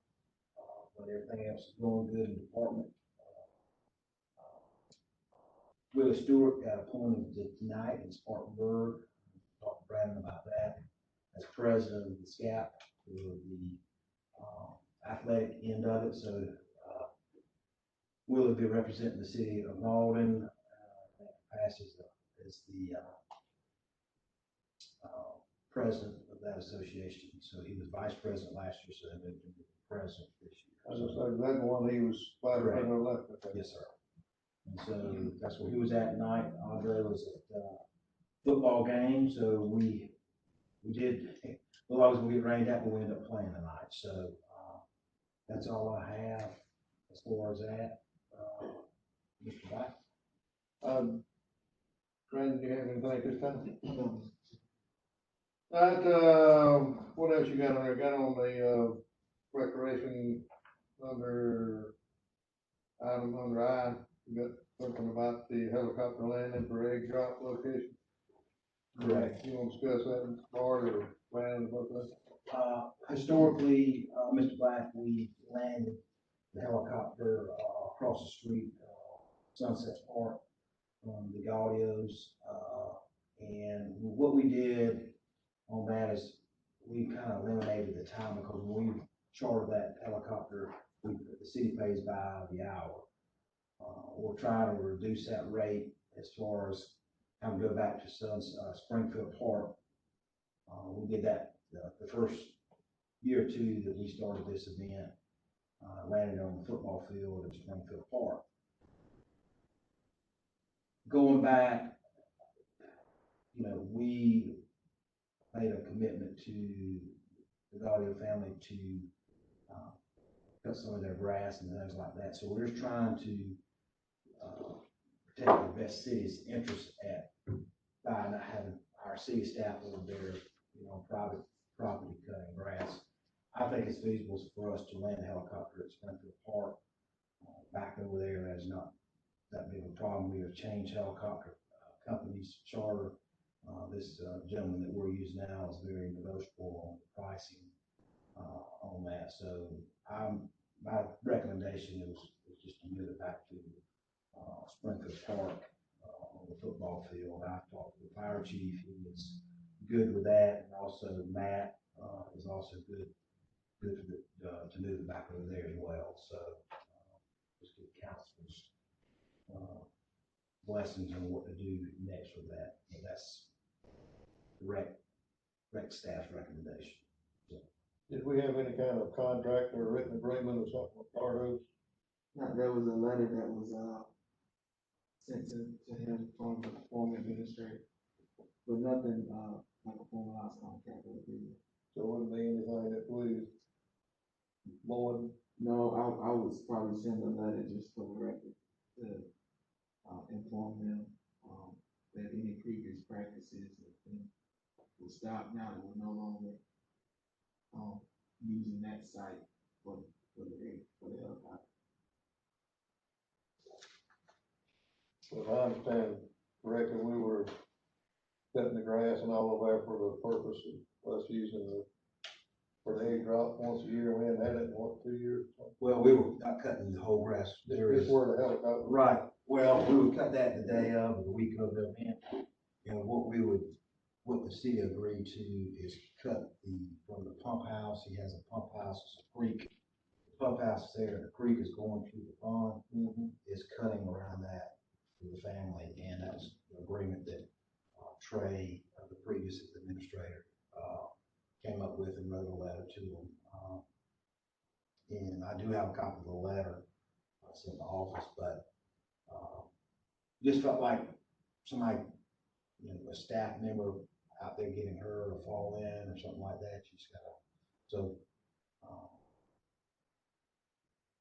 But everything else is going good in the department. Willie Stewart got appointed tonight in Spartanburg. Talked to Brandon about that as president of the SCAP for the athletic end of it. So Willie will be representing the city of Mauldin. Passes as the president of that association. So he was vice president last year, so they moved him to the president this year. I was like, that one, he was vice president left. Yes, sir. And so that's where he was at tonight. Andre was at football game, so we did, well, I was gonna get rained out, but we ended up playing tonight. So that's all I have as far as that. Mr. Black? Brandon, do you have anything at this time? That, what else you got on there? Got on the, recreation under, item under I, you got something about the helicopter landing for egg drop location? Correct. You want to discuss that, Bart, or Brandon, about that? Historically, Mr. Black, we landed the helicopter across the street, Sunset Park, from the Gaudios. And what we did on that is we kind of eliminated the time, because when we charter that helicopter, the city pays by the hour. We're trying to reduce that rate as far as having to go back to Springfield Park. We did that the first year or two that we started this event, landed on the football field at Springfield Park. Going back, you know, we made a commitment to the Gaudio family to, cut some of their grass and things like that. So we're just trying to, protect the best city's interests by not having our city staff over there, private property cutting grass. I think it's feasible for us to land a helicopter at Springfield Park, back over there. That's not that big of a problem. We have changed helicopter companies charter. This gentleman that we're using now is very negotiable on the pricing on that. So my recommendation is just to move it back to Springfield Park on the football field. I've talked to the fire chief; he is good with that, and also Matt is also good for to move it back over there as well. So just get council's blessings on what to do next with that. But that's rec staff's recommendation. So. Did we have any kind of contract or written agreement or something with Cardos? Now, there was a letter that was, sent to him from the former administrator, but nothing, like a formalized contract or agreement. So it wouldn't be anything that we, Mauldin? No, I would probably send a letter just for the record to, inform them, that any previous practices will stop now that we're no longer, using that site for the helicopter. If I understand correctly, we were cutting the grass and all of that for the purpose of us using for the egg drop once a year. We hadn't had it in, what, 2 years? Well, we were not cutting the whole grass. There Just is where the helicopter. right. Well, we would cut that the day of or the week of the event. What the city agreed to is cut from the pump house. He has a pump house, it's a creek. The pump house is there, the creek is going through the pond. Is cutting around that for the family, and that was the agreement that Trey, the previous administrator, came up with and wrote a letter to them. And I do have a copy of the letter. It's in the office, but just felt like somebody, a staff member out there getting hurt or fall in or something like that. You just gotta, so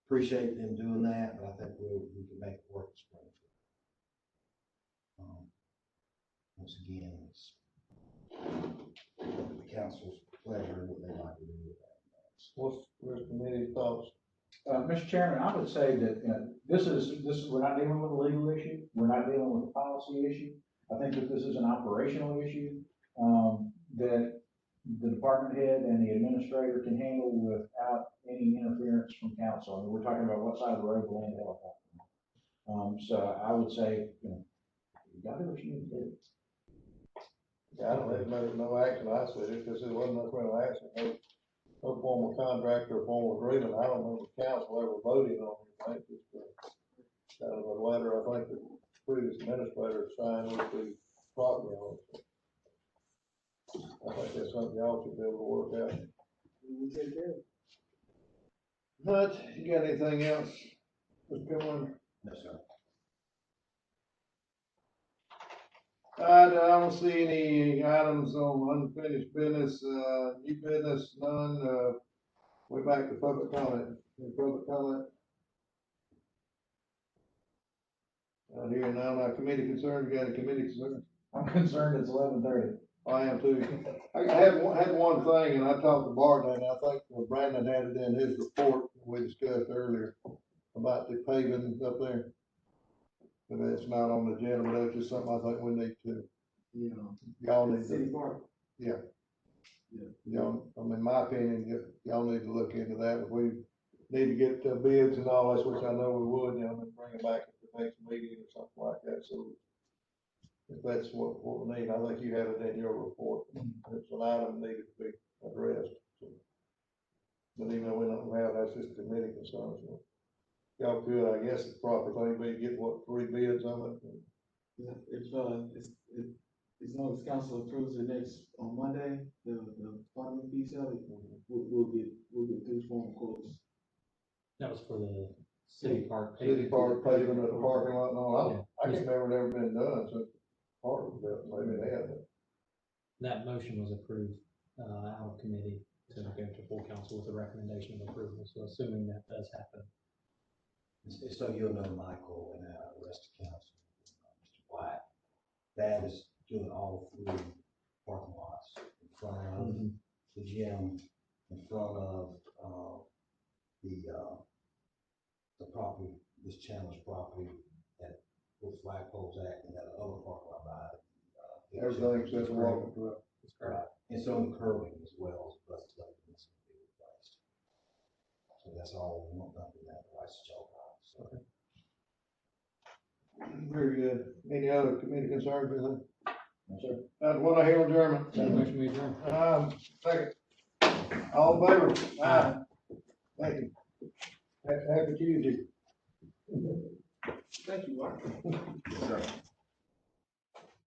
appreciate them doing that, but I think we can make it work in Springfield. Once again, it's the council's pleasure what they like to do with that. What's the committee thoughts? Mr. Chairman, I would say that, we're not dealing with a legal issue. We're not dealing with a policy issue. I think that this is an operational issue, that the department head and the administrator can handle without any interference from council. I mean, we're talking about what side of the road the land helicopter. So I would say, you gotta do what you need to do. Yeah, I don't have no action, I said it, because it wasn't no real action, no formal contract or formal agreement. I don't know if the council ever voted on it. Just kind of a letter, I think the previous administrator signed with the property owner. I think that's something y'all should be able to work out. We take care of it. Hutch, you got anything else? Mr. Pillman? No, sir. I don't see any items on unfinished business, new business, none. We're back to public comment. Any public comment? Not here now. Our committee concern, you got a committee concern? I'm concerned it's 11:30. I am too. I had one thing, and I talked to Barton, and I think Brandon had it in his report we discussed earlier about the paving up there. But it's not on the agenda, but that's just something I think we need to, y'all need to. City Park. Yeah. Yeah. Y'all, in my opinion, y'all need to look into that. If we need to get bids and all that, which I know we would, then bring it back at the next meeting or something like that. So if that's what we need, I think you had it in your report. It's an item that needed to be addressed. So, but even though we don't have, that's just committee concerns. So y'all could, I guess, the proper thing would be to get 3 bids on it. Yeah, if, as long as council approves it on Monday, the funding piece of it, we'll get 3 formal quotes. That was for the city park. City park paving of the parking lot and all. I can't remember it ever been done since the park was built. Maybe they had it. That motion was approved, out of committee to go to full council with a recommendation of approval, so assuming that does happen. So you'll know Michael and the rest of council, Mr. White, that is doing all three parking lots in front of the gym, in front of, the property, this Chandler's property, that with flagpoles at, and that other parking lot by it. Everything except the walking trail. Right, and so the curbing as well, as bus lane is gonna be replaced. So that's all, we want nothing that price is all right, so. Very good. Any other committee concerns or anything? No, sir. That's what I hear adjournment. Motion we adjourn. Second. All in favor? Aye. Thank you. Happy Tuesday. Thank you, Mark.